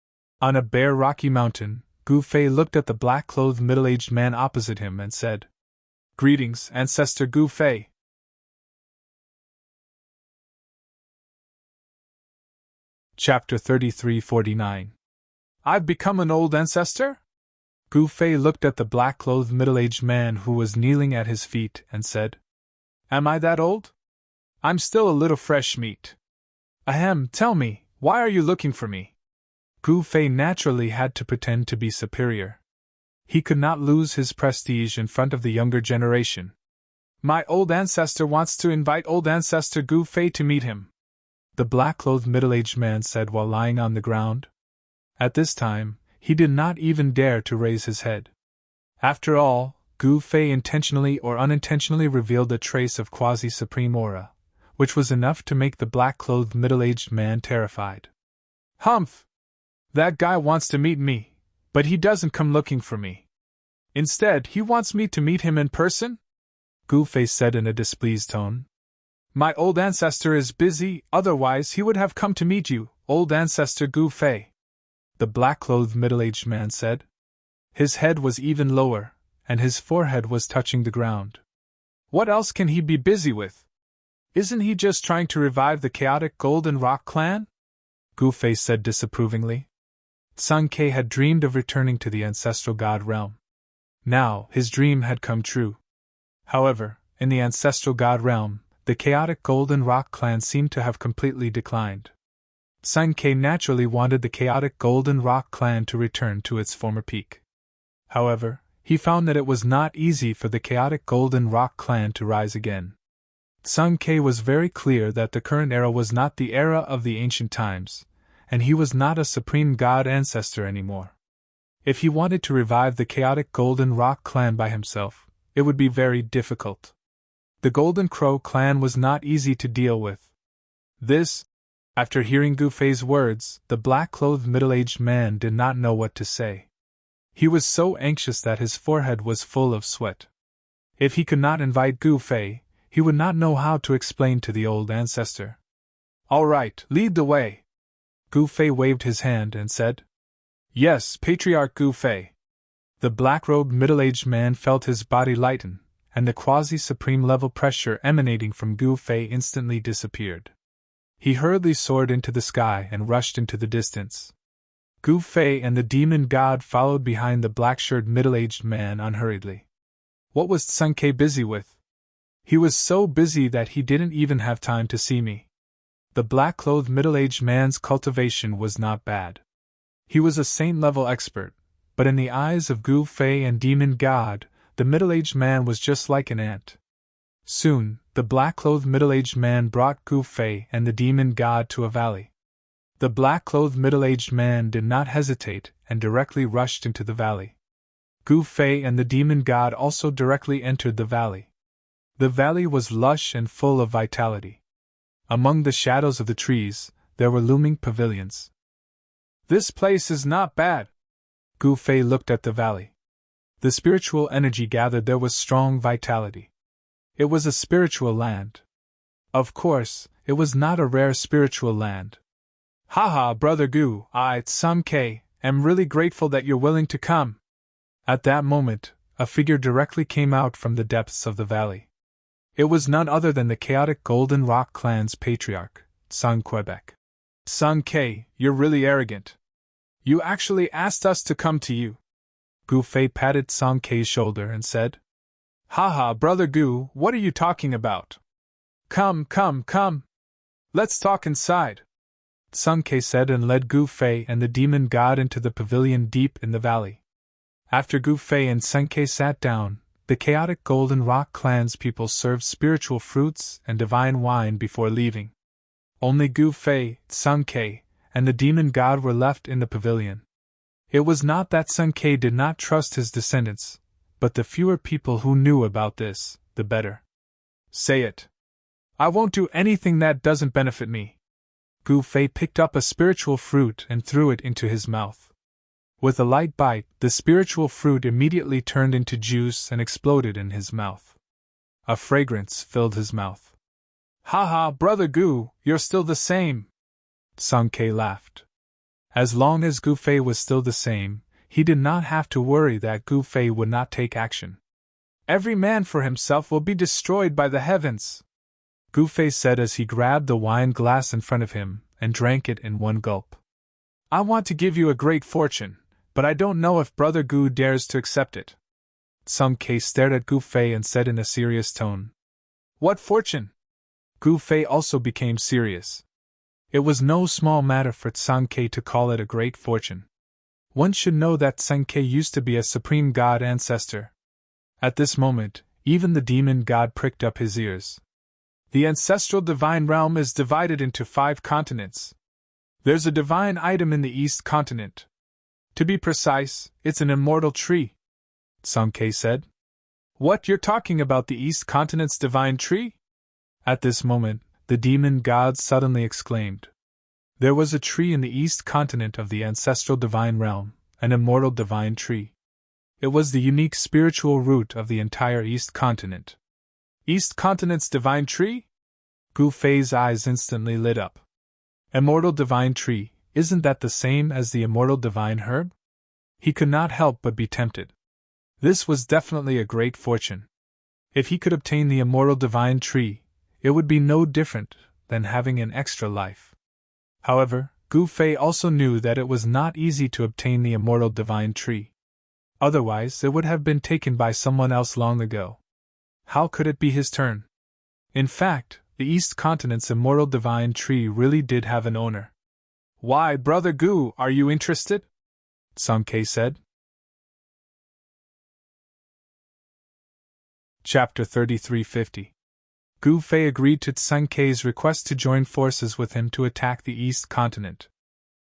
On a bare rocky mountain, Gu Fei looked at the black-clothed middle-aged man opposite him and said, "Greetings, Ancestor Gu Fei." Chapter 33-49. I've become an old ancestor? Gu Fei looked at the black-clothed middle-aged man who was kneeling at his feet and said, "Am I that old? I'm still a little fresh meat." "Ahem, tell me, why are you looking for me?" Gu Fei naturally had to pretend to be superior. He could not lose his prestige in front of the younger generation. "My old ancestor wants to invite old ancestor Gu Fei to meet him," the black-clothed middle-aged man said while lying on the ground. At this time, he did not even dare to raise his head. After all, Gu Fei intentionally or unintentionally revealed a trace of quasi-supreme aura, which was enough to make the black-clothed middle-aged man terrified. "Humph! That guy wants to meet me, but he doesn't come looking for me. Instead, he wants me to meet him in person?" Gu Fei said in a displeased tone. "My old ancestor is busy, otherwise he would have come to meet you, old ancestor Gu Fei," the black-clothed middle-aged man said. His head was even lower, and his forehead was touching the ground. "What else can he be busy with? Isn't he just trying to revive the chaotic Golden Rock clan?" Gu Fei said disapprovingly. Sun Ke had dreamed of returning to the ancestral god realm. Now, his dream had come true. However, in the ancestral god realm, the chaotic Golden Rock clan seemed to have completely declined. Sun Ke naturally wanted the chaotic Golden Rock clan to return to its former peak. However, he found that it was not easy for the chaotic Golden Rock clan to rise again. Sun Ke was very clear that the current era was not the era of the ancient times, and he was not a supreme god ancestor anymore. If he wanted to revive the chaotic Golden Rock clan by himself, it would be very difficult. The Golden Crow clan was not easy to deal with. After hearing Gu Fei's words, the black-clothed middle-aged man did not know what to say. He was so anxious that his forehead was full of sweat. If he could not invite Gu Fei, he would not know how to explain to the old ancestor. "All right, lead the way." Gu Fei waved his hand and said, "Yes, Patriarch Gu Fei." The black-robed middle-aged man felt his body lighten, and the quasi-supreme level pressure emanating from Gu Fei instantly disappeared. He hurriedly soared into the sky and rushed into the distance. Gu Fei and the demon god followed behind the black-shirted middle-aged man unhurriedly. What was Sun Ke busy with? He was so busy that he didn't even have time to see me. The black-clothed middle-aged man's cultivation was not bad. He was a saint-level expert, but in the eyes of Gu Fei and demon god, the middle-aged man was just like an ant. Soon, the black-clothed middle-aged man brought Gu Fei and the demon god to a valley. The black-clothed middle-aged man did not hesitate and directly rushed into the valley. Gu Fei and the demon god also directly entered the valley. The valley was lush and full of vitality. Among the shadows of the trees, there were looming pavilions. This place is not bad. Gu Fei looked at the valley. The spiritual energy gathered there was strong vitality. It was a spiritual land. Of course, it was not a rare spiritual land. Haha, Brother Gu, I, Tsum Ke, am really grateful that you're willing to come. At that moment, a figure directly came out from the depths of the valley. It was none other than the chaotic Golden Rock clan's patriarch, Tsum Quebec. Tsum Ke, you're really arrogant. You actually asked us to come to you. Gu Fei patted Tsum Ke's shoulder and said, Haha, Brother Gu, what are you talking about? Come. Let's talk inside. Tsum Ke said and led Gu Fei and the demon god into the pavilion deep in the valley. After Gu Fei and Tsum Ke sat down, the chaotic Golden Rock clan's people served spiritual fruits and divine wine before leaving. Only Gu Fei, Tsum Ke, and the demon god were left in the pavilion. It was not that Tsum Ke did not trust his descendants, but the fewer people who knew about this, the better. Say it. I won't do anything that doesn't benefit me. Gu Fei picked up a spiritual fruit and threw it into his mouth. With a light bite, the spiritual fruit immediately turned into juice and exploded in his mouth. A fragrance filled his mouth. Haha, Brother Gu, you're still the same. Tsum Ke laughed. As long as Gu Fei was still the same, he did not have to worry that Gu Fei would not take action. Every man for himself will be destroyed by the heavens, Gu Fei said as he grabbed the wine glass in front of him and drank it in one gulp. I want to give you a great fortune, but I don't know if Brother Gu dares to accept it. Tsum Ke stared at Gu Fei and said in a serious tone, What fortune? Gu Fei also became serious. It was no small matter for Tsum Ke to call it a great fortune. One should know that Tsum Ke used to be a supreme god ancestor. At this moment, even the demon god pricked up his ears. The ancestral divine realm is divided into 5 continents. There's a divine item in the East continent. To be precise, it's an immortal tree, Tsum Ke said. What, you're talking about the East continent's divine tree? At this moment, the demon god suddenly exclaimed. There was a tree in the East continent of the ancestral divine realm, an immortal divine tree. It was the unique spiritual root of the entire East continent. East continent's divine tree? Gu Fei's eyes instantly lit up. Immortal divine tree, isn't that the same as the immortal divine herb? He could not help but be tempted. This was definitely a great fortune. If he could obtain the immortal divine tree, it would be no different than having an extra life. However, Gu Fei also knew that it was not easy to obtain the immortal divine tree. Otherwise, it would have been taken by someone else long ago. How could it be his turn? In fact, the East Continent's immortal divine tree really did have an owner. Why, Brother Gu, are you interested? Tsum Ke said. Chapter 3350. Gu Fei agreed to Tsum Ke's request to join forces with him to attack the East Continent.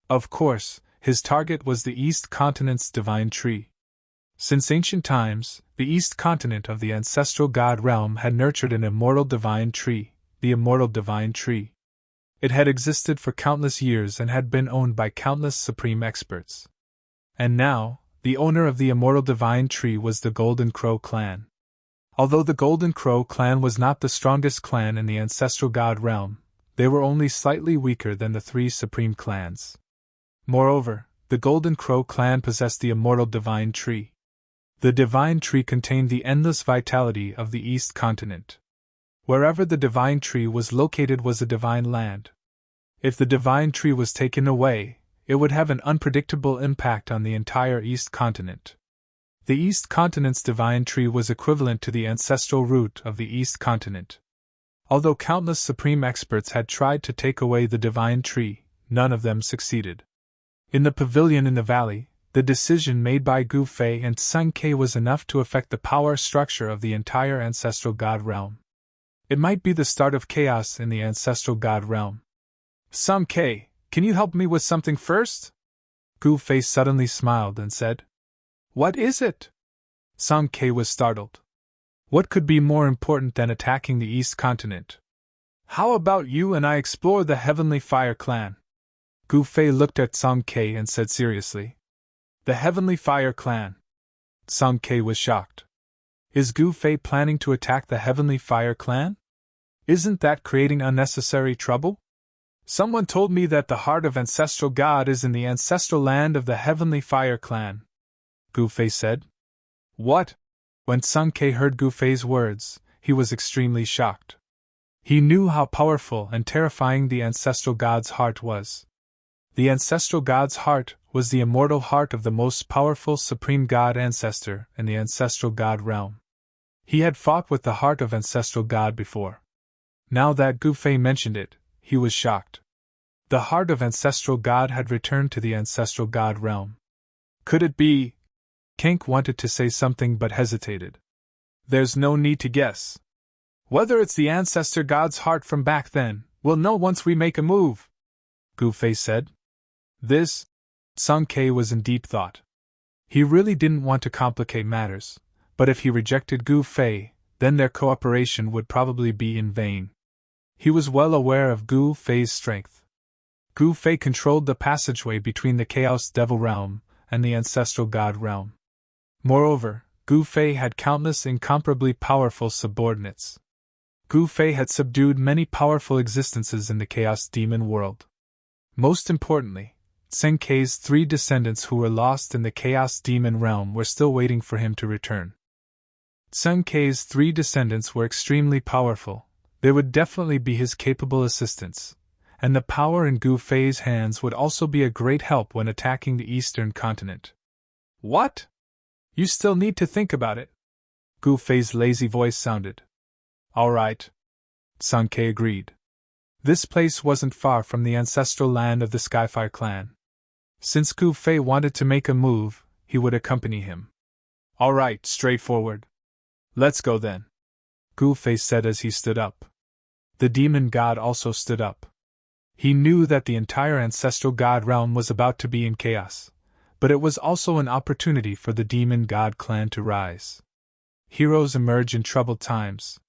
Of course, his target was the East Continent's divine tree. Since ancient times, the East Continent of the ancestral god realm had nurtured an immortal divine tree, the immortal divine tree. It had existed for countless years and had been owned by countless supreme experts. And now, the owner of the immortal divine tree was the Golden Crow clan. Although the Golden Crow clan was not the strongest clan in the ancestral god realm, they were only slightly weaker than the 3 supreme clans. Moreover, the Golden Crow clan possessed the immortal divine tree. The divine tree contained the endless vitality of the East Continent. Wherever the divine tree was located was a divine land. If the divine tree was taken away, it would have an unpredictable impact on the entire East Continent. The East Continent's divine tree was equivalent to the ancestral root of the East Continent. Although countless supreme experts had tried to take away the divine tree, none of them succeeded. In the pavilion in the valley, the decision made by Gu Fei and Tsum Ke was enough to affect the power structure of the entire ancestral god realm. It might be the start of chaos in the ancestral god realm. Tsum Ke, can you help me with something first? Gu Fei suddenly smiled and said. What is it? Tsum Ke was startled. What could be more important than attacking the East Continent? How about you and I explore the Heavenly Fire Clan? Gu Fei looked at Song Ke and said seriously. The Heavenly Fire Clan. Song Ke was shocked. Is Gu Fei planning to attack the Heavenly Fire Clan? Isn't that creating unnecessary trouble? Someone told me that the heart of ancestral God is in the ancestral land of the Heavenly Fire Clan, Gu Fei said. What? When Song Ke heard Gu Fei's words, he was extremely shocked. He knew how powerful and terrifying the ancestral God's heart was. The ancestral God's heart was the immortal heart of the most powerful supreme God ancestor in the ancestral God realm. He had fought with the heart of ancestral God before. Now that Gu Fei mentioned it, he was shocked. The heart of ancestral God had returned to the ancestral God realm. Could it be? Kank wanted to say something but hesitated. There's no need to guess. Whether it's the ancestor God's heart from back then, we'll know once we make a move, Gu Fei said. This? Song Ke was in deep thought. He really didn't want to complicate matters, but if he rejected Gu Fei, then their cooperation would probably be in vain. He was well aware of Gu Fei's strength. Gu Fei controlled the passageway between the Chaos Devil realm and the ancestral God realm. Moreover, Gu Fei had countless incomparably powerful subordinates. Gu Fei had subdued many powerful existences in the Chaos Demon world. Most importantly, Seng Ke's 3 descendants who were lost in the Chaos Demon realm were still waiting for him to return. Seng Ke's 3 descendants were extremely powerful. They would definitely be his capable assistants, and the power in Gu Fei's hands would also be a great help when attacking the Eastern Continent. What? You still need to think about it. Gu Fei's lazy voice sounded. All right. Song Ke agreed. This place wasn't far from the ancestral land of the Skyfire clan. Since Gu Fei wanted to make a move, he would accompany him. All right, straightforward. Let's go then, Gu Fei said as he stood up. The demon god also stood up. He knew that the entire ancestral god realm was about to be in chaos, but it was also an opportunity for the demon god clan to rise. Heroes emerge in troubled times.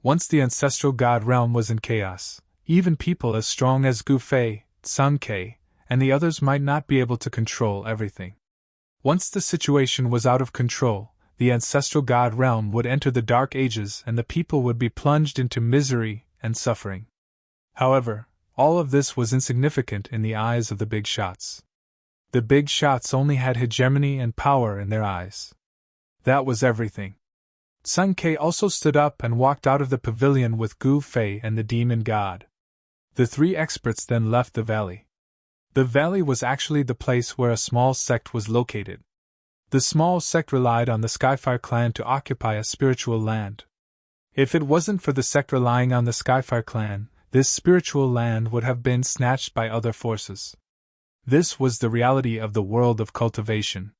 Once the ancestral god realm was in chaos, even people as strong as Gu Fei, Song Ke, and the others might not be able to control everything. Once the situation was out of control, the ancestral god realm would enter the Dark Ages and the people would be plunged into misery and suffering. However, all of this was insignificant in the eyes of the big shots. The big shots only had hegemony and power in their eyes. That was everything. Song Ke also stood up and walked out of the pavilion with Gu Fei and the demon god. The 3 experts then left the valley. The valley was actually the place where a small sect was located. The small sect relied on the Skyfire clan to occupy a spiritual land. If it wasn't for the sect relying on the Skyfire clan, this spiritual land would have been snatched by other forces. This was the reality of the world of cultivation.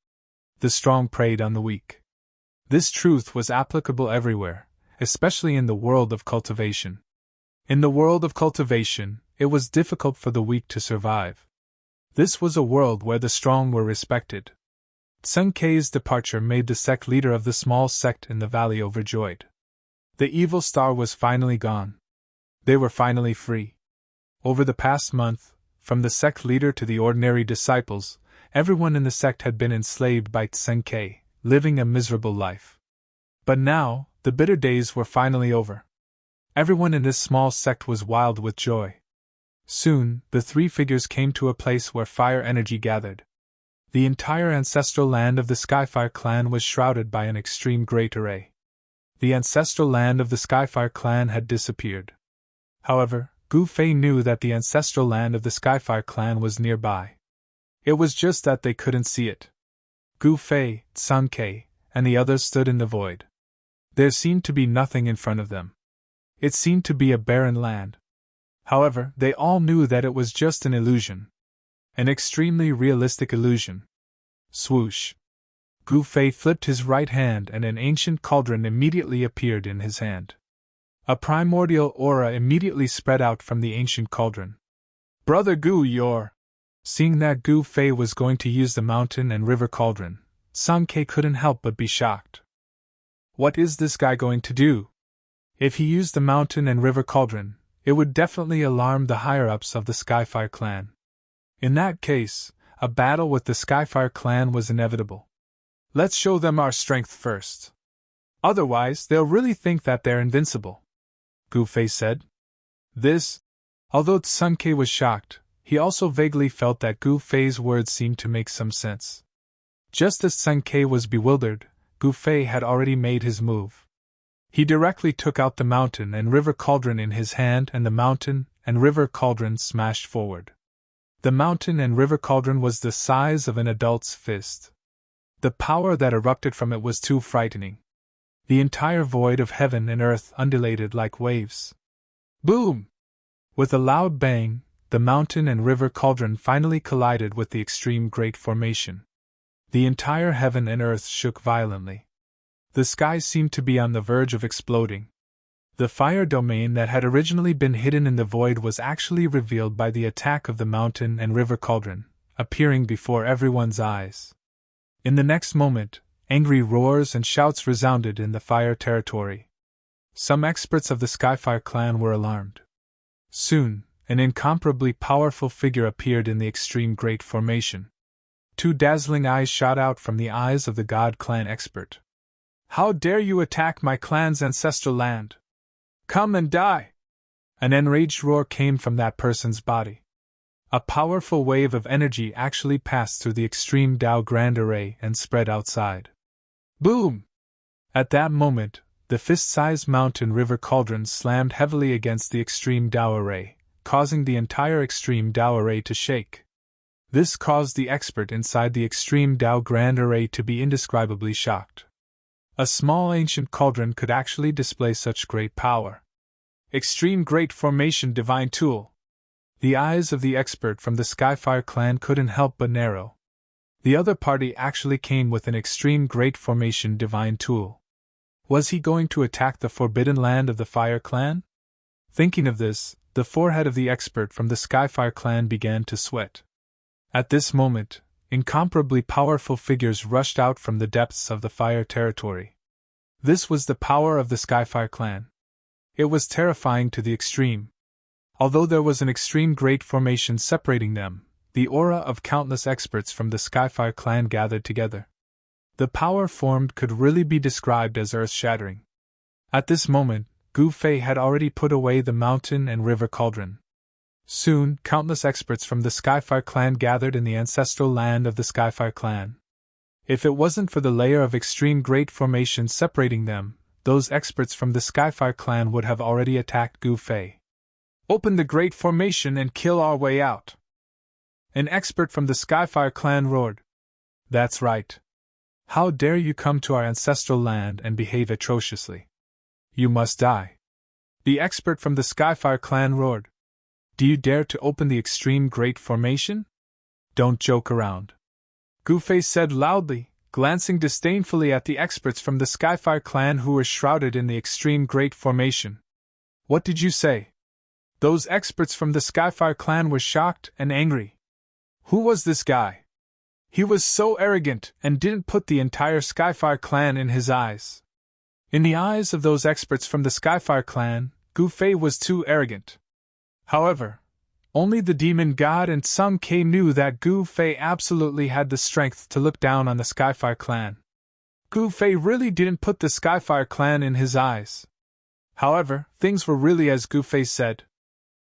The strong preyed on the weak. This truth was applicable everywhere, especially in the world of cultivation. In the world of cultivation, it was difficult for the weak to survive. This was a world where the strong were respected. Song Ke's departure made the sect leader of the small sect in the valley overjoyed. The evil star was finally gone. They were finally free. Over the past month, from the sect leader to the ordinary disciples, everyone in the sect had been enslaved by Song Ke, living a miserable life. But now, the bitter days were finally over. Everyone in this small sect was wild with joy. Soon, the 3 figures came to a place where fire energy gathered. The entire ancestral land of the Skyfire clan was shrouded by an extreme great array. The ancestral land of the Skyfire clan had disappeared. However, Gu Fei knew that the ancestral land of the Skyfire clan was nearby. It was just that they couldn't see it. Gu Fei, Song Ke, and the others stood in the void. There seemed to be nothing in front of them. It seemed to be a barren land. However, they all knew that it was just an illusion. An extremely realistic illusion. Swoosh! Gu Fei flipped his right hand and an ancient cauldron immediately appeared in his hand. A primordial aura immediately spread out from the ancient cauldron. Brother Gu, you're... Seeing that Gu Fei was going to use the mountain and river cauldron, Song Ke couldn't help but be shocked. What is this guy going to do? If he used the mountain and river cauldron, it would definitely alarm the higher-ups of the Skyfire clan. In that case, a battle with the Skyfire clan was inevitable. Let's show them our strength first. Otherwise, they'll really think that they're invincible, Gu Fei said. Although Sun Ke was shocked, he also vaguely felt that Gu Fei's words seemed to make some sense. Just as Sun Ke was bewildered, Gu Fei had already made his move. He directly took out the mountain and river cauldron in his hand, and the mountain and river cauldron smashed forward. The mountain and river cauldron was the size of an adult's fist. The power that erupted from it was too frightening. The entire void of heaven and earth undulated like waves. Boom! With a loud bang, the mountain and river cauldron finally collided with the extreme great formation. The entire heaven and earth shook violently. The sky seemed to be on the verge of exploding. The fire domain that had originally been hidden in the void was actually revealed by the attack of the mountain and river cauldron, appearing before everyone's eyes. In the next moment, angry roars and shouts resounded in the fire territory. Some experts of the Skyfire clan were alarmed. Soon, an incomparably powerful figure appeared in the extreme great formation. Two dazzling eyes shot out from the eyes of the God clan expert. How dare you attack my clan's ancestral land? Come and die! An enraged roar came from that person's body. A powerful wave of energy actually passed through the extreme Dao Grand Array and spread outside. Boom! At that moment, the fist-sized mountain river cauldron slammed heavily against the extreme Dao Array, causing the entire extreme Dao Array to shake. This caused the expert inside the extreme Dao Grand Array to be indescribably shocked. A small ancient cauldron could actually display such great power. Extreme Great Formation Divine Tool. The eyes of the expert from the Skyfire clan couldn't help but narrow. The other party actually came with an Extreme Great Formation Divine Tool. Was he going to attack the Forbidden Land of the Fire clan? Thinking of this, the forehead of the expert from the Skyfire clan began to sweat. At this moment, incomparably powerful figures rushed out from the depths of the fire territory. This was the power of the Skyfire clan. It was terrifying to the extreme. Although there was an extreme great formation separating them, the aura of countless experts from the Skyfire clan gathered together. The power formed could really be described as earth-shattering. At this moment, Gu Fei had already put away the mountain and river cauldron. Soon, countless experts from the Skyfire clan gathered in the ancestral land of the Skyfire clan. If it wasn't for the layer of extreme great formation separating them, those experts from the Skyfire clan would have already attacked Gu Fei. Open the great formation and kill our way out! An expert from the Skyfire clan roared. That's right. How dare you come to our ancestral land and behave atrociously? You must die. The expert from the Skyfire clan roared. Do you dare to open the extreme great formation? Don't joke around. Gu Fei said loudly, glancing disdainfully at the experts from the Skyfire clan who were shrouded in the extreme great formation. What did you say? Those experts from the Skyfire clan were shocked and angry. Who was this guy? He was so arrogant and didn't put the entire Skyfire clan in his eyes. In the eyes of those experts from the Skyfire clan, Gu Fei was too arrogant. However, only the demon god and Sun Ke knew that Gu Fei absolutely had the strength to look down on the Skyfire clan. Gu Fei really didn't put the Skyfire clan in his eyes. However, things were really as Gu Fei said.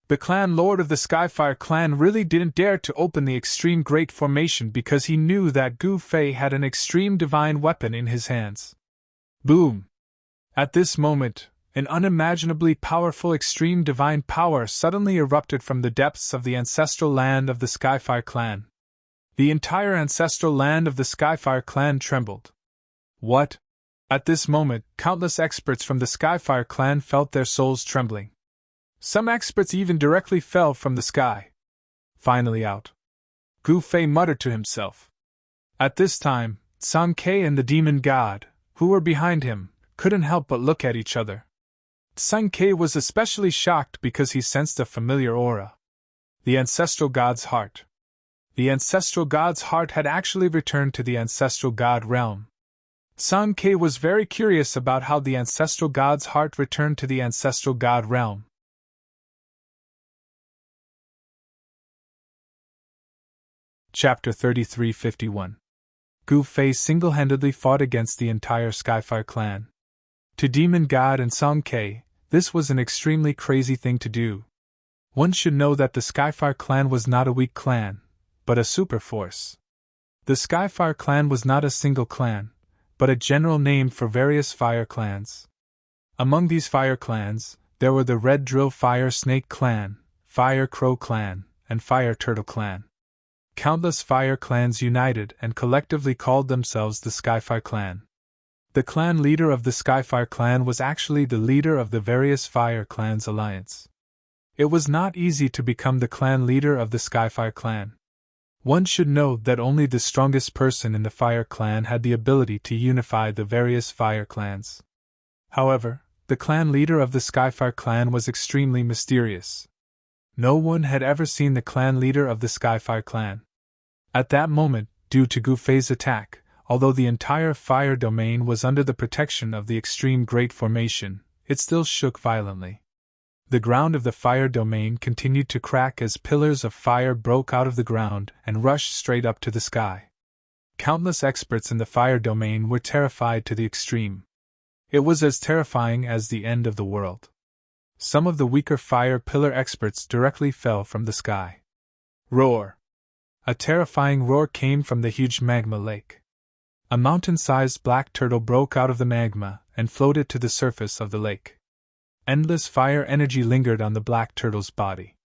The clan lord of the Skyfire clan really didn't dare to open the extreme great formation because he knew that Gu Fei had an extreme divine weapon in his hands. Boom! At this moment, an unimaginably powerful extreme divine power suddenly erupted from the depths of the ancestral land of the Skyfire clan. The entire ancestral land of the Skyfire clan trembled. What? At this moment, countless experts from the Skyfire clan felt their souls trembling. Some experts even directly fell from the sky. Finally out. Gu Fei muttered to himself. At this time, Sun Ke and the demon god, who were behind him, couldn't help but look at each other. Sun Ke was especially shocked because he sensed a familiar aura. The ancestral god's heart. The ancestral god's heart had actually returned to the ancestral god realm. Sun Ke was very curious about how the ancestral god's heart returned to the ancestral god realm. Chapter 3351. Gu Fei single-handedly fought against the entire Skyfire clan. To Demon God and Sun Ke, this was an extremely crazy thing to do. One should know that the Skyfire clan was not a weak clan, but a super force. The Skyfire clan was not a single clan, but a general name for various fire clans. Among these fire clans, there were the Red Drill Fire Snake Clan, Fire Crow Clan, and Fire Turtle Clan. Countless fire clans united and collectively called themselves the Skyfire clan. The clan leader of the Skyfire clan was actually the leader of the various fire clans alliance. It was not easy to become the clan leader of the Skyfire clan. One should know that only the strongest person in the Fire clan had the ability to unify the various Fire clans. However, the clan leader of the Skyfire clan was extremely mysterious. No one had ever seen the clan leader of the Skyfire clan. At that moment, due to Gu Fei's attack, although the entire fire domain was under the protection of the extreme Great Formation, it still shook violently. The ground of the fire domain continued to crack as pillars of fire broke out of the ground and rushed straight up to the sky. Countless experts in the fire domain were terrified to the extreme. It was as terrifying as the end of the world. Some of the weaker fire pillar experts directly fell from the sky. Roar! A terrifying roar came from the huge magma lake. A mountain-sized black turtle broke out of the magma and floated to the surface of the lake. Endless fire energy lingered on the black turtle's body.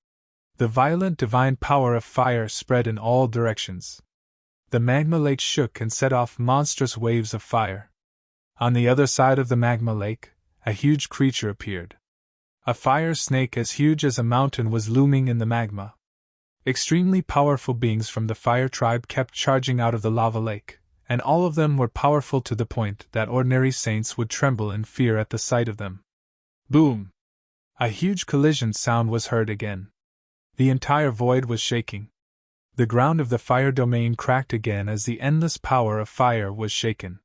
The violent divine power of fire spread in all directions. The magma lake shook and set off monstrous waves of fire. On the other side of the magma lake, a huge creature appeared. A fire snake as huge as a mountain was looming in the magma. Extremely powerful beings from the fire tribe kept charging out of the lava lake, and all of them were powerful to the point that ordinary saints would tremble in fear at the sight of them. Boom! A huge collision sound was heard again. The entire void was shaking. The ground of the fire domain cracked again as the endless power of fire was shaken.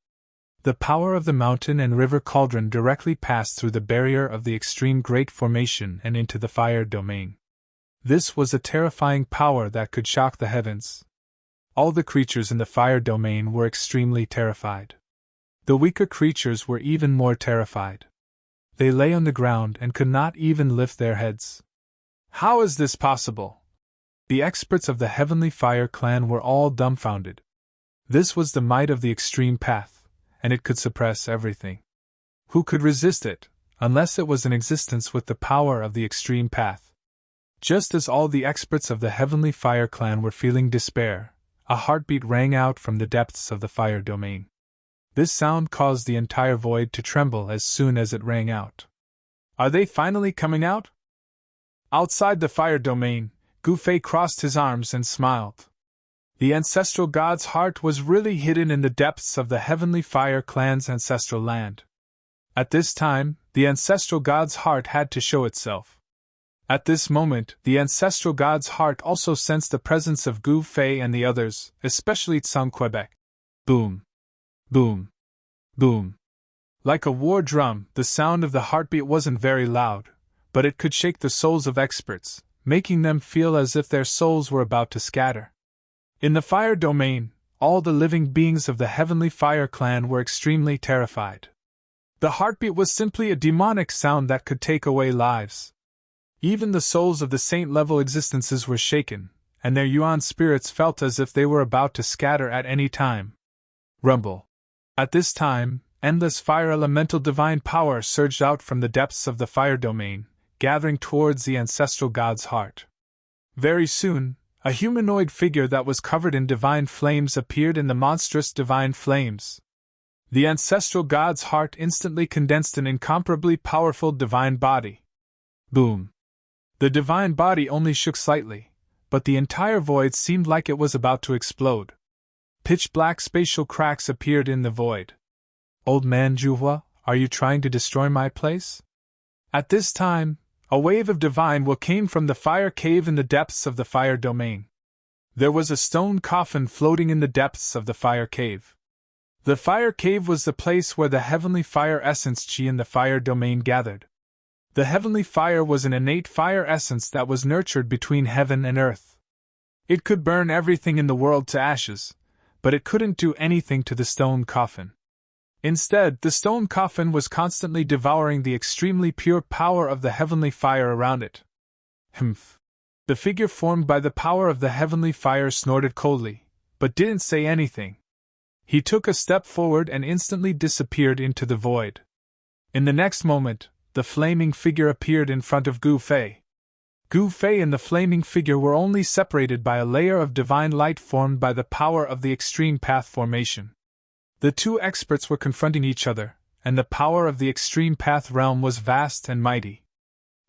The power of the mountain and river cauldron directly passed through the barrier of the extreme Great Formation and into the fire domain. This was a terrifying power that could shock the heavens. All the creatures in the fire domain were extremely terrified. The weaker creatures were even more terrified. They lay on the ground and could not even lift their heads. How is this possible? The experts of the Heavenly Fire clan were all dumbfounded. This was the might of the extreme path, and it could suppress everything. Who could resist it, unless it was in existence with the power of the extreme path? Just as all the experts of the Heavenly Fire clan were feeling despair, a heartbeat rang out from the depths of the fire domain. This sound caused the entire void to tremble as soon as it rang out. Are they finally coming out? Outside the fire domain, Gu Fei crossed his arms and smiled. The ancestral god's heart was really hidden in the depths of the Heavenly Fire clan's ancestral land. At this time, the ancestral god's heart had to show itself. At this moment, the ancestral god's heart also sensed the presence of Gu Fei and the others, especially Tsang Quebec. Boom! Boom! Boom! Like a war drum, the sound of the heartbeat wasn't very loud, but it could shake the souls of experts, making them feel as if their souls were about to scatter. In the fire domain, all the living beings of the Heavenly Fire clan were extremely terrified. The heartbeat was simply a demonic sound that could take away lives. Even the souls of the saint-level existences were shaken, and their yuan spirits felt as if they were about to scatter at any time. Rumble. At this time, endless fire elemental divine power surged out from the depths of the fire domain, gathering towards the ancestral god's heart. Very soon, a humanoid figure that was covered in divine flames appeared in the monstrous divine flames. The ancestral god's heart instantly condensed an incomparably powerful divine body. Boom! The divine body only shook slightly, but the entire void seemed like it was about to explode. Pitch-black spatial cracks appeared in the void. Old man Juhua, are you trying to destroy my place? At this time, a wave of divine will came from the fire cave in the depths of the fire domain. There was a stone coffin floating in the depths of the fire cave. The fire cave was the place where the heavenly fire essence chi in the fire domain gathered. The heavenly fire was an innate fire essence that was nurtured between heaven and earth. It could burn everything in the world to ashes, but it couldn't do anything to the stone coffin. Instead, the stone coffin was constantly devouring the extremely pure power of the heavenly fire around it. Humph. The figure formed by the power of the heavenly fire snorted coldly, but didn't say anything. He took a step forward and instantly disappeared into the void. In the next moment, the flaming figure appeared in front of Gu Fei. Gu Fei and the flaming figure were only separated by a layer of divine light formed by the power of the extreme path formation. The two experts were confronting each other, and the power of the extreme path realm was vast and mighty.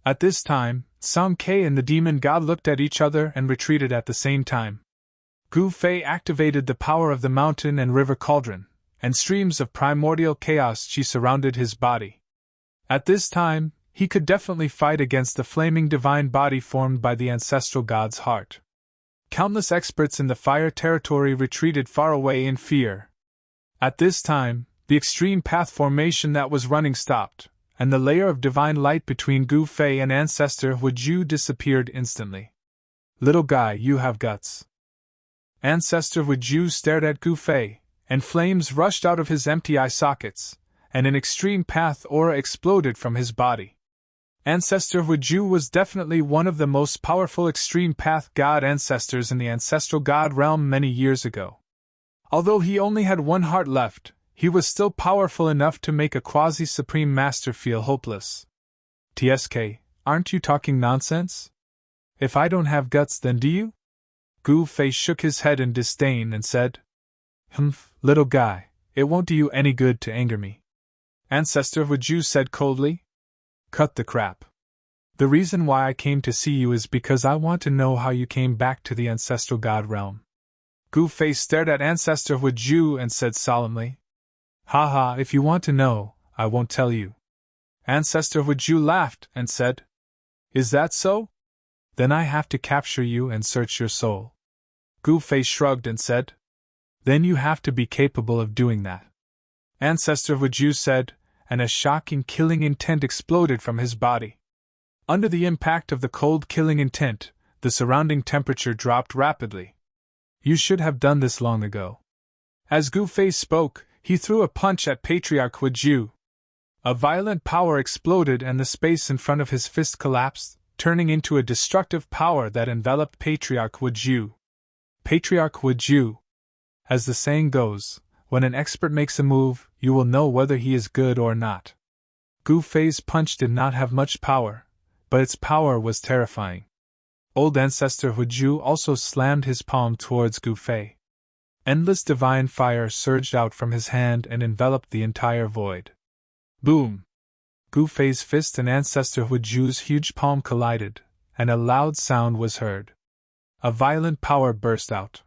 At this time, Song Ke and the demon god looked at each other and retreated at the same time. Gu Fei activated the power of the mountain and river cauldron, and streams of primordial chaos chi surrounded his body. At this time, he could definitely fight against the flaming divine body formed by the ancestral god's heart. Countless experts in the fire territory retreated far away in fear. At this time, the extreme path formation that was running stopped, and the layer of divine light between Gu Fei and Ancestor Huiju disappeared instantly. Little guy, you have guts. Ancestor Huiju stared at Gu Fei, and flames rushed out of his empty eye sockets, and an extreme path aura exploded from his body. Ancestor Huiju was definitely one of the most powerful extreme path god ancestors in the ancestral god realm many years ago. Although he only had one heart left, he was still powerful enough to make a quasi-supreme master feel hopeless. TSK, aren't you talking nonsense? If I don't have guts, then do you? Gu Fei shook his head in disdain and said, Little guy, it won't do you any good to anger me. Ancestor Huiju said coldly. Cut the crap. The reason why I came to see you is because I want to know how you came back to the ancestral god realm. Gu Fei stared at Ancestor Huiju and said solemnly, Haha, if you want to know, I won't tell you. Ancestor Huiju laughed and said, Is that so? Then I have to capture you and search your soul. Gu Fei shrugged and said, Then you have to be capable of doing that. Ancestor Huiju said, and a shocking killing intent exploded from his body. Under the impact of the cold killing intent, the surrounding temperature dropped rapidly. You should have done this long ago. As Gu Fei spoke, he threw a punch at Patriarch Huiju. A violent power exploded and the space in front of his fist collapsed, turning into a destructive power that enveloped Patriarch Huiju. Patriarch Huiju. As the saying goes, when an expert makes a move, you will know whether he is good or not. Gu Fei's punch did not have much power, but its power was terrifying. Old Ancestor Huiju also slammed his palm towards Gu Fei. Endless divine fire surged out from his hand and enveloped the entire void. Boom! Gu Fei's fist and Ancestor Huiju's huge palm collided, and a loud sound was heard. A violent power burst out.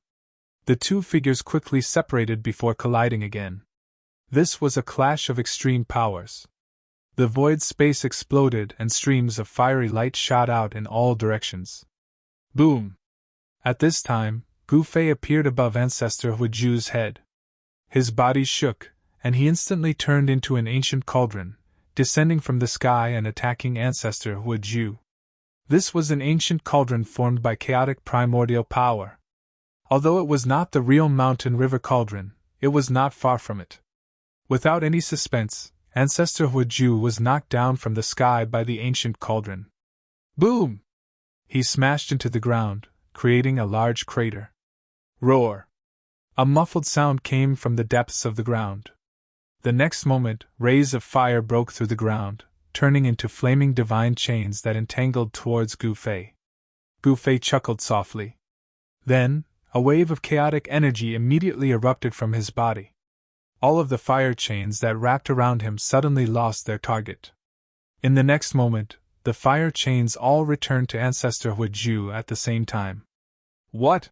The two figures quickly separated before colliding again. This was a clash of extreme powers. The void space exploded and streams of fiery light shot out in all directions. Boom! At this time, Gu Fei appeared above Ancestor Huiju's head. His body shook, and he instantly turned into an ancient cauldron, descending from the sky and attacking Ancestor Huiju. This was an ancient cauldron formed by chaotic primordial power. Although it was not the real mountain river cauldron, it was not far from it. Without any suspense, Ancestor Huiju was knocked down from the sky by the ancient cauldron. Boom! He smashed into the ground, creating a large crater. Roar! A muffled sound came from the depths of the ground. The next moment, rays of fire broke through the ground, turning into flaming divine chains that entangled towards Gu Fei. Gu Fei chuckled softly. Then, a wave of chaotic energy immediately erupted from his body. All of the fire chains that wrapped around him suddenly lost their target. In the next moment, the fire chains all returned to Ancestor Huiju at the same time. What?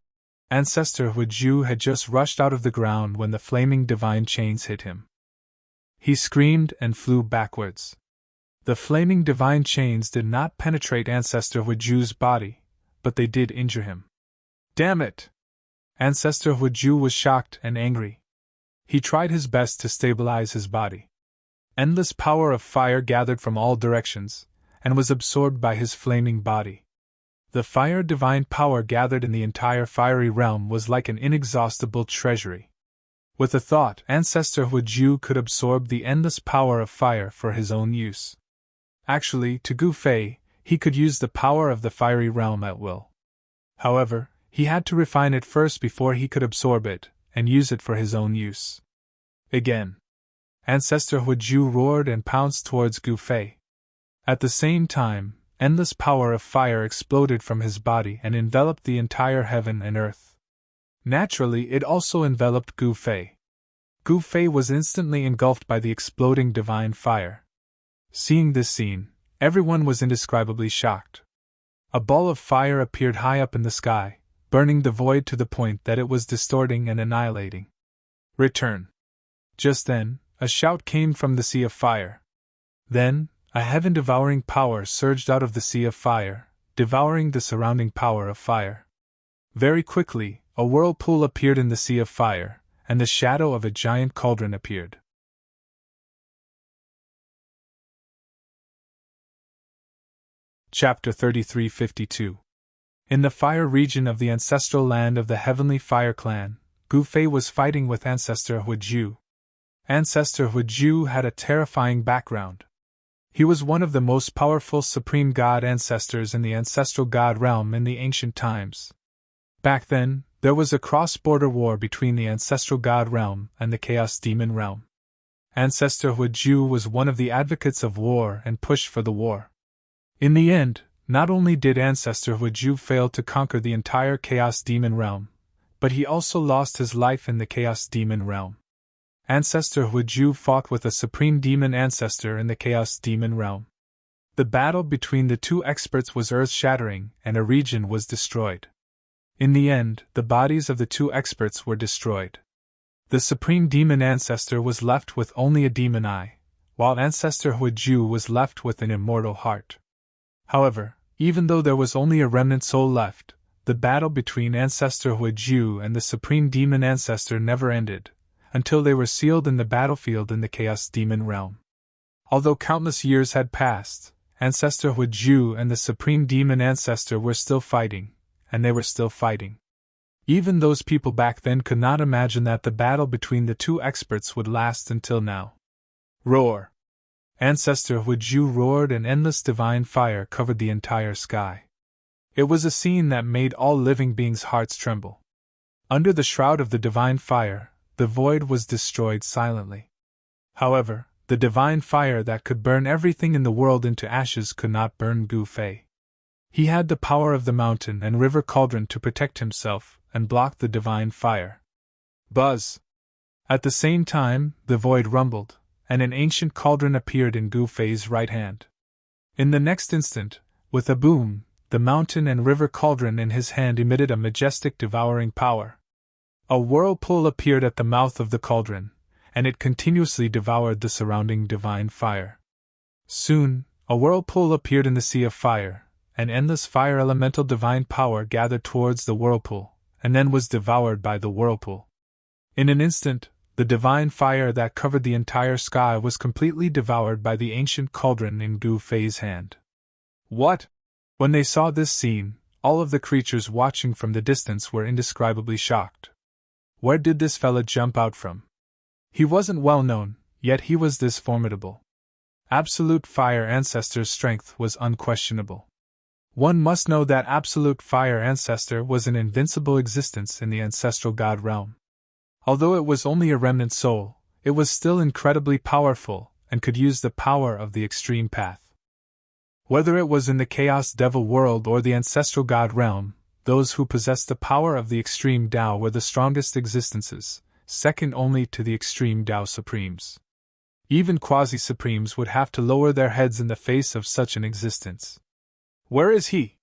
Ancestor Huiju had just rushed out of the ground when the flaming divine chains hit him. He screamed and flew backwards. The flaming divine chains did not penetrate Ancestor Huiju's body, but they did injure him. Damn it! Ancestor Huiju was shocked and angry. He tried his best to stabilize his body. Endless power of fire gathered from all directions, and was absorbed by his flaming body. The fire divine power gathered in the entire fiery realm was like an inexhaustible treasury. With a thought, Ancestor Huiju could absorb the endless power of fire for his own use. Actually, to Gu Fei, he could use the power of the fiery realm at will. However, he had to refine it first before he could absorb it and use it for his own use. Again, Ancestor Huiju roared and pounced towards Gu Fei. At the same time, endless power of fire exploded from his body and enveloped the entire heaven and earth. Naturally, it also enveloped Gu Fei. Gu Fei was instantly engulfed by the exploding divine fire. Seeing this scene, everyone was indescribably shocked. A ball of fire appeared high up in the sky, burning the void to the point that it was distorting and annihilating. Return. Just then, a shout came from the sea of fire. Then, a heaven-devouring power surged out of the sea of fire, devouring the surrounding power of fire. Very quickly, a whirlpool appeared in the sea of fire, and the shadow of a giant cauldron appeared. Chapter 3352. In the fire region of the ancestral land of the Heavenly Fire Clan, Gu Fei was fighting with Ancestor Huiju. Ancestor Huiju had a terrifying background. He was one of the most powerful supreme god ancestors in the ancestral god realm in the ancient times. Back then, there was a cross-border war between the ancestral god realm and the chaos demon realm. Ancestor Huiju was one of the advocates of war and pushed for the war. In the end, not only did Ancestor Huiju fail to conquer the entire chaos demon realm, but he also lost his life in the chaos demon realm. Ancestor Huiju fought with a supreme demon ancestor in the chaos demon realm. The battle between the two experts was earth-shattering, and a region was destroyed. In the end, the bodies of the two experts were destroyed. The supreme demon ancestor was left with only a demon eye, while Ancestor Huiju was left with an immortal heart. However, even though there was only a remnant soul left, the battle between Ancestor Huiju and the supreme demon ancestor never ended, until they were sealed in the battlefield in the chaos demon realm. Although countless years had passed, Ancestor Huiju and the supreme demon ancestor were still fighting, and they were still fighting. Even those people back then could not imagine that the battle between the two experts would last until now. Roar! Ancestor Huiju roared and endless divine fire covered the entire sky. It was a scene that made all living beings' hearts tremble. Under the shroud of the divine fire, the void was destroyed silently. However, the divine fire that could burn everything in the world into ashes could not burn Gu Fei. He had the power of the mountain and river cauldron to protect himself and block the divine fire. Buzz! At the same time, the void rumbled, and an ancient cauldron appeared in Gu Fei's right hand. In the next instant, with a boom, the mountain and river cauldron in his hand emitted a majestic devouring power. A whirlpool appeared at the mouth of the cauldron, and it continuously devoured the surrounding divine fire. Soon, a whirlpool appeared in the sea of fire, and endless fire elemental divine power gathered towards the whirlpool, and then was devoured by the whirlpool. In an instant, the divine fire that covered the entire sky was completely devoured by the ancient cauldron in Gu Fei's hand. What? When they saw this scene, all of the creatures watching from the distance were indescribably shocked. Where did this fella jump out from? He wasn't well known, yet he was this formidable. Absolute Fire Ancestor's strength was unquestionable. One must know that Absolute Fire Ancestor was an invincible existence in the ancestral god realm. Although it was only a remnant soul, it was still incredibly powerful and could use the power of the extreme path. Whether it was in the Chaos Devil world or the ancestral god realm, those who possessed the power of the extreme Tao were the strongest existences, second only to the extreme Tao Supremes. Even quasi-supremes would have to lower their heads in the face of such an existence. Where is he?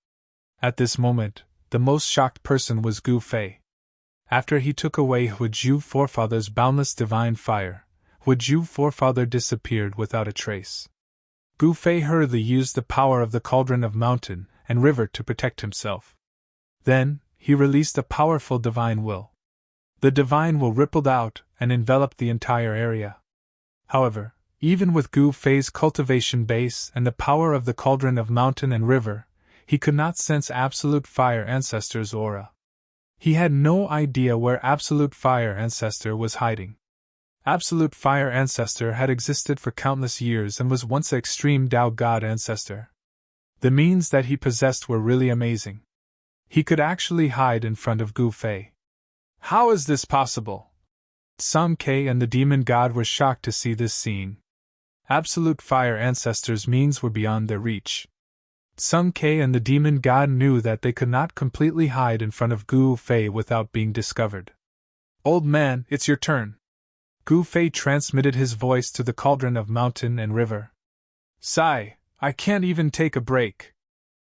At this moment, the most shocked person was Gu Fei. After he took away Huiju Forefather's boundless divine fire, Huiju Forefather disappeared without a trace. Gu Fei hurriedly used the power of the cauldron of mountain and river to protect himself. Then, he released a powerful divine will. The divine will rippled out, and enveloped the entire area. However, even with Gu Fei's cultivation base and the power of the cauldron of mountain and river, he could not sense Absolute Fire Ancestor's aura. He had no idea where Absolute Fire Ancestor was hiding. Absolute Fire Ancestor had existed for countless years and was once an extreme Tao God Ancestor. The means that he possessed were really amazing. He could actually hide in front of Gu Fei. How is this possible? Song Ke and the demon god were shocked to see this scene. Absolute Fire Ancestor's means were beyond their reach. Song Ke and the demon god knew that they could not completely hide in front of Gu Fei without being discovered. Old man, it's your turn. Gu Fei transmitted his voice to the cauldron of mountain and river. Sigh, I can't even take a break.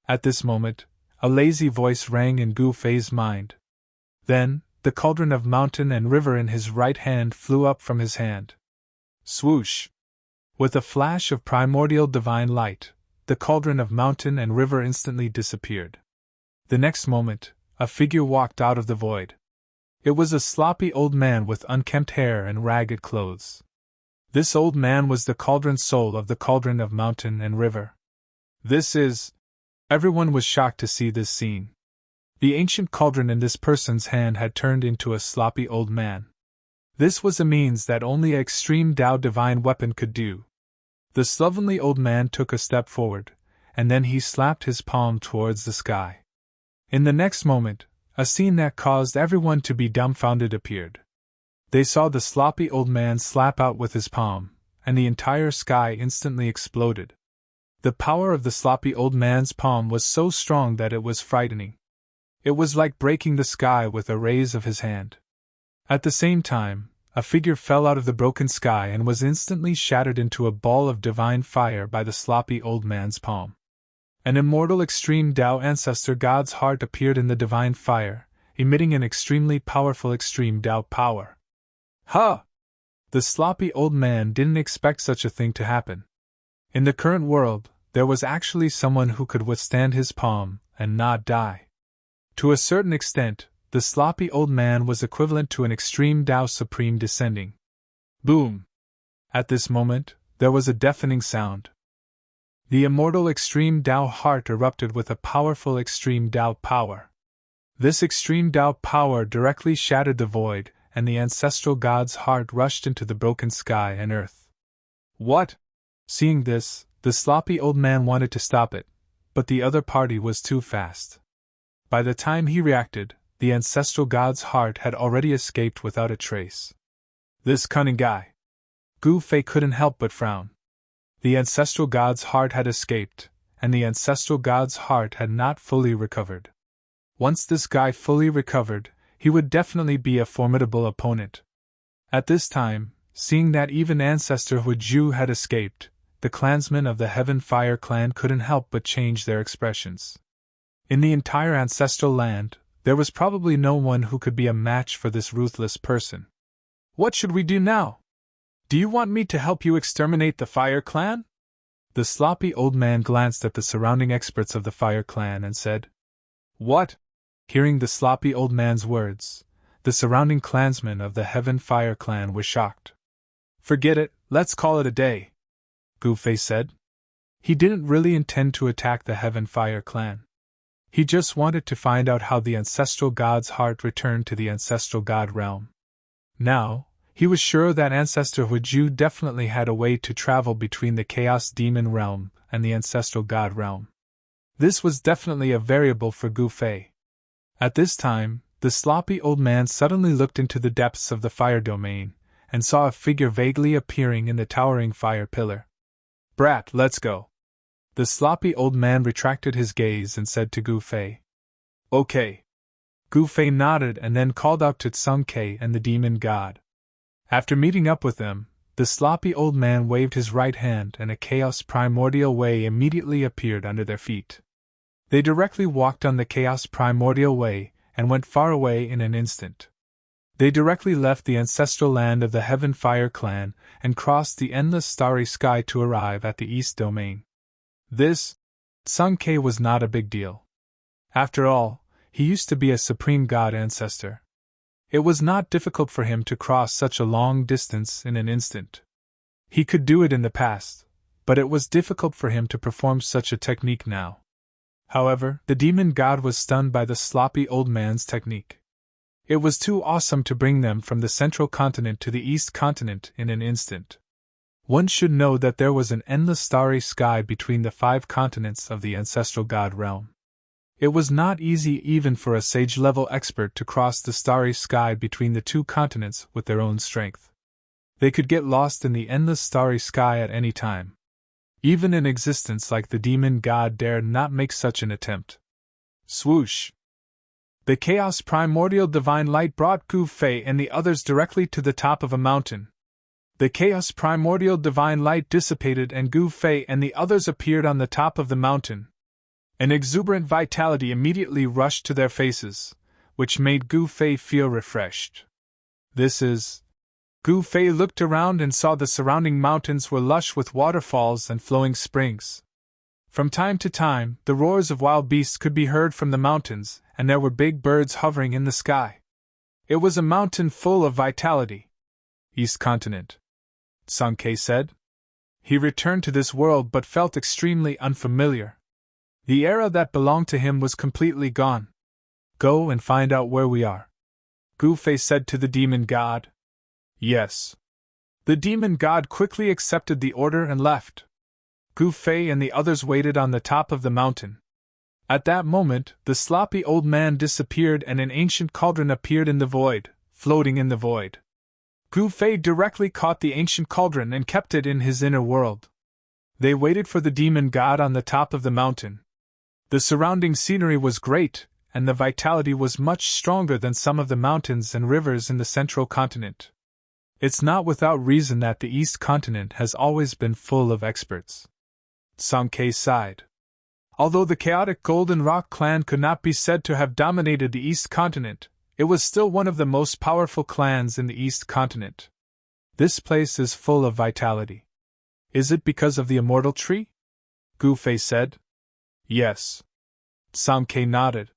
At this moment, a lazy voice rang in Gu Fei's mind. Then, the cauldron of mountain and river in his right hand flew up from his hand. Swoosh! With a flash of primordial divine light, the cauldron of mountain and river instantly disappeared. The next moment, a figure walked out of the void. It was a sloppy old man with unkempt hair and ragged clothes. This old man was the cauldron soul of the cauldron of mountain and river. This is... Everyone was shocked to see this scene. The ancient cauldron in this person's hand had turned into a sloppy old man. This was a means that only an extreme Tao divine weapon could do. The slovenly old man took a step forward, and then he slapped his palm towards the sky. In the next moment, a scene that caused everyone to be dumbfounded appeared. They saw the sloppy old man slap out with his palm, and the entire sky instantly exploded. The power of the sloppy old man's palm was so strong that it was frightening. It was like breaking the sky with a raise of his hand. At the same time, a figure fell out of the broken sky and was instantly shattered into a ball of divine fire by the sloppy old man's palm. An immortal extreme Tao ancestor god's heart appeared in the divine fire, emitting an extremely powerful extreme Tao power. Ha! The sloppy old man didn't expect such a thing to happen. In the current world, there was actually someone who could withstand his palm and not die. To a certain extent, the sloppy old man was equivalent to an extreme Tao supreme descending. Boom! At this moment, there was a deafening sound. The immortal extreme Tao heart erupted with a powerful extreme Tao power. This extreme Tao power directly shattered the void, and the ancestral god's heart rushed into the broken sky and earth. What? Seeing this, the sloppy old man wanted to stop it, but the other party was too fast. By the time he reacted, the ancestral god's heart had already escaped without a trace. This cunning guy. Gu Fei couldn't help but frown. The ancestral god's heart had escaped, and the ancestral god's heart had not fully recovered. Once this guy fully recovered, he would definitely be a formidable opponent. At this time, seeing that even Ancestor Huiju had escaped, the clansmen of the Heaven Fire clan couldn't help but change their expressions. In the entire ancestral land, there was probably no one who could be a match for this ruthless person. What should we do now? Do you want me to help you exterminate the Fire clan? The sloppy old man glanced at the surrounding experts of the Fire clan and said, What? Hearing the sloppy old man's words, the surrounding clansmen of the Heaven Fire clan were shocked. Forget it, let's call it a day, Gu Fei said. He didn't really intend to attack the Heaven Fire clan. He just wanted to find out how the ancestral god's heart returned to the ancestral god realm. Now, he was sure that Ancestor Huiju definitely had a way to travel between the Chaos Demon realm and the ancestral god realm. This was definitely a variable for Gu Fei. At this time, the sloppy old man suddenly looked into the depths of the fire domain and saw a figure vaguely appearing in the towering fire pillar. Brat, let's go. The sloppy old man retracted his gaze and said to Gu Fei, Okay. Gu Fei nodded and then called out to Tsung Ke and the demon god. After meeting up with them, the sloppy old man waved his right hand and a chaos primordial way immediately appeared under their feet. They directly walked on the chaos primordial way and went far away in an instant. They directly left the ancestral land of the Heaven Fire clan and crossed the endless starry sky to arrive at the East Domain. This, Tsung Ke, was not a big deal. After all, he used to be a supreme god ancestor. It was not difficult for him to cross such a long distance in an instant. He could do it in the past, but it was difficult for him to perform such a technique now. However, the demon god was stunned by the sloppy old man's technique. It was too awesome to bring them from the central continent to the east continent in an instant. One should know that there was an endless starry sky between the 5 continents of the ancestral god realm. It was not easy even for a sage-level expert to cross the starry sky between the 2 continents with their own strength. They could get lost in the endless starry sky at any time. Even an existence like the demon god dared not make such an attempt. Swoosh! The chaos primordial divine light brought Gu Fei and the others directly to the top of a mountain. The chaos primordial divine light dissipated and Gu Fei and the others appeared on the top of the mountain. An exuberant vitality immediately rushed to their faces, which made Gu Fei feel refreshed. This is... Gu Fei looked around and saw the surrounding mountains were lush with waterfalls and flowing springs. From time to time, the roars of wild beasts could be heard from the mountains, and there were big birds hovering in the sky. It was a mountain full of vitality. East Continent, Sankei said. He returned to this world but felt extremely unfamiliar. The era that belonged to him was completely gone. Go and find out where we are, Gu Fei said to the demon god. Yes. The demon god quickly accepted the order and left. Gu Fei and the others waited on the top of the mountain. At that moment, the sloppy old man disappeared and an ancient cauldron appeared in the void, floating in the void. Gu Fei directly caught the ancient cauldron and kept it in his inner world. They waited for the demon god on the top of the mountain. The surrounding scenery was great, and the vitality was much stronger than some of the mountains and rivers in the central continent. It's not without reason that the East Continent has always been full of experts. Sankei sighed. Although the chaotic Golden Rock clan could not be said to have dominated the East Continent, it was still one of the most powerful clans in the East Continent. This place is full of vitality. Is it because of the immortal tree? Gu Fei said. Yes. Sankei nodded.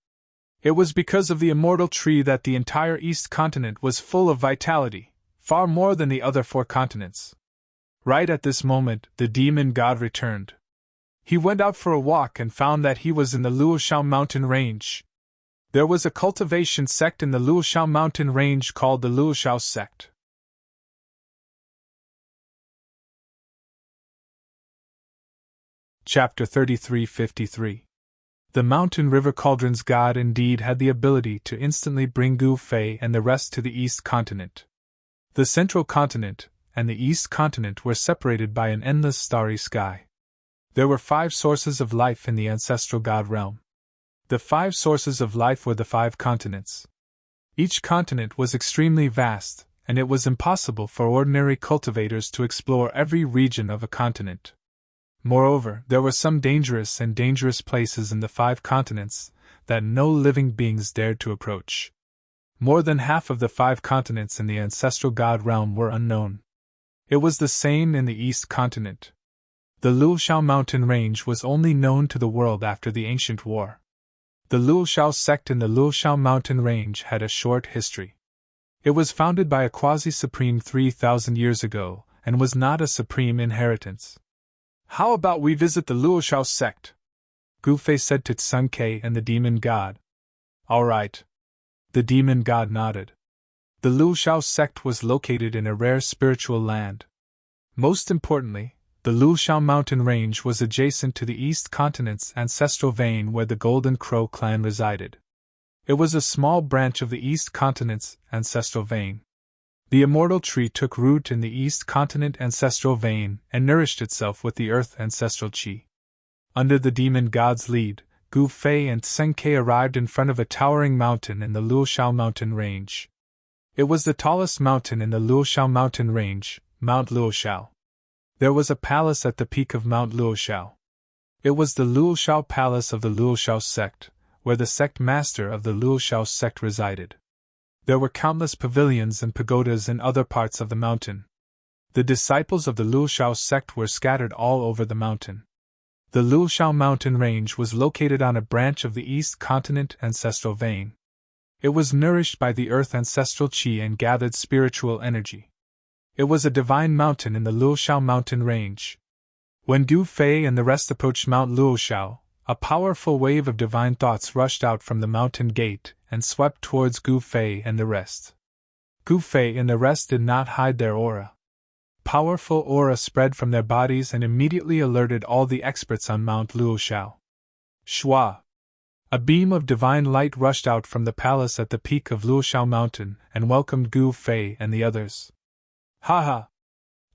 It was because of the immortal tree that the entire East Continent was full of vitality, far more than the other 4 continents. Right at this moment, the demon god returned. He went out for a walk and found that he was in the Luoshao mountain range. There was a cultivation sect in the Luoshao mountain range called the Luoshao sect. Chapter 33:53. The mountain river cauldron's god indeed had the ability to instantly bring Gu Fei and the rest to the East Continent. The Central Continent and the East Continent were separated by an endless starry sky. There were 5 sources of life in the ancestral god realm. The 5 sources of life were the 5 continents. Each continent was extremely vast, and it was impossible for ordinary cultivators to explore every region of a continent. Moreover, there were some dangerous places in the 5 continents that no living beings dared to approach. More than half of the 5 continents in the ancestral god realm were unknown. It was the same in the East Continent. The Luoshao mountain range was only known to the world after the ancient war. The Luoshao sect in the Luoshao mountain range had a short history. It was founded by a quasi-supreme 3,000 years ago, and was not a supreme inheritance. How about we visit the Luoshao sect? Gu Fei said to Sankei and the demon god. All right. The demon god nodded. The Luoshao sect was located in a rare spiritual land. Most importantly, the Luoshao mountain range was adjacent to the East Continent's ancestral vein where the Golden Crow clan resided. It was a small branch of the East Continent's ancestral vein. The immortal tree took root in the East Continent ancestral vein and nourished itself with the earth ancestral chi. Under the demon god's lead, Gu Fei and Sankei arrived in front of a towering mountain in the Luoshao mountain range. It was the tallest mountain in the Luoshao mountain range, Mount Luoshao. There was a palace at the peak of Mount Luoshao. It was the Luoshao Palace of the Luoshao sect, where the sect master of the Luoshao sect resided. There were countless pavilions and pagodas in other parts of the mountain. The disciples of the Luoshao sect were scattered all over the mountain. The Luoshao mountain range was located on a branch of the East Continent ancestral vein. It was nourished by the earth ancestral qi and gathered spiritual energy. It was a divine mountain in the Luoshao mountain range. When Gu Fei and the rest approached Mount Luoshao, a powerful wave of divine thoughts rushed out from the mountain gate and swept towards Gu Fei and the rest. Gu Fei and the rest did not hide their aura. Powerful aura spread from their bodies and immediately alerted all the experts on Mount Luoshao. Shua! A beam of divine light rushed out from the palace at the peak of Luoshao Mountain and welcomed Gu Fei and the others. Haha!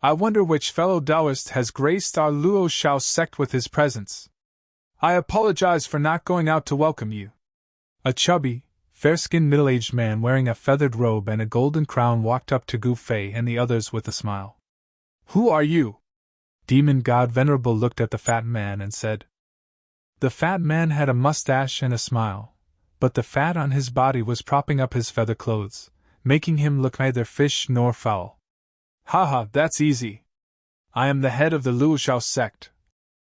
I wonder which fellow Taoist has graced our Luoshao sect with his presence. I apologize for not going out to welcome you. A chubby, fair-skinned middle-aged man wearing a feathered robe and a golden crown walked up to Gu Fei and the others with a smile. Who are you? Demon God Venerable looked at the fat man and said. The fat man had a mustache and a smile, but the fat on his body was propping up his feather clothes, making him look neither fish nor fowl. Haha, that's easy. I am the head of the Luoshao sect,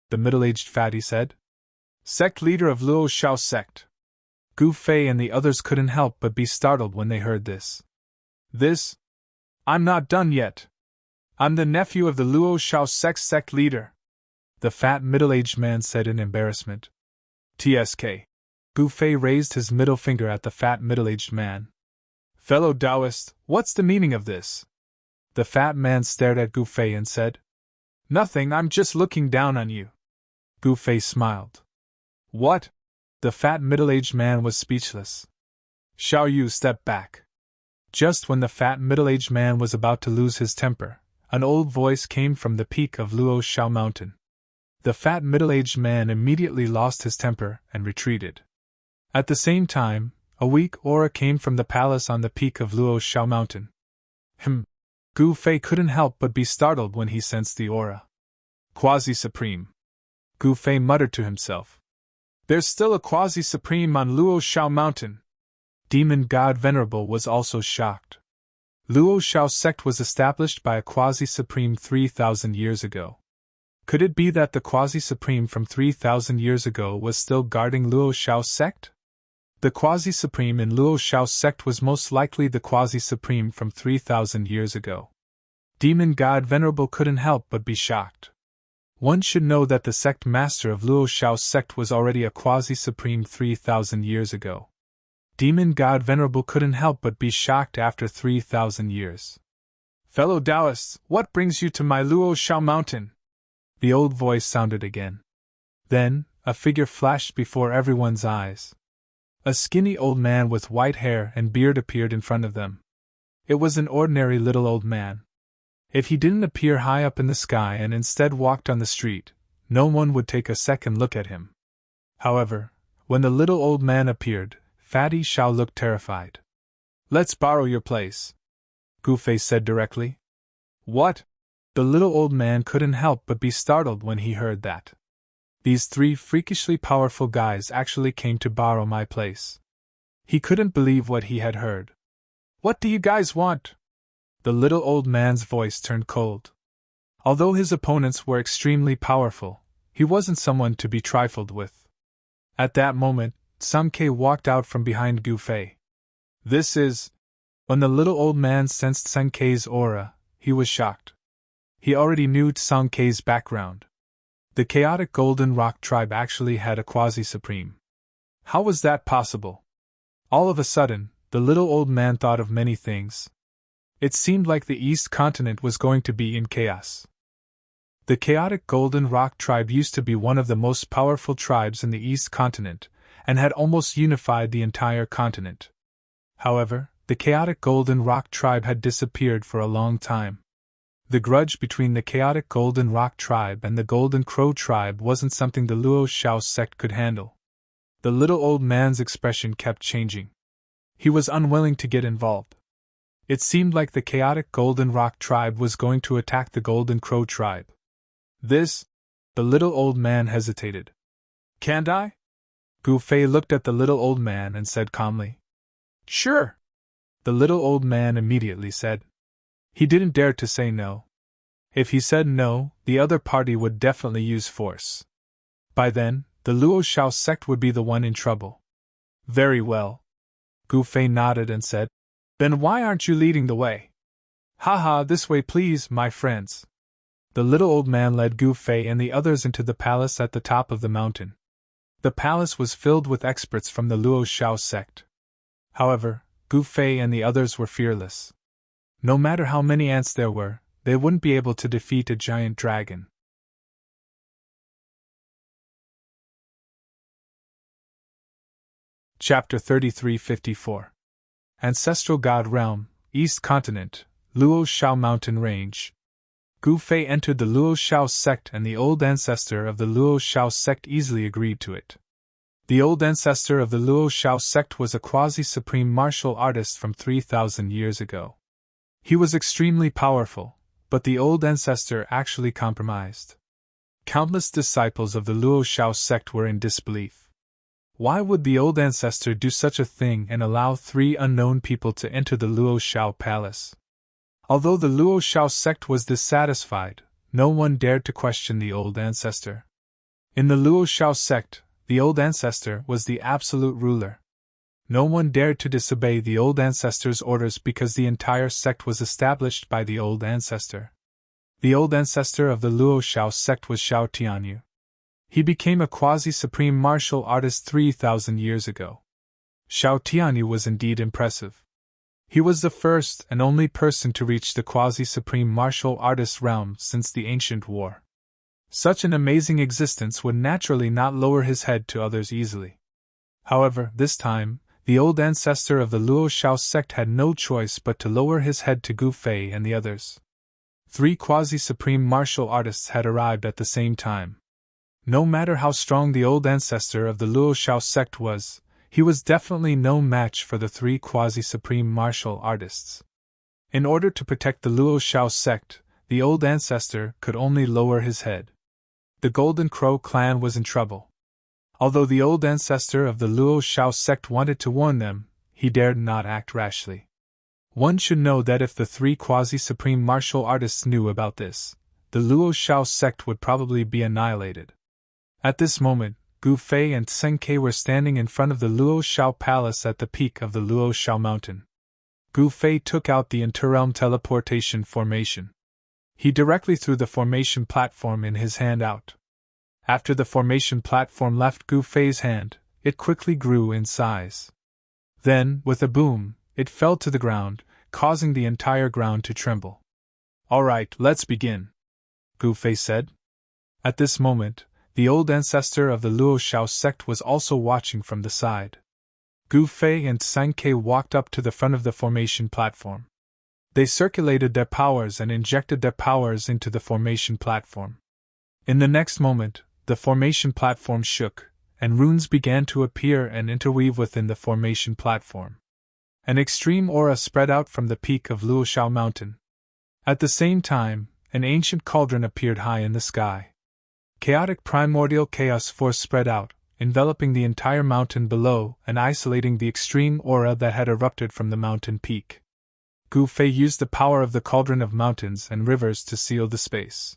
the middle-aged fatty said. Sect leader of Luoshao sect. Gu Fei and the others couldn't help but be startled when they heard this. I'm not done yet. I'm the nephew of the Luoshao sect leader, the fat middle-aged man said in embarrassment. TSK. Gu Fei raised his middle finger at the fat middle-aged man. Fellow Taoist, what's the meaning of this? The fat man stared at Gu Fei and said. Nothing, I'm just looking down on you. Gu Fei smiled. What? The fat middle-aged man was speechless. Xiao Yu stepped back. Just when the fat middle-aged man was about to lose his temper, an old voice came from the peak of Luoshao Mountain. The fat middle-aged man immediately lost his temper and retreated. At the same time, a weak aura came from the palace on the peak of Luoshao Mountain. Gu Fei couldn't help but be startled when he sensed the aura. Quasi-Supreme. Gu Fei muttered to himself. There's still a Quasi-Supreme on Luoshao Mountain. Demon God Venerable was also shocked. Luoshao sect was established by a Quasi-Supreme 3,000 years ago. Could it be that the Quasi-Supreme from 3,000 years ago was still guarding Luoshao sect? The Quasi-Supreme in Luoshao sect was most likely the Quasi-Supreme from 3,000 years ago. Demon God Venerable couldn't help but be shocked. One should know that the sect master of Luoshao sect was already a Quasi-Supreme 3,000 years ago. Demon God Venerable couldn't help but be shocked after 3,000 years. Fellow Taoists, what brings you to my Luoshao mountain? The old voice sounded again. Then, a figure flashed before everyone's eyes. A skinny old man with white hair and beard appeared in front of them. It was an ordinary little old man. If he didn't appear high up in the sky and instead walked on the street, no one would take a second look at him. However, when the little old man appeared, Fatty Xiao looked terrified. Let's borrow your place, Gu Fei said directly. What? The little old man couldn't help but be startled when he heard that. These three freakishly powerful guys actually came to borrow my place. He couldn't believe what he had heard. What do you guys want? The little old man's voice turned cold. Although his opponents were extremely powerful, he wasn't someone to be trifled with. At that moment, Sun Ke walked out from behind Gu Fei. This is... When the little old man sensed Sun Ke's aura, he was shocked. He already knew Sun Ke's background. The chaotic Golden Rock tribe actually had a Quasi-Supreme. How was that possible? All of a sudden, the little old man thought of many things. It seemed like the East Continent was going to be in chaos. The chaotic Golden Rock tribe used to be one of the most powerful tribes in the East Continent, and had almost unified the entire continent. However, the chaotic Golden Rock tribe had disappeared for a long time. The grudge between the chaotic Golden Rock tribe and the Golden Crow tribe wasn't something the Luoshao sect could handle. The little old man's expression kept changing. He was unwilling to get involved. It seemed like the chaotic Golden Rock tribe was going to attack the Golden Crow tribe. The little old man hesitated. Can't I? Gu Fei looked at the little old man and said calmly. Sure. The little old man immediately said. He didn't dare to say no. If he said no, the other party would definitely use force. By then, the Luoshao sect would be the one in trouble. Very well. Gu Fei nodded and said, "Then why aren't you leading the way?" "Haha, this way please, my friends." The little old man led Gu Fei and the others into the palace at the top of the mountain. The palace was filled with experts from the Luo Shao sect. However, Gu Fei and the others were fearless. No matter how many ants there were, they wouldn't be able to defeat a giant dragon. Chapter 3354. Ancestral God Realm, East Continent, Luo Shao Mountain Range. Gu Fei entered the Luo Shao sect and the old ancestor of the Luo Shao sect easily agreed to it. The old ancestor of the Luo Shao sect was a quasi-supreme martial artist from 3,000 years ago. He was extremely powerful, but the old ancestor actually compromised. Countless disciples of the Luo Shao sect were in disbelief. Why would the old ancestor do such a thing and allow 3 unknown people to enter the Luo Shao palace? Although the Luo Shao sect was dissatisfied, no one dared to question the old ancestor. In the Luo Shao sect, the old ancestor was the absolute ruler. No one dared to disobey the old ancestor's orders because the entire sect was established by the old ancestor. The old ancestor of the Luo Shao sect was Shao Tianyu. He became a quasi-supreme martial artist 3,000 years ago. Shao Tianyu was indeed impressive. He was the first and only person to reach the quasi-supreme martial artist realm since the ancient war. Such an amazing existence would naturally not lower his head to others easily. However, this time, the old ancestor of the Luo Shao sect had no choice but to lower his head to Gu Fei and the others. 3 quasi-supreme martial artists had arrived at the same time. No matter how strong the old ancestor of the Luo Shao sect was, he was definitely no match for the 3 quasi-supreme martial artists. In order to protect the Luo Shao sect, the old ancestor could only lower his head. The Golden Crow clan was in trouble. Although the old ancestor of the Luo Shao sect wanted to warn them, he dared not act rashly. One should know that if the 3 quasi-supreme martial artists knew about this, the Luo Shao sect would probably be annihilated. At this moment, Gu Fei and Tseng Ke were standing in front of the Luo Shao palace at the peak of the Luo Shao mountain. Gu Fei took out the interrealm teleportation formation. He directly threw the formation platform in his hand out. After the formation platform left Gu Fei's hand, it quickly grew in size. Then, with a boom, it fell to the ground, causing the entire ground to tremble. "All right, let's begin," Gu Fei said. At this moment, the old ancestor of the Luo Shao sect was also watching from the side. Gu Fei and Tseng Ke walked up to the front of the formation platform. They circulated their powers and injected their powers into the formation platform. In the next moment, the formation platform shook, and runes began to appear and interweave within the formation platform. An extreme aura spread out from the peak of Luo Shao mountain. At the same time, an ancient cauldron appeared high in the sky. Chaotic primordial chaos force spread out, enveloping the entire mountain below and isolating the extreme aura that had erupted from the mountain peak. Gu Fei used the power of the cauldron of mountains and rivers to seal the space.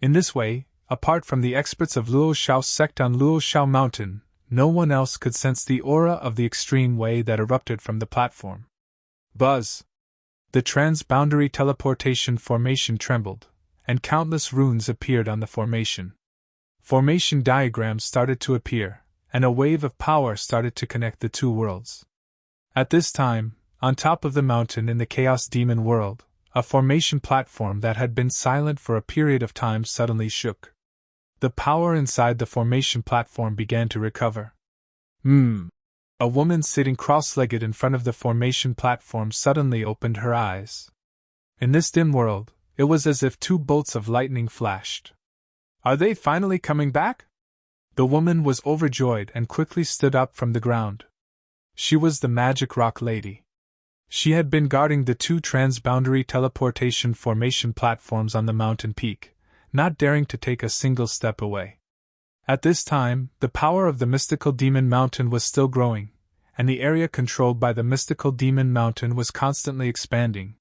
In this way, apart from the experts of Luo Shao sect on Luo Shao mountain, no one else could sense the aura of the extreme way that erupted from the platform. Buzz! The transboundary teleportation formation trembled, and countless runes appeared on the formation. Formation diagrams started to appear, and a wave of power started to connect the 2 worlds. At this time, on top of the mountain in the Chaos Demon world, a formation platform that had been silent for a period of time suddenly shook. The power inside the formation platform began to recover. A woman sitting cross-legged in front of the formation platform suddenly opened her eyes. In this dim world, it was as if 2 bolts of lightning flashed. "Are they finally coming back?" The woman was overjoyed and quickly stood up from the ground. She was the Magic Rock Lady. She had been guarding the 2 transboundary teleportation formation platforms on the mountain peak, not daring to take a single step away. At this time, the power of the mystical demon mountain was still growing, and the area controlled by the mystical demon mountain was constantly expanding.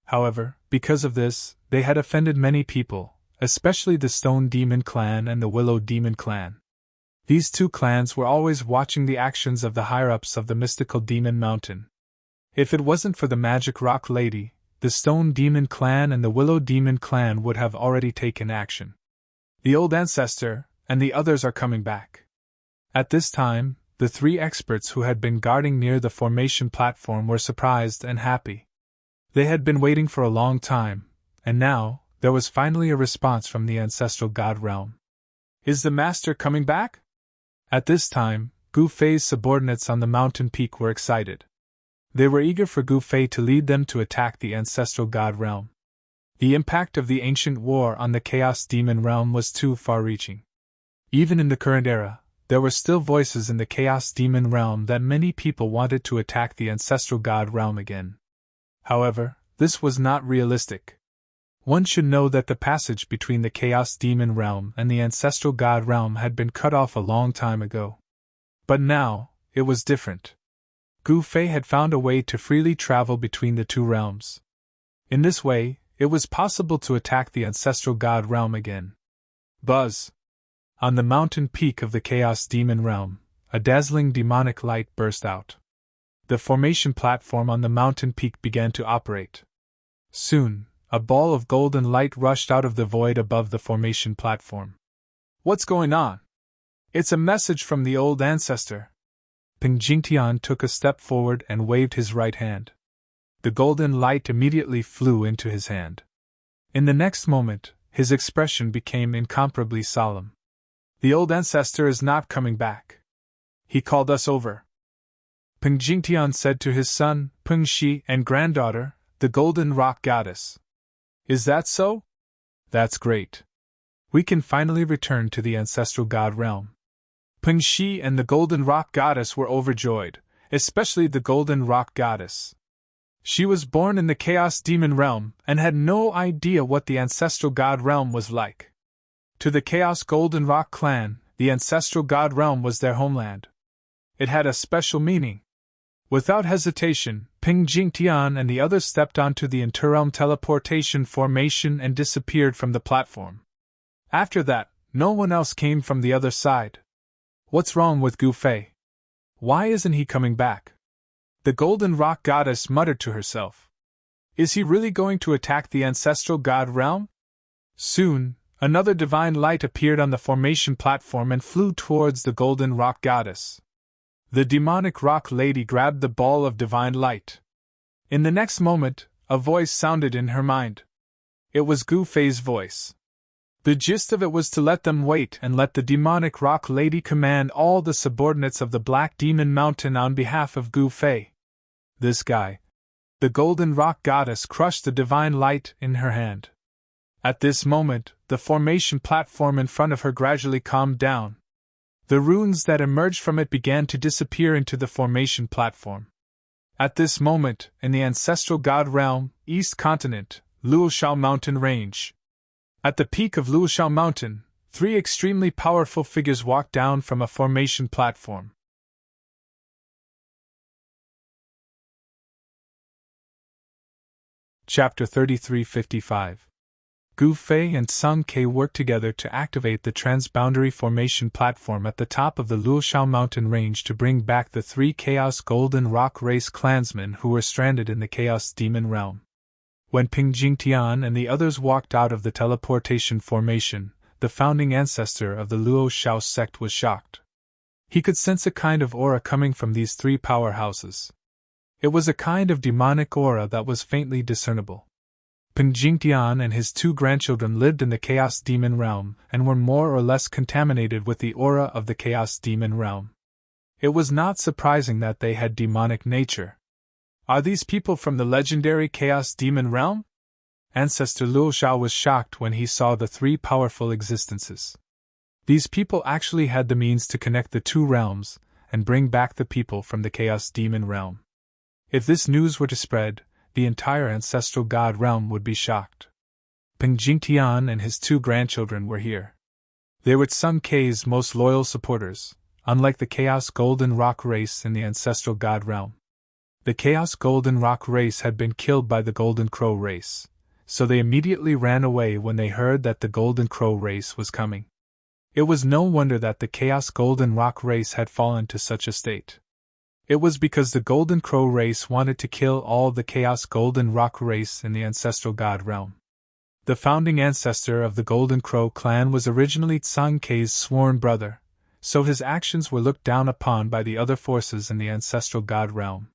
However, because of this, they had offended many people, especially the Stone Demon clan and the Willow Demon clan. These two clans were always watching the actions of the higher-ups of the mystical demon mountain. If it wasn't for the magic rock lady, the stone demon clan and the willow demon clan would have already taken action. The old ancestor and the others are coming back. At this time, the three experts who had been guarding near the formation platform were surprised and happy. They had been waiting for a long time, and now, there was finally a response from the ancestral god realm. Is the master coming back? At this time, Gu Fei's subordinates on the mountain peak were excited. They were eager for Gu Fei to lead them to attack the ancestral god realm. The impact of the ancient war on the chaos demon realm was too far-reaching. Even in the current era, there were still voices in the chaos demon realm that many people wanted to attack the ancestral god realm again. However, this was not realistic. One should know that the passage between the chaos demon realm and the ancestral god realm had been cut off a long time ago. But now, it was different. Gu Fei had found a way to freely travel between the two realms. In this way, it was possible to attack the ancestral god realm again. Buzz! On the mountain peak of the chaos demon realm, a dazzling demonic light burst out. The formation platform on the mountain peak began to operate. Soon, a ball of golden light rushed out of the void above the formation platform. What's going on? It's a message from the old ancestor. Ping Jingtian took a step forward and waved his right hand. The golden light immediately flew into his hand. In the next moment, his expression became incomparably solemn. The old ancestor is not coming back. He called us over. Ping Jingtian said to his son, Peng Shi, and granddaughter, the Golden Rock Goddess. Is that so? That's great. We can finally return to the ancestral god realm. Peng Shi and the Golden Rock Goddess were overjoyed, especially the Golden Rock Goddess. She was born in the Chaos Demon realm and had no idea what the ancestral god realm was like. To the Chaos Golden Rock clan, the ancestral god realm was their homeland. It had a special meaning. Without hesitation, Ping Jingtian and the others stepped onto the interrealm teleportation formation and disappeared from the platform. After that, no one else came from the other side. What's wrong with Gu Fei? Why isn't he coming back? The Golden Rock Goddess muttered to herself. Is he really going to attack the ancestral god realm? Soon, another divine light appeared on the formation platform and flew towards the Golden Rock Goddess. The demonic rock lady grabbed the ball of divine light. In the next moment, a voice sounded in her mind. It was Gu Fei's voice. The gist of it was to let them wait and let the demonic rock lady command all the subordinates of the Black Demon Mountain on behalf of Gu Fei. This guy. The Golden Rock Goddess crushed the divine light in her hand. At this moment, the formation platform in front of her gradually calmed down. The runes that emerged from it began to disappear into the formation platform. At this moment, in the ancestral god realm, East Continent, Luoshao Mountain Range. At the peak of Luoshao Mountain, three extremely powerful figures walked down from a formation platform. Chapter 3355. Gu Fei and Sung Ke worked together to activate the transboundary formation platform at the top of the Luoshao Mountain Range to bring back the three Chaos Golden Rock Race clansmen who were stranded in the Chaos Demon realm. When Ping Jingtian and the others walked out of the teleportation formation, the founding ancestor of the Luoshao sect was shocked. He could sense a kind of aura coming from these three powerhouses. It was a kind of demonic aura that was faintly discernible. Ping Jingtian and his two grandchildren lived in the Chaos Demon realm and were more or less contaminated with the aura of the Chaos Demon realm. It was not surprising that they had demonic nature. Are these people from the legendary Chaos Demon realm? Ancestor Luoshao was shocked when he saw the three powerful existences. These people actually had the means to connect the two realms and bring back the people from the Chaos Demon realm. If this news were to spread, the entire ancestral god realm would be shocked. Ping Jingtian and his two grandchildren were here. They were Sung Ke's most loyal supporters, unlike the Chaos Golden Rock race in the ancestral god realm. The Chaos Golden Rock race had been killed by the Golden Crow race, so they immediately ran away when they heard that the Golden Crow race was coming. It was no wonder that the Chaos Golden Rock race had fallen to such a state. It was because the Golden Crow race wanted to kill all the Chaos Golden Rock race in the ancestral god realm. The founding ancestor of the Golden Crow clan was originally Tsang Kei's sworn brother, so his actions were looked down upon by the other forces in the ancestral god realm.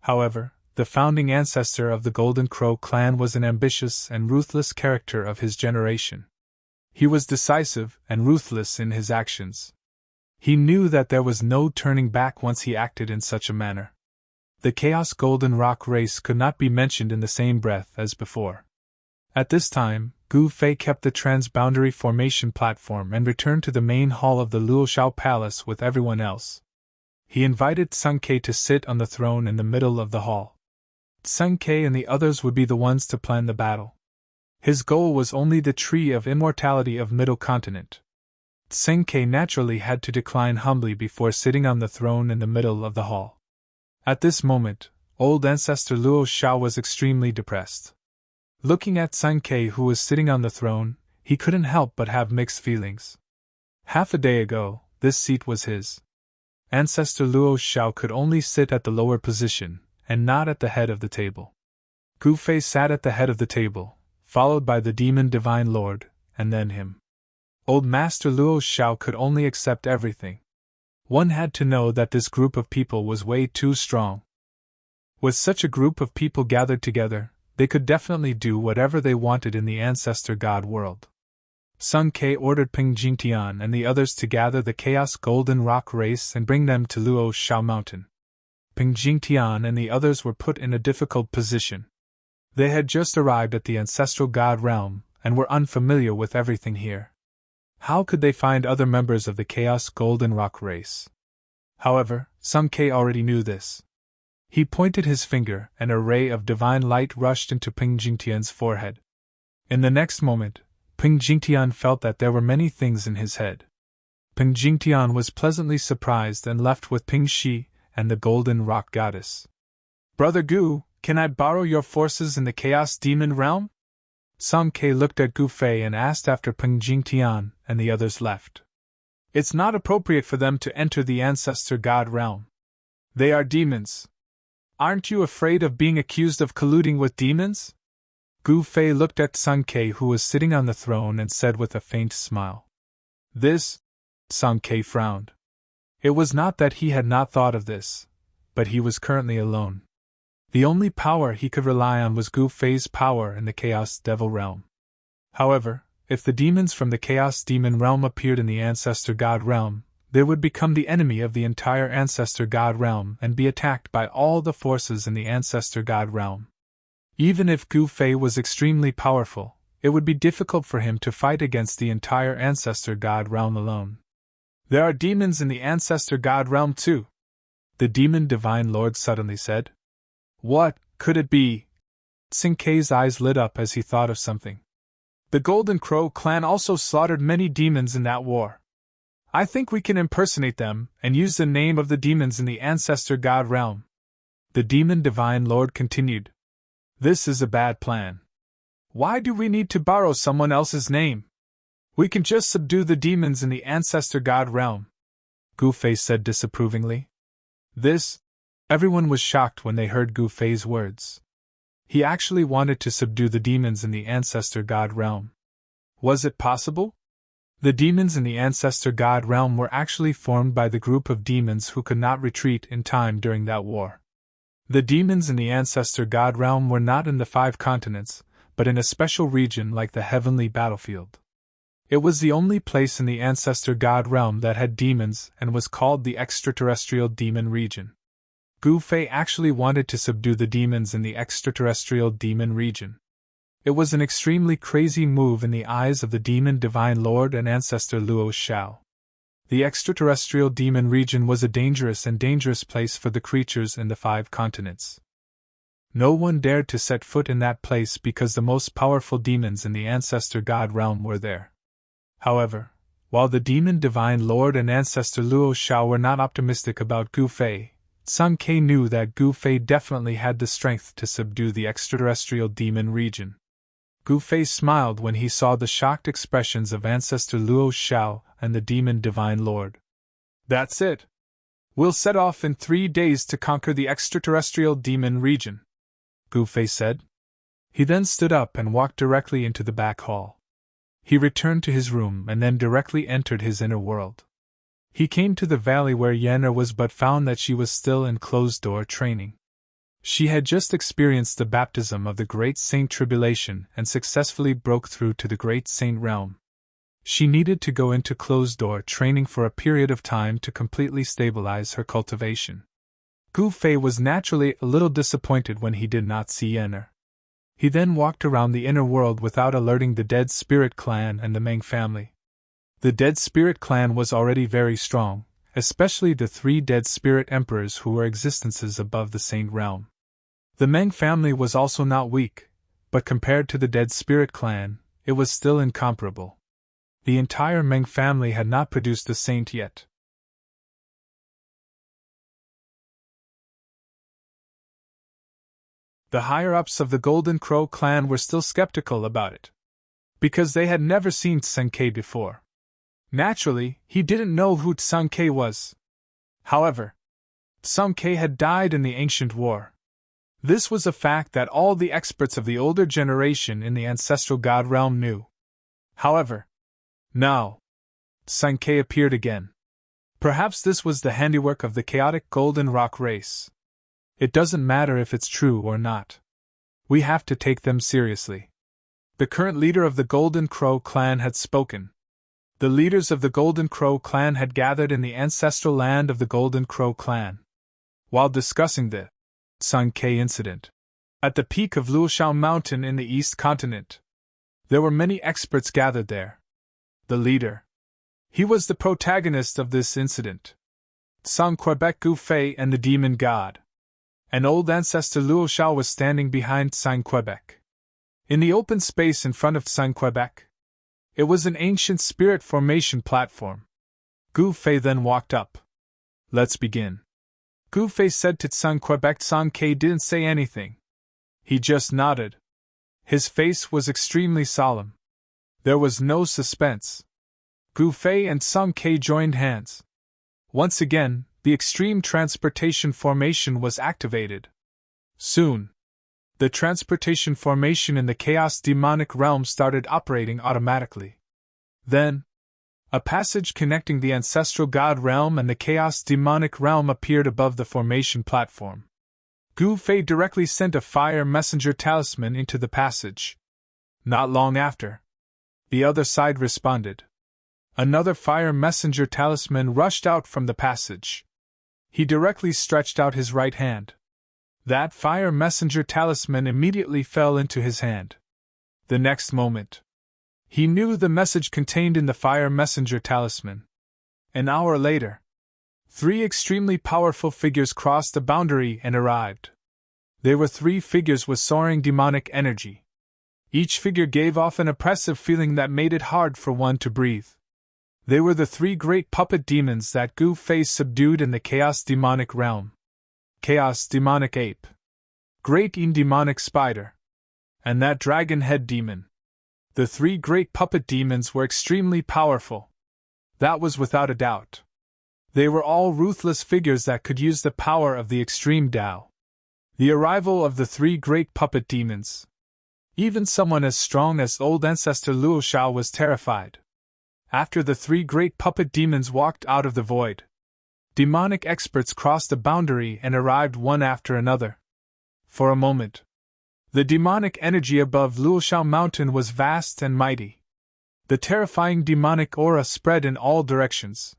However, the founding ancestor of the Golden Crow clan was an ambitious and ruthless character of his generation. He was decisive and ruthless in his actions. He knew that there was no turning back once he acted in such a manner. The Chaos Golden Rock race could not be mentioned in the same breath as before. At this time, Gu Fei kept the transboundary formation platform and returned to the main hall of the Luoshao Palace with everyone else. He invited Tsang Kei to sit on the throne in the middle of the hall. Tsang Kei and the others would be the ones to plan the battle. His goal was only the Tree of Immortality of Middle Continent. Tsang Kei naturally had to decline humbly before sitting on the throne in the middle of the hall. At this moment, old ancestor Luo Shao was extremely depressed. Looking at Tsang Kei, who was sitting on the throne, he couldn't help but have mixed feelings. Half a day ago, this seat was his. Ancestor Luo Shao could only sit at the lower position, and not at the head of the table. Gu Fei sat at the head of the table, followed by the Demon Divine Lord, and then him. Old Master Luo Shao could only accept everything. One had to know that this group of people was way too strong. With such a group of people gathered together, they could definitely do whatever they wanted in the ancestor god world. Tsang Kei ordered Ping Jingtian and the others to gather the Chaos Golden Rock race and bring them to Luo Shao Mountain. Ping Jingtian and the others were put in a difficult position. They had just arrived at the ancestral god realm and were unfamiliar with everything here. How could they find other members of the Chaos Golden Rock race? However, Tsang Kei already knew this. He pointed his finger, and a ray of divine light rushed into Ping Jingtian's forehead. In the next moment, Ping Jingtian felt that there were many things in his head. Ping Jingtian was pleasantly surprised and left with Ping Shi and the Golden Rock Goddess. Brother Gu, can I borrow your forces in the Chaos Demon realm? Tsang Kei looked at Gu Fei and asked after Ping Jingtian and the others left. It's not appropriate for them to enter the ancestor god realm. They are demons. Aren't you afraid of being accused of colluding with demons? Gu Fei looked at Tsang Kei, who was sitting on the throne, and said with a faint smile. This? Tsang Kei frowned. It was not that he had not thought of this, but he was currently alone. The only power he could rely on was Gu Fei's power in the Chaos Devil realm. However, if the demons from the Chaos Demon realm appeared in the Ancestor God realm, they would become the enemy of the entire Ancestor God realm and be attacked by all the forces in the Ancestor God realm. Even if Gu Fei was extremely powerful, it would be difficult for him to fight against the entire Ancestor God realm alone. There are demons in the Ancestor God realm too, the Demon Divine Lord suddenly said. What could it be? Tsang Kei's eyes lit up as he thought of something. The Golden Crow clan also slaughtered many demons in that war. I think we can impersonate them and use the name of the demons in the Ancestor God realm. The Demon Divine Lord continued. This is a bad plan. Why do we need to borrow someone else's name? We can just subdue the demons in the Ancestor God realm. Gu Fei said disapprovingly. Everyone was shocked when they heard Gu Fei's words. He actually wanted to subdue the demons in the Ancestor God realm. Was it possible? The demons in the Ancestor God realm were actually formed by the group of demons who could not retreat in time during that war. The demons in the Ancestor God realm were not in the 5 continents, but in a special region like the Heavenly Battlefield. It was the only place in the Ancestor God realm that had demons and was called the Extraterrestrial Demon Region. Gu Fei actually wanted to subdue the demons in the Extraterrestrial Demon Region. It was an extremely crazy move in the eyes of the Demon Divine Lord and Ancestor Luo Shao. The Extraterrestrial Demon Region was a dangerous place for the creatures in the 5 continents. No one dared to set foot in that place because the most powerful demons in the Ancestor God realm were there. However, while the Demon Divine Lord and Ancestor Luo Shao were not optimistic about Gu Fei, Tsang Kei knew that Gu Fei definitely had the strength to subdue the Extraterrestrial Demon Region. Gu Fei smiled when he saw the shocked expressions of Ancestor Luo Xiao and the Demon Divine Lord. That's it. We'll set off in 3 days to conquer the extraterrestrial demon region, Gu Fei said. He then stood up and walked directly into the back hall. He returned to his room and then directly entered his inner world. He came to the valley where Yen'er was but found that she was still in closed-door training. She had just experienced the baptism of the Great Saint Tribulation and successfully broke through to the Great Saint realm. She needed to go into closed-door training for a period of time to completely stabilize her cultivation. Gu Fei was naturally a little disappointed when he did not see Yen'er. He then walked around the inner world without alerting the Dead Spirit clan and the Meng family. The Dead Spirit clan was already very strong, especially the 3 Dead Spirit Emperors who were existences above the Saint realm. The Meng family was also not weak, but compared to the Dead Spirit clan, it was still incomparable. The entire Meng family had not produced a saint yet. The higher-ups of the Golden Crow clan were still skeptical about it, because they had never seen Tsunkei before. Naturally, he didn't know who Tsunkei was. However, Tsunkei had died in the ancient war. This was a fact that all the experts of the older generation in the ancestral god realm knew. However, now, Tsunkei appeared again. Perhaps this was the handiwork of the chaotic Golden Rock race. It doesn't matter if it's true or not. We have to take them seriously. The current leader of the Golden Crow clan had spoken. The leaders of the Golden Crow clan had gathered in the ancestral land of the Golden Crow clan. While discussing the Tsunkei incident at the peak of Luoshao Mountain in the East Continent, there were many experts gathered there. The leader. He was the protagonist of this incident. Tsang-Quebec Gu Fei and the demon god. An old ancestor Luoshao was standing behind Tsang-Quebec. In the open space in front of Tsang-Quebec, it was an ancient spirit formation platform. Gu Fei then walked up. Let's begin. Gu Fei said to Tsang-Quebec. Tsang-Kei didn't say anything. He just nodded. His face was extremely solemn. There was no suspense. Gu Fei and Tsang-Kei joined hands. Once again, the extreme transportation formation was activated. Soon, the transportation formation in the Chaos Demonic realm started operating automatically. Then, a passage connecting the Ancestral God realm and the Chaos Demonic realm appeared above the formation platform. Gu Fei directly sent a fire messenger talisman into the passage. Not long after, the other side responded. Another fire messenger talisman rushed out from the passage. He directly stretched out his right hand. That fire messenger talisman immediately fell into his hand. The next moment, he knew the message contained in the fire messenger talisman. An hour later, 3 extremely powerful figures crossed the boundary and arrived. They were 3 figures with soaring demonic energy. Each figure gave off an oppressive feeling that made it hard for one to breathe. They were the 3 great puppet demons that Gu Fei subdued in the Chaos Demonic realm. Chaos Demonic Ape, Great Demonic Spider, and that Dragon Head Demon. The 3 great puppet demons were extremely powerful. That was without a doubt. They were all ruthless figures that could use the power of the extreme Tao. The arrival of the 3 great puppet demons. Even someone as strong as old ancestor Luoshao was terrified. After the 3 great puppet demons walked out of the void, demonic experts crossed the boundary and arrived one after another. For a moment, the demonic energy above Luoshao Mountain was vast and mighty. The terrifying demonic aura spread in all directions.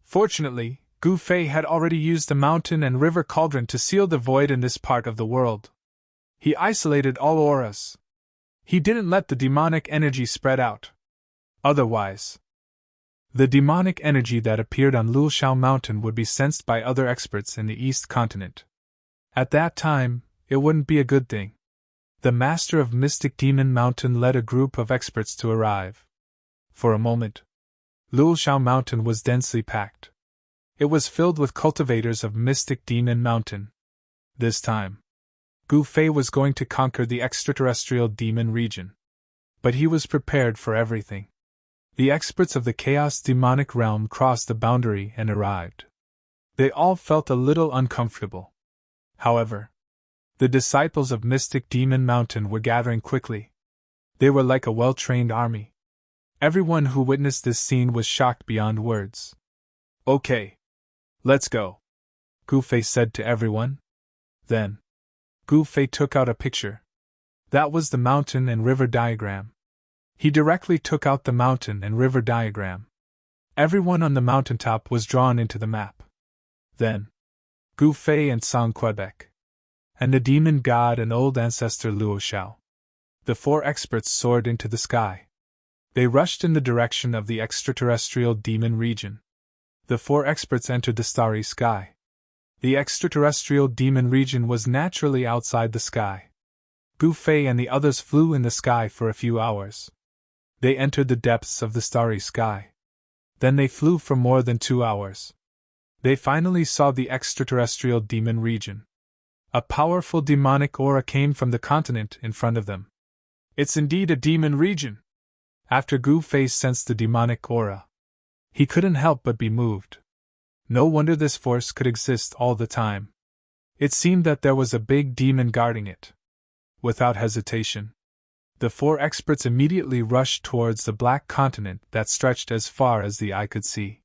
Fortunately, Gu Fei had already used the mountain and river cauldron to seal the void in this part of the world. He isolated all auras. He didn't let the demonic energy spread out. Otherwise, the demonic energy that appeared on Luoshao Mountain would be sensed by other experts in the East Continent. At that time, it wouldn't be a good thing. The master of Mystic Demon Mountain led a group of experts to arrive. For a moment, Luoshao Mountain was densely packed. It was filled with cultivators of Mystic Demon Mountain. This time, Gu Fei was going to conquer the extraterrestrial demon region. But he was prepared for everything. The experts of the chaos demonic realm crossed the boundary and arrived. They all felt a little uncomfortable. However, the disciples of Mystic Demon Mountain were gathering quickly. They were like a well-trained army. Everyone who witnessed this scene was shocked beyond words. "Okay. Let's go," Gu Fei said to everyone. Then, Gu Fei took out a picture. That was the mountain and river diagram. He directly took out the mountain and river diagram. Everyone on the mountaintop was drawn into the map. Then, Gu Fei and Song Quebec, and the demon god and old ancestor Luo Xiao. The 4 experts soared into the sky. They rushed in the direction of the extraterrestrial demon region. The 4 experts entered the starry sky. The extraterrestrial demon region was naturally outside the sky. Gu Fei and the others flew in the sky for a few hours. They entered the depths of the starry sky. Then they flew for more than 2 hours. They finally saw the extraterrestrial demon region. A powerful demonic aura came from the continent in front of them. It's indeed a demon region. After Gu Fei sensed the demonic aura, he couldn't help but be moved. No wonder this force could exist all the time. It seemed that there was a big demon guarding it. Without hesitation, the 4 experts immediately rushed towards the black continent that stretched as far as the eye could see.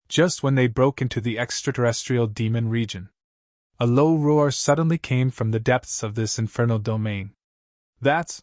Just when they broke into the extraterrestrial demon region, a low roar suddenly came from the depths of this infernal domain. "That's